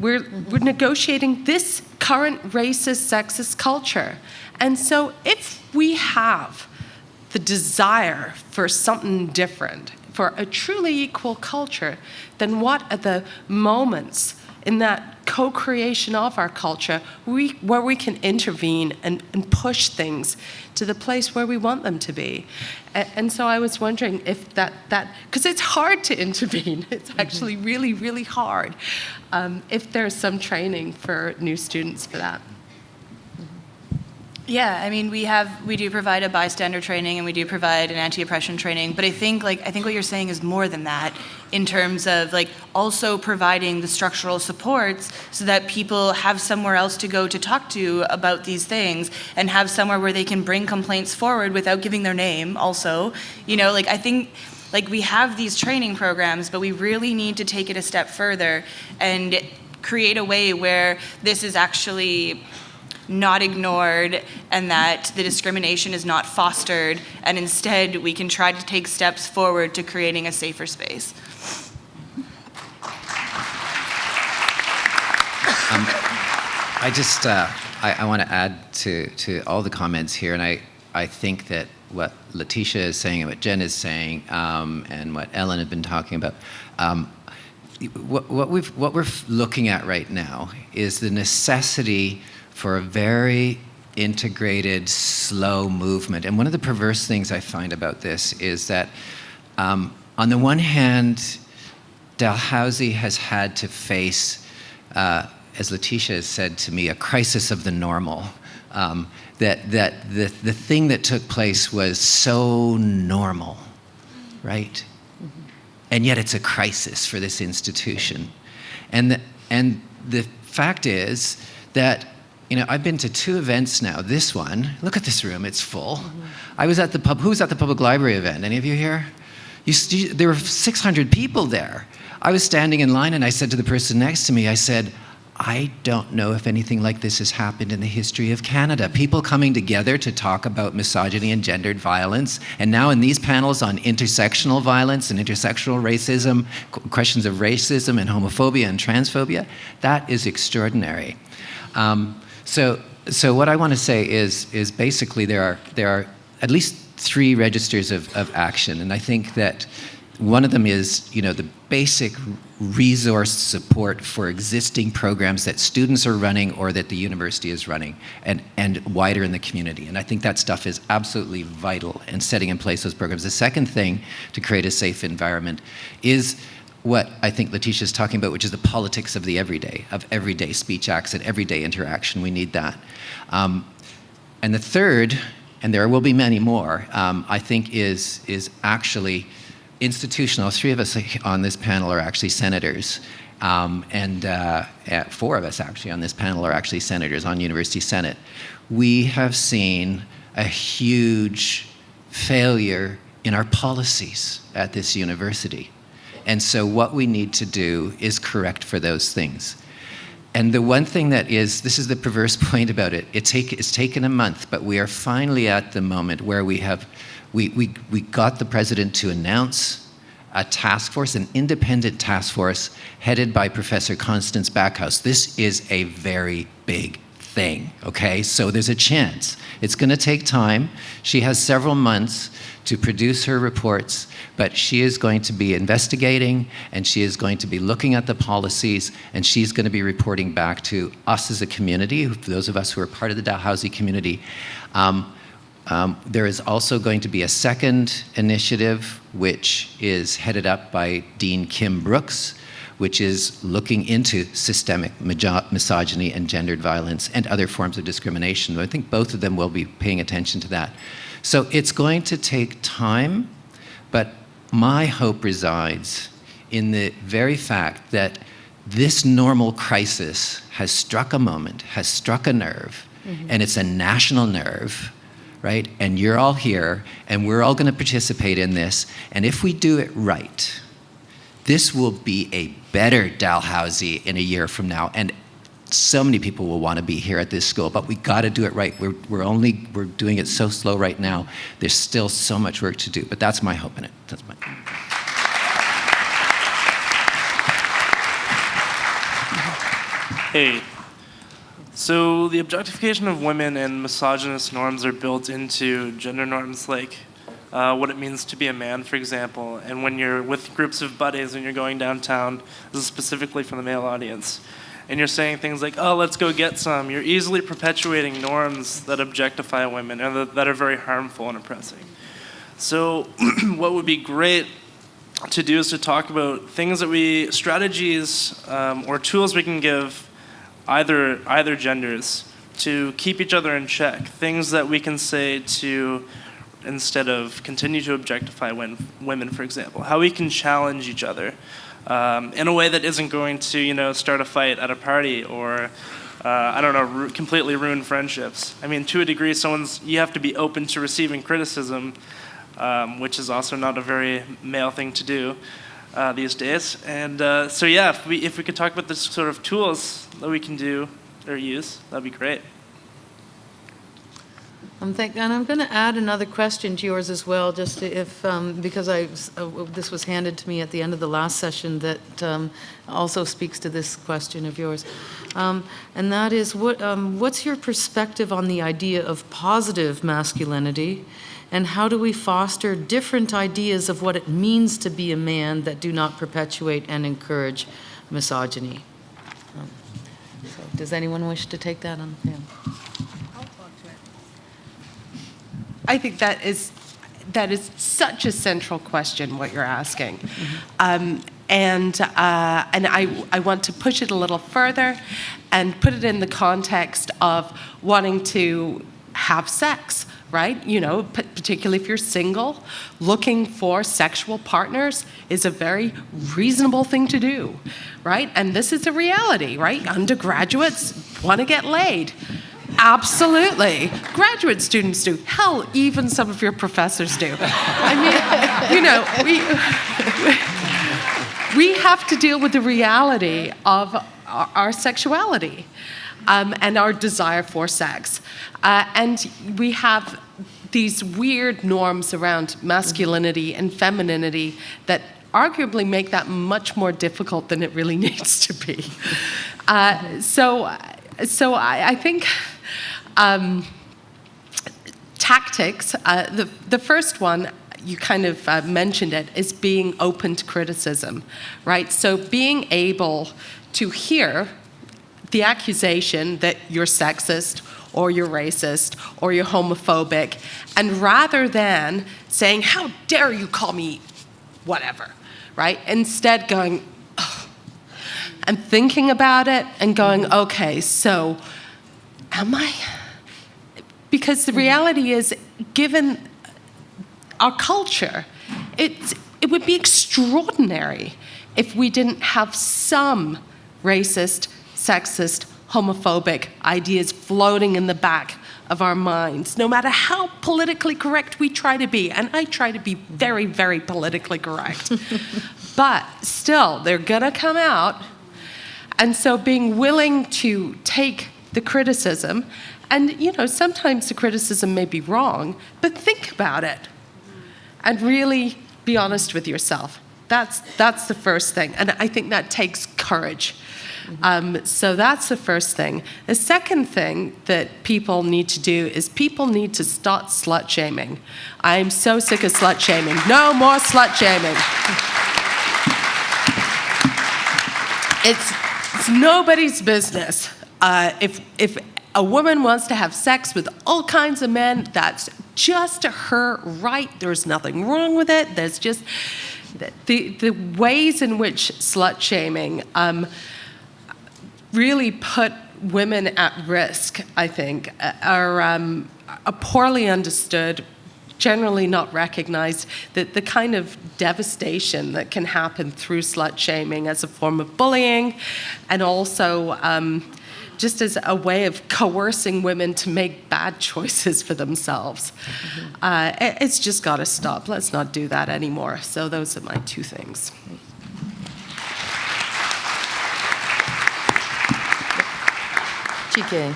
this current racist, sexist culture. And so if we have the desire for something different, for a truly equal culture, then what are the moments in that co-creation of our culture where we can intervene and push things to the place where we want them to be? And so I was wondering if that because it's hard to intervene, it's actually really, really hard, if there's some training for new students for that. Yeah, I mean, we do provide a bystander training and we do provide an anti-oppression training, but I think what you're saying is more than that in terms of also providing the structural supports so that people have somewhere else to go to talk to about these things and have somewhere where they can bring complaints forward without giving their name also. I think we have these training programs, but we really need to take it a step further and create a way where this is actually not ignored and that the discrimination is not fostered, and instead we can try to take steps forward to creating a safer space. I want to add to all the comments here, and I think that what Letitia is saying and what Jen is saying and what Ellen had been talking about, what we're looking at right now is the necessity for a very integrated, slow movement. And one of the perverse things I find about this is that, on the one hand, Dalhousie has had to face, as Letitia has said to me, a crisis of the normal. That the thing that took place was so normal, right? And yet it's a crisis for this institution. And the fact is that, I've been to 2 events now. This one, look at this room, it's full. I was at who was at the public library event? Any of you here? There were 600 people there. I was standing in line and I said to the person next to me, I said, I don't know if anything like this has happened in the history of Canada. People coming together to talk about misogyny and gendered violence, and now in these panels on intersectional violence and intersectional racism, questions of racism and homophobia and transphobia, that is extraordinary. So what I want to say is basically there are at least 3 registers of action, and I think that one of them is, the basic resource support for existing programs that students are running or that the university is running, and wider in the community. And I think that stuff is absolutely vital in setting in place those programs. The second thing to create a safe environment is what I think Letitia's talking about, which is the politics of the everyday speech acts and everyday interaction. We need that. And the third, and there will be many more, I think is actually institutional. 3 of us on this panel are actually senators, and 4 of us actually on this panel are actually senators on University Senate. We have seen a huge failure in our policies at this university. And so what we need to do is correct for those things. And the one thing this is the perverse point about it, it's taken a month, but we are finally at the moment where we got the president to announce a task force, an independent task force headed by Professor Constance Backhouse. This is a very big thing, okay? So there's a chance. It's going to take time. She has several months to produce her reports, but she is going to be investigating, and she is going to be looking at the policies, and she's going to be reporting back to us as a community, those of us who are part of the Dalhousie community. There is also going to be a second initiative, which is headed up by Dean Kim Brooks, which is looking into systemic misogyny and gendered violence and other forms of discrimination. I think both of them will be paying attention to that. So it's going to take time, but my hope resides in the very fact that this normal crisis has struck a moment, has struck a nerve, and it's a national nerve, right? And you're all here, and we're all going to participate in this. And if we do it right, this will be a better Dalhousie in a year from now. And so many people will want to be here at this school, but we got to do it right. We're doing it so slow right now. There's still so much work to do, but that's my hope in it. That's my. Hey. So the objectification of women and misogynist norms are built into gender norms like what it means to be a man, for example. And when you're with groups of buddies and you're going downtown, this is specifically for the male audience, and you're saying things like, oh, let's go get some, you're easily perpetuating norms that objectify women and that are very harmful and oppressive. So what would be great to do is to talk about things that strategies or tools we can give either genders to keep each other in check, things that we can say to, instead of continue to objectify women, for example, how we can challenge each other in a way that isn't going to, start a fight at a party or, I don't know, completely ruin friendships. I mean, to a degree, you have to be open to receiving criticism, which is also not a very male thing to do these days. And so yeah, if we could talk about the sort of tools that we can do or use, that'd be great. And I'm going to add another question to yours as well, just because this was handed to me at the end of the last session that also speaks to this question of yours, and that is what's your perspective on the idea of positive masculinity, and how do we foster different ideas of what it means to be a man that do not perpetuate and encourage misogyny? So does anyone wish to take that on? Yeah. I think that is such a central question, what you're asking. And I want to push it a little further and put it in the context of wanting to have sex, right? Particularly if you're single, looking for sexual partners is a very reasonable thing to do, right? And this is a reality, right? Undergraduates want to get laid. Absolutely. Graduate students do. Hell, even some of your professors do. I mean, we have to deal with the reality of our sexuality and our desire for sex. And we have these weird norms around masculinity and femininity that arguably make that much more difficult than it really needs to be. So I think tactics, the first one, you kind of mentioned it, is being open to criticism, right? So being able to hear the accusation that you're sexist or you're racist or you're homophobic, and rather than saying, how dare you call me whatever, right? Instead going, oh, and thinking about it and going, okay, so am I? Because the reality is, given our culture, it would be extraordinary if we didn't have some racist, sexist, homophobic ideas floating in the back of our minds, no matter how politically correct we try to be. And I try to be very, very politically correct. But still, they're gonna come out. And so being willing to take the criticism, and sometimes the criticism may be wrong, but think about it and really be honest with yourself. That's the first thing, and I think that takes courage. So that's the first thing. The second thing that people need to do is people need to stop slut shaming. I'm so sick of slut shaming. No more slut shaming. It's nobody's business. If a woman wants to have sex with all kinds of men, that's just her right. There's nothing wrong with it. There's just the ways in which slut shaming really put women at risk, I think, are poorly understood, generally not recognized, that the kind of devastation that can happen through slut shaming as a form of bullying, and also just as a way of coercing women to make bad choices for themselves. It's just got to stop. Let's not do that anymore. So those are my two things. GK.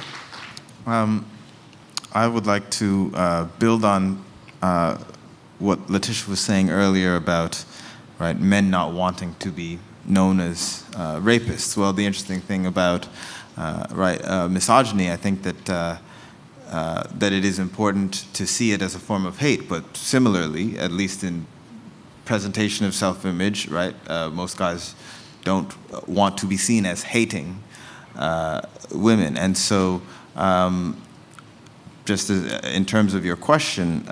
I would like to build on what Letitia was saying earlier about men not wanting to be known as rapists. Well, the interesting thing about misogyny, I think that it is important to see it as a form of hate, but similarly, at least in presentation of self-image, most guys don't want to be seen as hating women. And so just in terms of your question,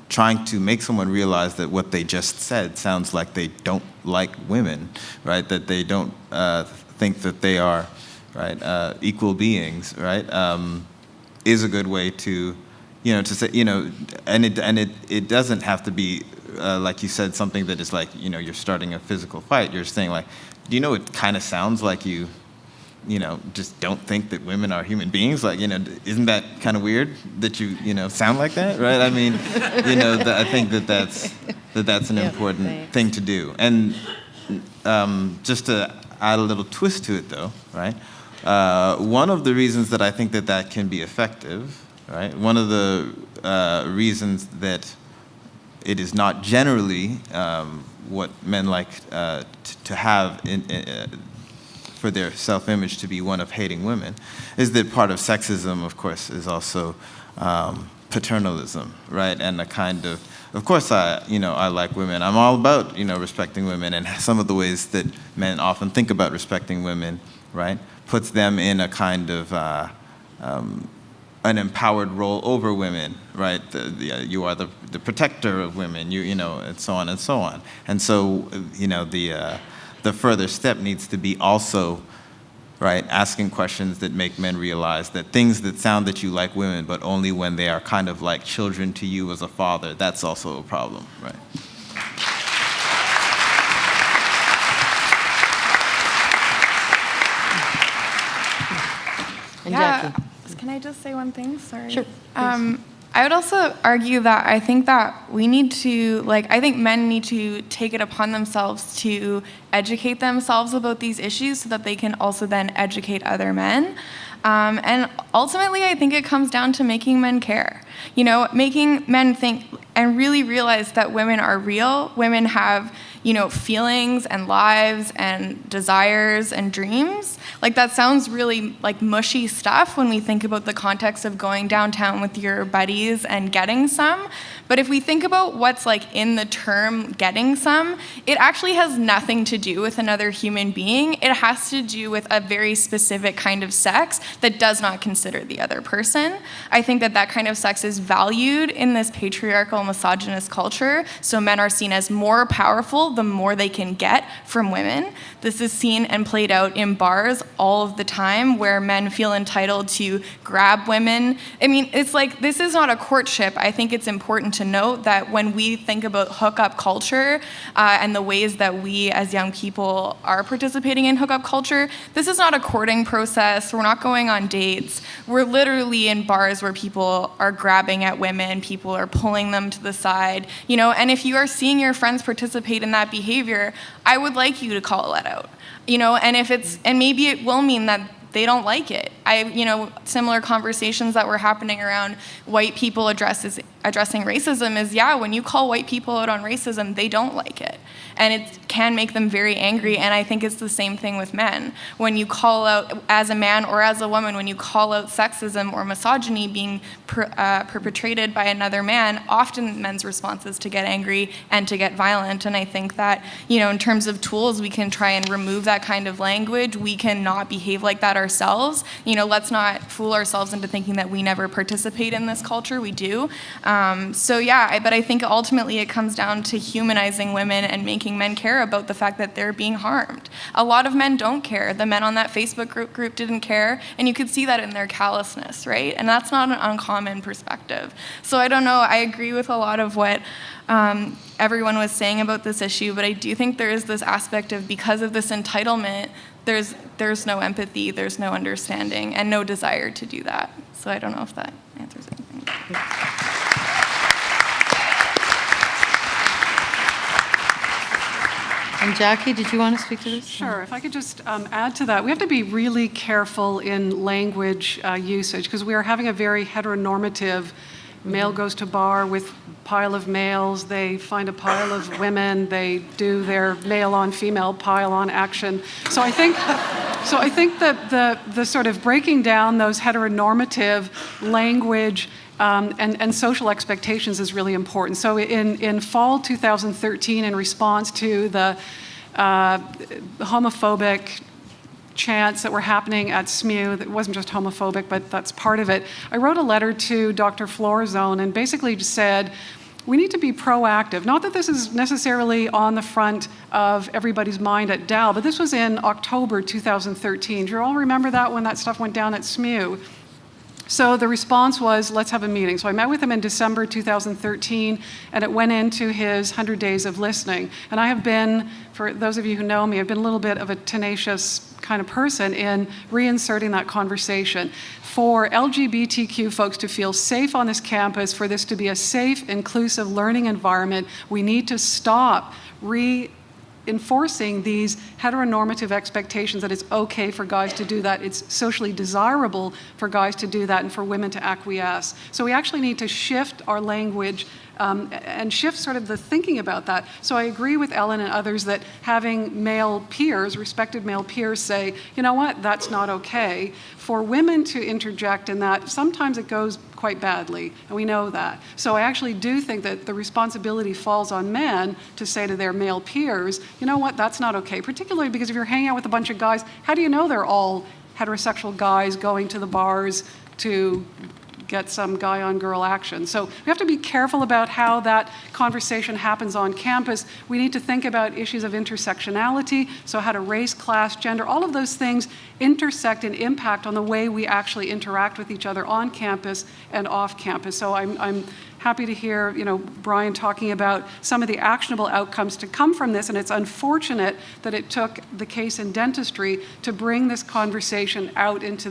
trying to make someone realize that what they just said sounds like they don't like women, right? That they don't think that they are right, equal beings, right, is a good way to, to say, and it doesn't have to be, like you said, something that is like, you're starting a physical fight. You're saying like, it kind of sounds like you just don't think that women are human beings. Like, isn't that kind of weird that you sound like that, right? I mean, I think that's an important thing to do. And just to add a little twist to it, though, right? One of the reasons that I think that can be effective, right? One of the reasons that it is not generally what men like to have for their self-image to be one of hating women, is that part of sexism, of course, is also paternalism, right? And a kind of course, I like women. I'm all about, respecting women, and some of the ways that men often think about respecting women, right, puts them in a kind of an empowered role over women, right? You are the protector of women, and so on and so on. And so, the further step needs to be also, right, asking questions that make men realize that things that sound that you like women, but only when they are kind of like children to you as a father, that's also a problem, right? And Yeah. Jacquie. Can I just say one thing? Sorry. Sure. I would also argue that I think that we need to, I think men need to take it upon themselves to educate themselves about these issues so that they can also then educate other men. And ultimately, I think it comes down to making men care. Making men think and really realize that women are real. Women have, feelings and lives and desires and dreams. That sounds really like mushy stuff when we think about the context of going downtown with your buddies and getting some. But if we think about what's in the term getting some, it actually has nothing to do with another human being. It has to do with a very specific kind of sex that does not consider the other person. I think that kind of sex is valued in this patriarchal, misogynist culture. So men are seen as more powerful the more they can get from women. This is seen and played out in bars all of the time, where men feel entitled to grab women. I mean, it's this is not a courtship. I think it's important to note that when we think about hookup culture and the ways that we as young people are participating in hookup culture, this is not a courting process. We're not going on dates. We're literally in bars where people are grabbing at women, people are pulling them to the side, and if you are seeing your friends participate in that behavior, I would like you to call it out, and maybe it will mean that they don't like it. Similar conversations that were happening around white people addressing racism is, when you call white people out on racism, they don't like it. And it can make them very angry, and I think it's the same thing with men. When you call out, as a man or as a woman, when you call out sexism or misogyny being perpetrated by another man, often men's response is to get angry and to get violent. And I think that, in terms of tools, we can try and remove that kind of language. We cannot behave like that ourselves. Let's not fool ourselves into thinking that we never participate in this culture. We do. But I think ultimately it comes down to humanizing women and making men care about the fact that they're being harmed. A lot of men don't care. The men on that Facebook group didn't care, and you could see that in their callousness, right? And that's not an uncommon perspective. So I don't know. I agree with a lot of what everyone was saying about this issue, but I do think there is this aspect of, because of this entitlement, there's no empathy, there's no understanding, and no desire to do that. So I don't know if that answers anything. And Jacquie, did you want to speak to this? Sure. If I could just add to that, we have to be really careful in language usage, because we are having a very heteronormative, male goes to bar with pile of males, they find a pile of women, they do their male on female pile on action. So I think that the sort of breaking down those heteronormative language and social expectations is really important. So in fall 2013, in response to the homophobic chants that were happening at SMU, that wasn't just homophobic, but that's part of it, I wrote a letter to Dr. Florzone and basically just said, we need to be proactive. Not that this is necessarily on the front of everybody's mind at Dal, but this was in October 2013. Do you all remember that when that stuff went down at SMU? So the response was, let's have a meeting. So I met with him in December 2013, and it went into his 100 days of listening. And I have been, for those of you who know me, I've been a little bit of a tenacious kind of person in reinserting that conversation. For LGBTQ folks to feel safe on this campus, for this to be a safe, inclusive learning environment, we need to stop enforcing these heteronormative expectations that it's okay for guys to do that, it's socially desirable for guys to do that, and for women to acquiesce. So we actually need to shift our language and shift sort of the thinking about that. So I agree with Ellen and others that having male peers, respected male peers, say, you know what, that's not okay. For women to interject in that, sometimes it goes quite badly, and we know that. So I actually do think that the responsibility falls on men to say to their male peers, you know what, that's not okay, particularly because if you're hanging out with a bunch of guys, how do you know they're all heterosexual guys going to the bars to get some guy-on-girl action? So we have to be careful about how that conversation happens on campus. We need to think about issues of intersectionality, so how to race, class, gender, all of those things intersect and impact on the way we actually interact with each other on campus and off campus. So I'm happy to hear, Brian talking about some of the actionable outcomes to come from this, and it's unfortunate that it took the case in dentistry to bring this conversation out into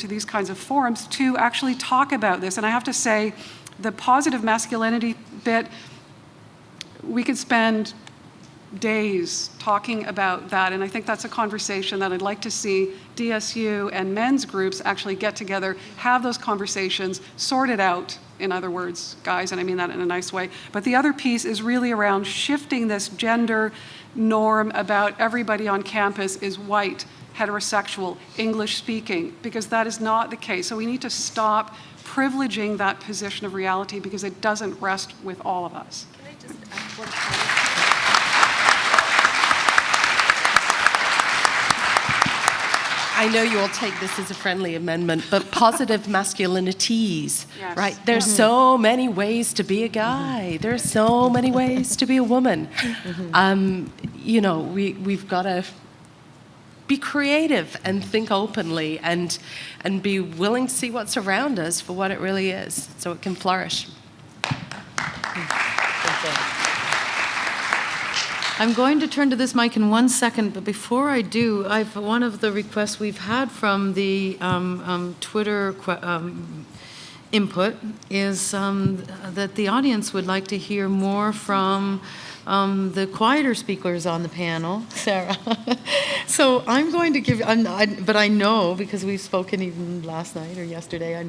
these kinds of forums to actually talk about this. And I have to say, the positive masculinity bit, we could spend days talking about that, and I think that's a conversation that I'd like to see DSU and men's groups actually get together, have those conversations, sort it out, in other words, guys, and I mean that in a nice way. But the other piece is really around shifting this gender norm about everybody on campus is white, heterosexual, English speaking, because that is not the case. So we need to stop privileging that position of reality because it doesn't rest with all of us. Can I just add one point? I know you will take this as a friendly amendment, but positive masculinities, Yes. right? There's so many ways to be a guy. There's so many ways to be a woman. We've got to be creative and think openly and be willing to see what's around us for what it really is, so it can flourish. I'm going to turn to this mic in 1 second, but before I do, one of the requests we've had from the Twitter input is that the audience would like to hear more from the quieter speakers on the panel, Sarah. So I'm going to give, but I know, because we've spoken even last night or yesterday, I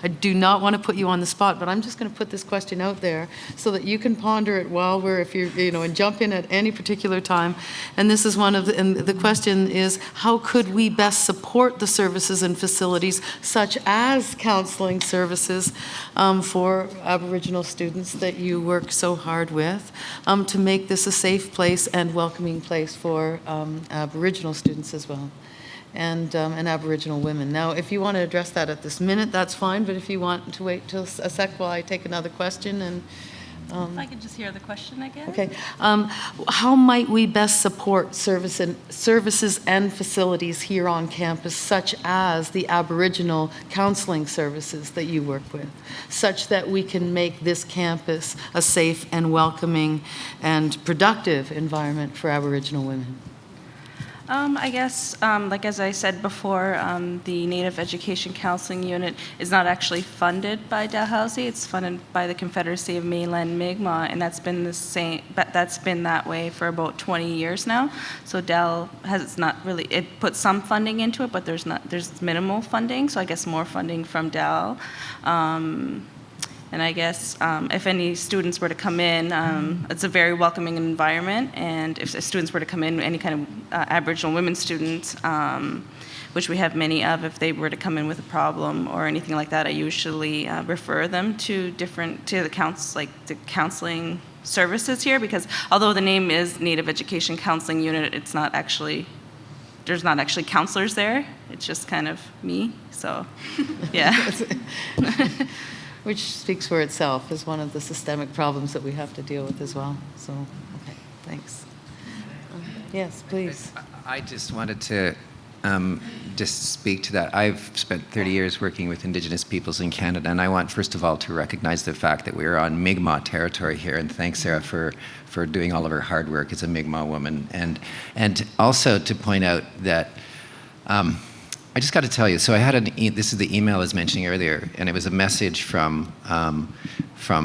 do not want to put you on the spot, but I'm just going to put this question out there so that you can ponder it while and jump in at any particular time. And this is and the question is, how could we best support the services and facilities, such as counseling services for Aboriginal students that you work so hard with, to make this a safe place and welcoming place for Aboriginal students as well, and Aboriginal women. Now, if you want to address that at this minute, that's fine, but if you want to wait till a sec while I take another question and... if I could just hear the question again. Okay. How might we best support services and facilities here on campus, such as the Aboriginal counseling services that you work with, such that we can make this campus a safe and welcoming and productive environment for Aboriginal women? I guess, as I said before, the Native Education Counseling Unit is not actually funded by Dalhousie. It's funded by the Confederacy of Mainland Mi'kmaq, and that's been the same. But that's been that way for about 20 years now. So Dal has not really. It put some funding into it, but there's minimal funding. So I guess more funding from Dal. And I guess if any students were to come in, it's a very welcoming environment. And if students were to come in, any kind of Aboriginal women students, which we have many of, if they were to come in with a problem or anything like that, I usually refer them to the counseling services here. Because although the name is Native Education Counseling Unit, there's not actually counselors there. It's just kind of me. So, yeah. which speaks for itself as one of the systemic problems that we have to deal with as well. So, okay, thanks. Yes, please. I just wanted to just speak to that. I've spent 30 years working with Indigenous peoples in Canada, and I want, first of all, to recognize the fact that we're on Mi'kmaq territory here, and thanks, Sarah, for doing all of her hard work as a Mi'kmaq woman. And also to point out that I just got to tell you, so I had this is the email I was mentioning earlier, and it was a message from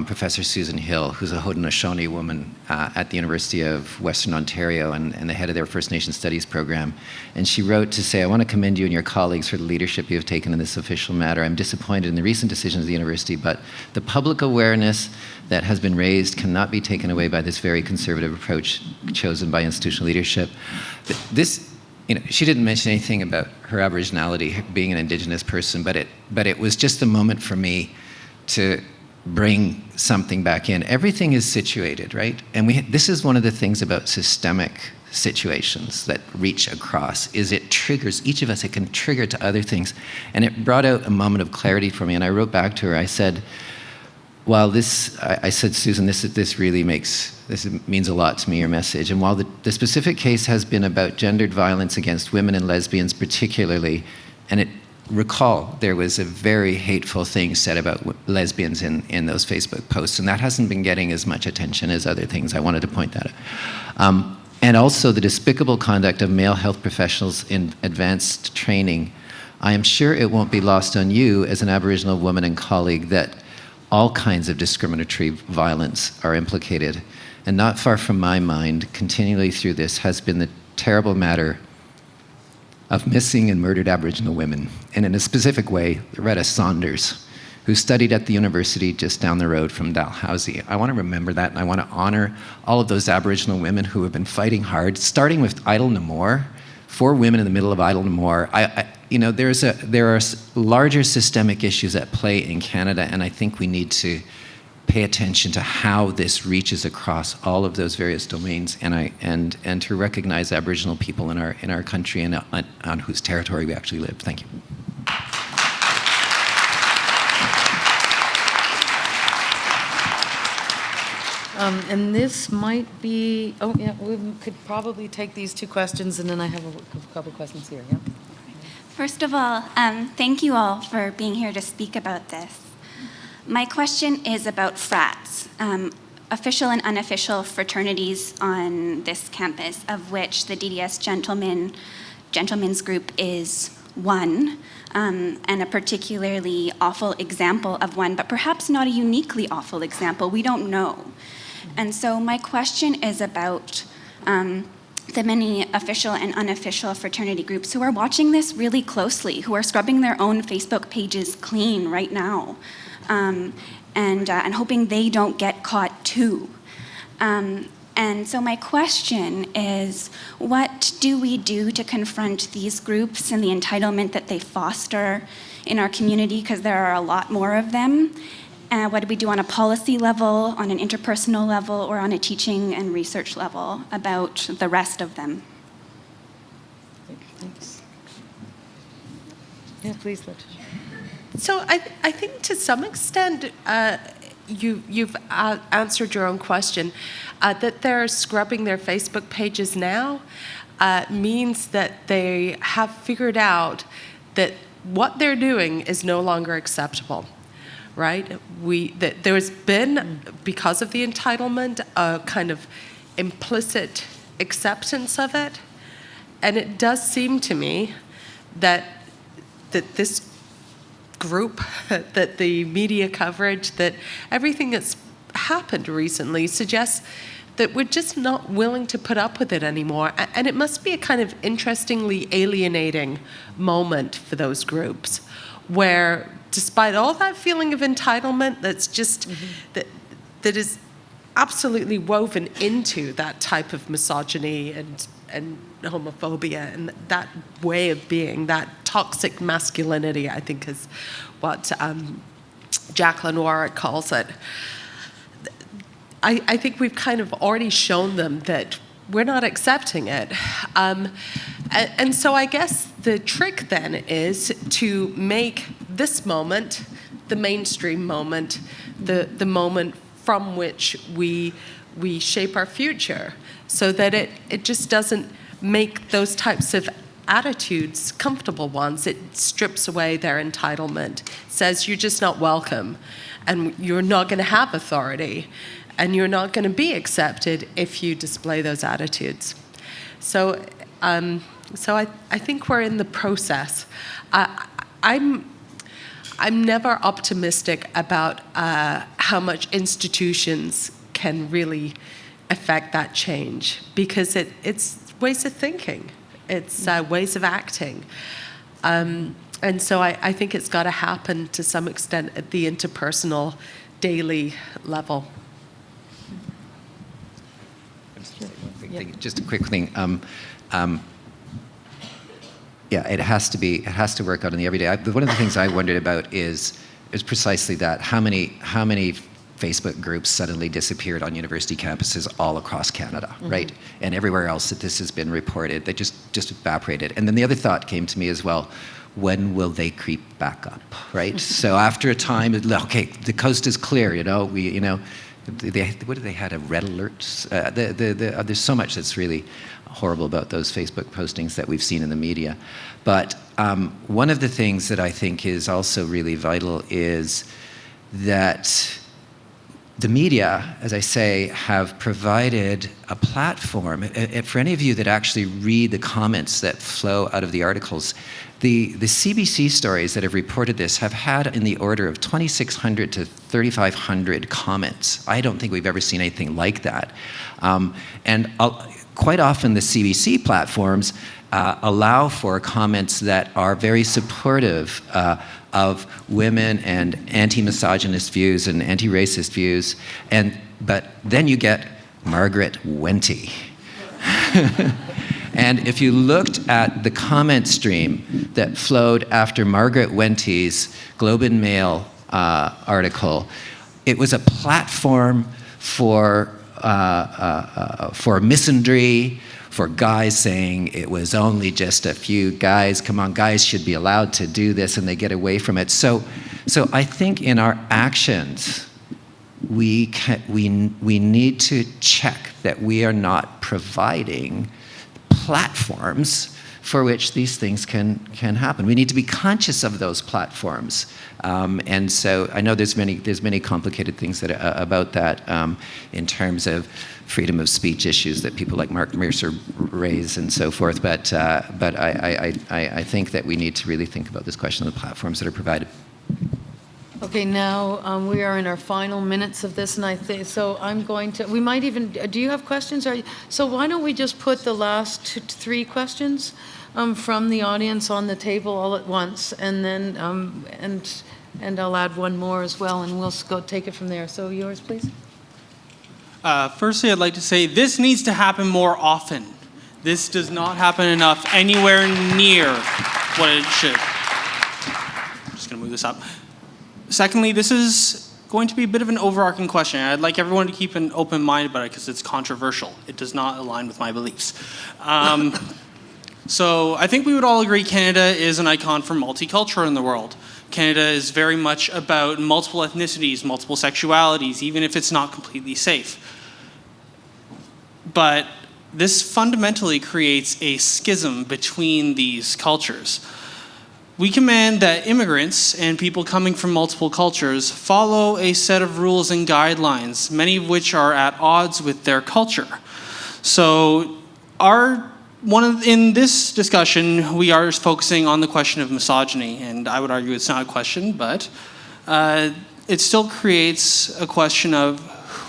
Professor Susan Hill, who's a Haudenosaunee woman at the University of Western Ontario and the head of their First Nation Studies program. And she wrote to say, I want to commend you and your colleagues for the leadership you have taken in this official matter. I'm disappointed in the recent decisions of the university, but the public awareness that has been raised cannot be taken away by this very conservative approach chosen by institutional leadership. She didn't mention anything about her Aboriginality, being an Indigenous person, but it was just a moment for me to bring something back in. Everything is situated, right? And this is one of the things about systemic situations that reach across, is it triggers each of us, it can trigger to other things. And it brought out a moment of clarity for me, and I wrote back to her, I said, while I said, Susan, this really means a lot to me, your message. And while the specific case has been about gendered violence against women and lesbians particularly, and recall there was a very hateful thing said about lesbians in those Facebook posts, and that hasn't been getting as much attention as other things. I wanted to point that out. And also the despicable conduct of male health professionals in advanced training. I am sure it won't be lost on you as an Aboriginal woman and colleague that all kinds of discriminatory violence are implicated. And not far from my mind, continually through this, has been the terrible matter of missing and murdered Aboriginal women. And in a specific way, Loretta Saunders, who studied at the university just down the road from Dalhousie. I want to remember that, and I want to honor all of those Aboriginal women who have been fighting hard, starting with Idle No More, 4 women in the middle of Idle No More. There are larger systemic issues at play in Canada, and I think we need to pay attention to how this reaches across all of those various domains, and to recognize Aboriginal people in our country and on whose territory we actually live. Thank you. And this might be, we could probably take these 2 questions, and then I have a couple questions here, yeah? First of all, thank you all for being here to speak about this. My question is about frats, official and unofficial fraternities on this campus, of which the DDS gentlemen's group is one, and a particularly awful example of one, but perhaps not a uniquely awful example. We don't know. And so my question is about the many official and unofficial fraternity groups who are watching this really closely, who are scrubbing their own Facebook pages clean right now, and hoping they don't get caught too. And so my question is, what do we do to confront these groups and the entitlement that they foster in our community, because there are a lot more of them? What do we do on a policy level, on an interpersonal level, or on a teaching and research level about the rest of them? Thanks. Yeah, please, Letitia. So I think to some extent you've answered your own question. That they're scrubbing their Facebook pages now means that they have figured out that what they're doing is no longer acceptable. Right? There's been, because of the entitlement, a kind of implicit acceptance of it. And it does seem to me that this group, that the media coverage, that everything that's happened recently suggests that we're just not willing to put up with it anymore. And it must be a kind of interestingly alienating moment for those groups, where despite all that feeling of entitlement that's just, that is absolutely woven into that type of misogyny and homophobia and that way of being, that toxic masculinity, I think is what Jacqueline Warwick calls it. I think we've kind of already shown them that we're not accepting it. And so I guess the trick then is to make this moment the mainstream moment, the moment from which we shape our future, so that it just doesn't make those types of attitudes comfortable ones. It strips away their entitlement, says you're just not welcome, and you're not going to have authority, and you're not going to be accepted if you display those attitudes. So I think we're in the process. I'm never optimistic about how much institutions can really affect that change, because it's ways of thinking, it's ways of acting. And so I think it's got to happen to some extent at the interpersonal, daily level. Just a quick thing. Yeah, it has to work out in the everyday. One of the things I wondered about is precisely that. How many Facebook groups suddenly disappeared on university campuses all across Canada, right? And everywhere else that this has been reported, they just evaporated. And then the other thought came to me as well: when will they creep back up, right? So after a time, okay, the coast is clear. What do they had a red alert? There's so much that's really horrible about those Facebook postings that we've seen in the media. But one of the things that I think is also really vital is that the media, as I say, have provided a platform. For any of you that actually read the comments that flow out of the articles, the CBC stories that have reported this have had in the order of 2,600 to 3,500 comments. I don't think we've ever seen anything like that. And quite often the CBC platforms allow for comments that are very supportive of women and anti-misogynist views and anti-racist views, but then you get Margaret Wente. And if you looked at the comment stream that flowed after Margaret Wente's Globe and Mail article, it was a platform for misandry, for guys saying it was only just a few guys. Come on, guys should be allowed to do this, and they get away from it. So I think in our actions, we need to check that we are not providing platforms for which these things can happen. We need to be conscious of those platforms. And so I know there's many complicated things about that in terms of freedom of speech issues that people like Mark Mercer raise and so forth. But I think that we need to really think about this question of the platforms that are provided. Okay, now we are in our final minutes of this, and I think so. I'm going to. We might even. Do you have questions? So why don't we just put the last 3 questions from the audience on the table all at once, and then and I'll add one more as well, and we'll go take it from there. So yours, please. Firstly, I'd like to say this needs to happen more often. This does not happen enough anywhere near what it should. I'm just going to move this up. Secondly, this is going to be a bit of an overarching question. I'd like everyone to keep an open mind about it because it's controversial. It does not align with my beliefs. So I think we would all agree Canada is an icon for multicultural in the world. Canada is very much about multiple ethnicities, multiple sexualities, even if it's not completely safe. But this fundamentally creates a schism between these cultures. We command that immigrants and people coming from multiple cultures follow a set of rules and guidelines, many of which are at odds with their culture. So in this discussion, we are focusing on the question of misogyny, and I would argue it's not a question, but it still creates a question of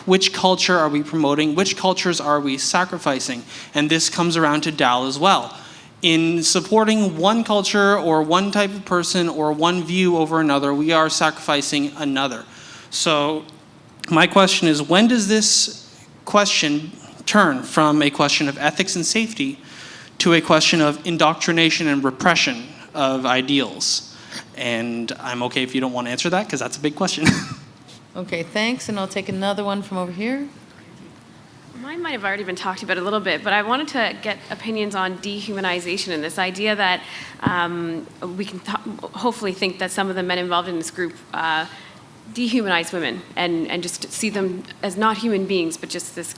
which culture are we promoting, which cultures are we sacrificing, and this comes around to Dal as well. In supporting one culture or one type of person or one view over another, we are sacrificing another. So my question is, when does this question turn from a question of ethics and safety to a question of indoctrination and repression of ideals? And I'm okay if you don't want to answer that, because that's a big question. Okay, thanks, and I'll take another one from over here. Mine might have already been talked about a little bit, but I wanted to get opinions on dehumanization and this idea that we can hopefully think that some of the men involved in this group dehumanize women and just see them as not human beings, but just this,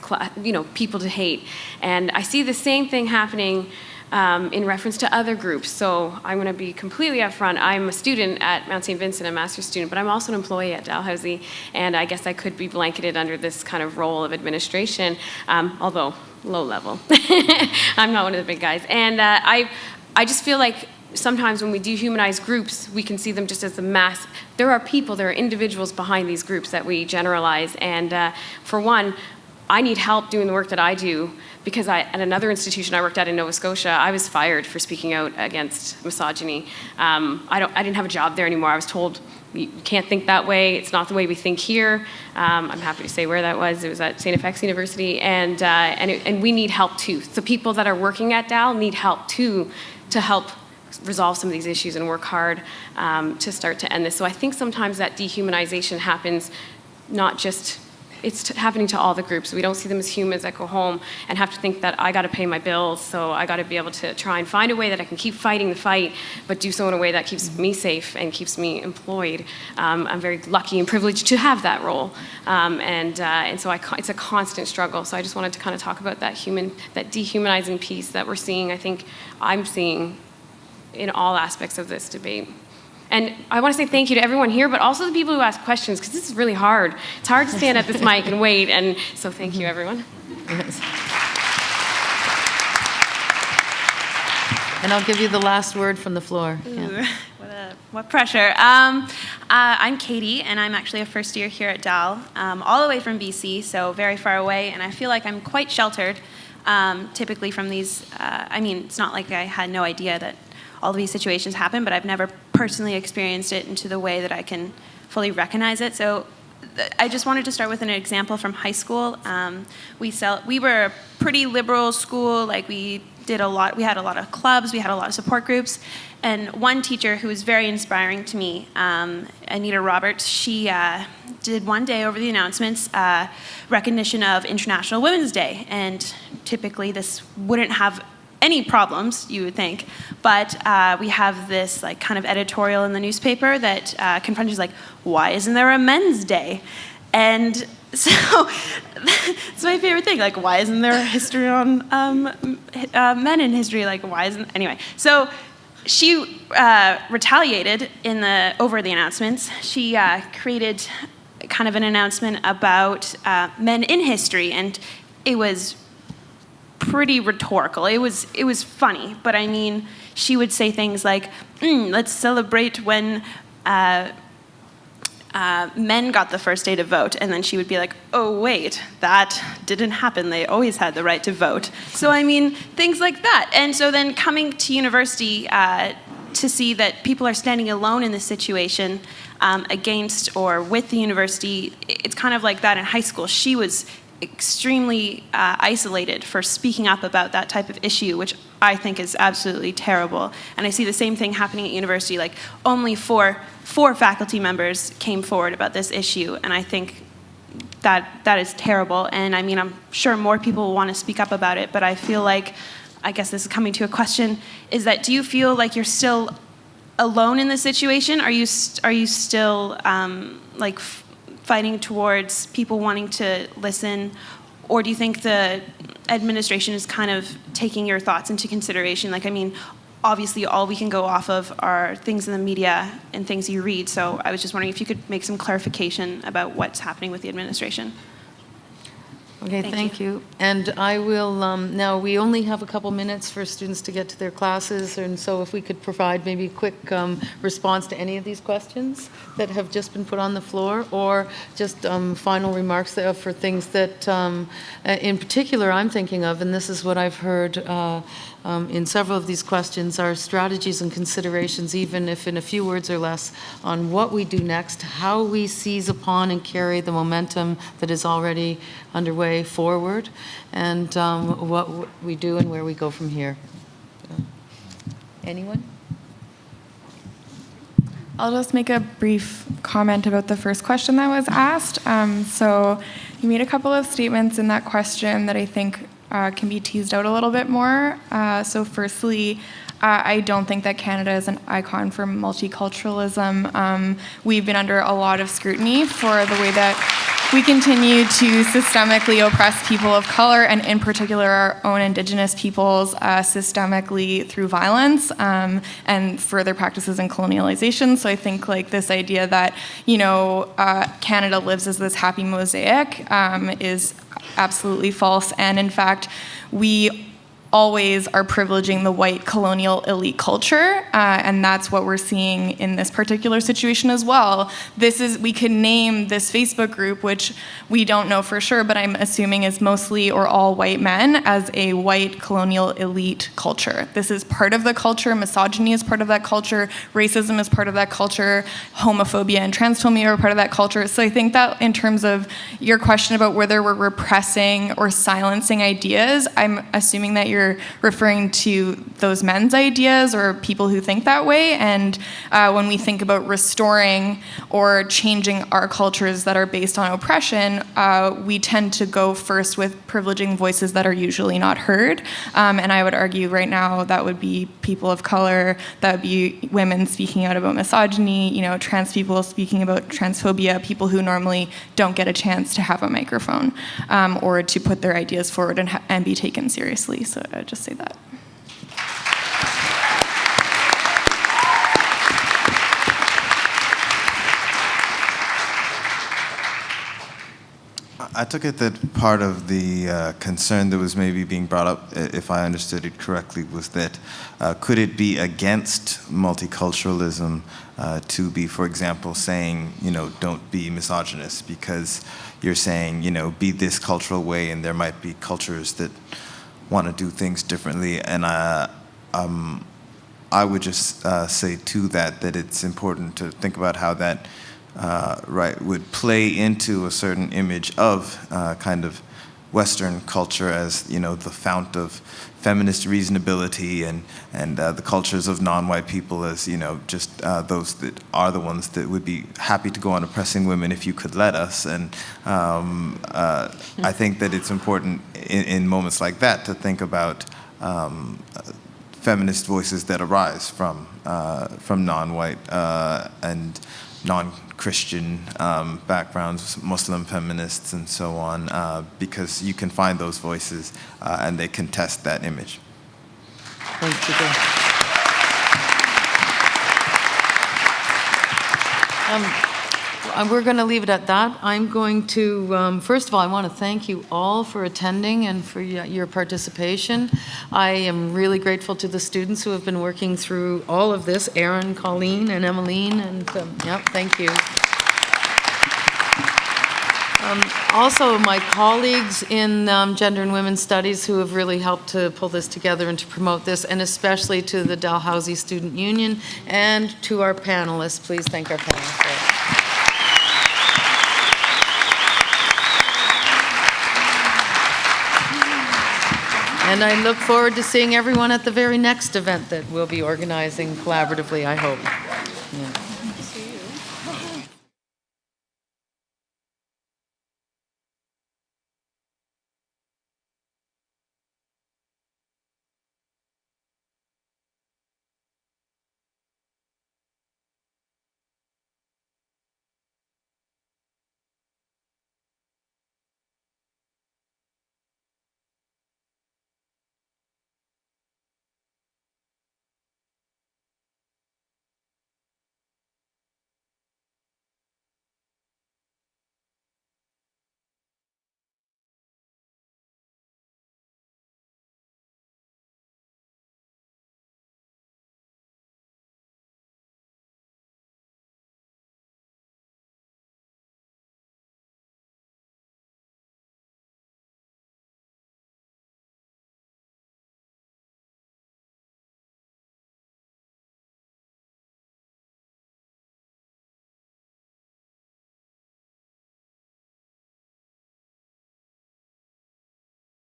people to hate. And I see the same thing happening in reference to other groups. So I'm going to be completely upfront. I'm a student at Mount St. Vincent, a master's student, but I'm also an employee at Dalhousie, and I guess I could be blanketed under this kind of role of administration, although low level. I'm not one of the big guys. And I just feel like sometimes when we dehumanize groups, we can see them just as the mass. There are people, there are individuals behind these groups that we generalize. And for one, I need help doing the work that I do, because at another institution I worked at in Nova Scotia, I was fired for speaking out against misogyny. I didn't have a job there anymore. I was told, you can't think that way. It's not the way we think here. I'm happy to say where that was. It was at St. FX University, and we need help too. So people that are working at Dal need help too, to help resolve some of these issues and work hard to start to end this. So I think sometimes that dehumanization happens not just, it's happening to all the groups. We don't see them as humans that go home and have to think that I got to pay my bills, so I got to be able to try and find a way that I can keep fighting the fight, but do so in a way that keeps me safe and keeps me employed. I'm very lucky and privileged to have that role, and so it's a constant struggle. So I just wanted to kind of talk about that dehumanizing piece that we're seeing. I think I'm seeing in all aspects of this debate. And I want to say thank you to everyone here, but also the people who ask questions, because this is really hard. It's hard to stand at this mic and wait, and so thank you, everyone. Yes. And I'll give you the last word from the floor. Yeah. What pressure. I'm Katie, and I'm actually a first year here at Dal, all the way from BC, so very far away, and I feel like I'm quite sheltered, typically from these, it's not like I had no idea that all of these situations happen, but I've never personally experienced it into the way that I can fully recognize it. So I just wanted to start with an example from high school. We were a pretty liberal school. Like we had a lot of clubs, we had a lot of support groups, and one teacher who was very inspiring to me, Anita Roberts, she did one day over the announcements recognition of International Women's Day, and typically this wouldn't have any problems, you would think, but we have this like kind of editorial in the newspaper that confronts like, why isn't there a men's day? And so it's my favorite thing, like why isn't there a history on men in history? Like why isn't, anyway. So she retaliated over the announcements. She created kind of an announcement about men in history, and it was pretty rhetorical. It was funny, but I mean, she would say things like, let's celebrate when men got the first day to vote, and then she would be like, oh wait, that didn't happen. They always had the right to vote. So I mean, things like that. And so then coming to university to see that people are standing alone in this situation against or with the university, it's kind of like that in high school. She was extremely isolated for speaking up about that type of issue, which I think is absolutely terrible. And I see the same thing happening at university, like only four faculty members came forward about this issue, and I think that is terrible. And I mean, I'm sure more people will want to speak up about it, but I feel like, I guess this is coming to a question, is that do you feel like you're still alone in this situation? Are you still fighting towards people wanting to listen, or do you think the administration is kind of taking your thoughts into consideration? Like, I mean, obviously all we can go off of are things in the media and things you read, so I was just wondering if you could make some clarification about what's happening with the administration. Okay, thank you. And I will, now we only have a couple minutes for students to get to their classes, and so if we could provide maybe a quick response to any of these questions that have just been put on the floor, or just final remarks for things that in particular I'm thinking of, and this is what I've heard in several of these questions, are strategies and considerations, even if in a few words or less, on what we do next, how we seize upon and carry the momentum that is already underway forward, and what we do and where we go from here. Anyone? I'll just make a brief comment about the first question that was asked. So you made a couple of statements in that question that I think can be teased out a little bit more. So firstly, I don't think that Canada is an icon for multiculturalism. We've been under a lot of scrutiny for the way that we continue to systemically oppress people of color, and in particular our own Indigenous peoples, systemically through violence and further practices in colonialization. So I think like this idea that, you know, Canada lives as this happy mosaic is absolutely false. And in fact, we always are privileging the white colonial elite culture, and that's what we're seeing in this particular situation as well. We could name this Facebook group, which we don't know for sure, but I'm assuming is mostly or all white men, as a white colonial elite culture. This is part of the culture. Misogyny is part of that culture. Racism is part of that culture. Homophobia and transphobia are part of that culture. So I think that in terms of your question about whether we're repressing or silencing ideas, I'm assuming that you're referring to those men's ideas or people who think that way. And when we think about restoring or changing our cultures that are based on oppression, we tend to go first with privileging voices that are usually not heard. And I would argue right now that would be people of color, that would be women speaking out about misogyny, you know, trans people speaking about transphobia, people who normally don't get a chance to have a microphone or to put their ideas forward and be taken seriously. So I'd just say that. I took it that part of the concern that was maybe being brought up, if I understood it correctly, was that could it be against multiculturalism to be, for example, saying, you know, don't be misogynist, because you're saying, you know, be this cultural way, and there might be cultures that want to do things differently. And I would just say to that it's important to think about how that would play into a certain image of kind of Western culture as, you know, the fount of feminist reasonability, and the cultures of non-white people as, you know, just those that are the ones that would be happy to go on oppressing women if you could let us. And I think that it's important in moments like that to think about feminist voices that arise from non-white and non-Christian backgrounds, Muslim feminists and so on, because you can find those voices and they contest that image. Thank you. We're going to leave it at that. I'm going to, first of all, I want to thank you all for attending and for your participation. I am really grateful to the students who have been working through all of this, Erin, Colleen, and Emmeline, and thank you. Also, my colleagues in Gender and Women's Studies who have really helped to pull this together and to promote this, and especially to the Dalhousie Student Union and to our panelists. Please thank our panelists. And I look forward to seeing everyone at the very next event that we'll be organizing collaboratively, I hope. Yeah.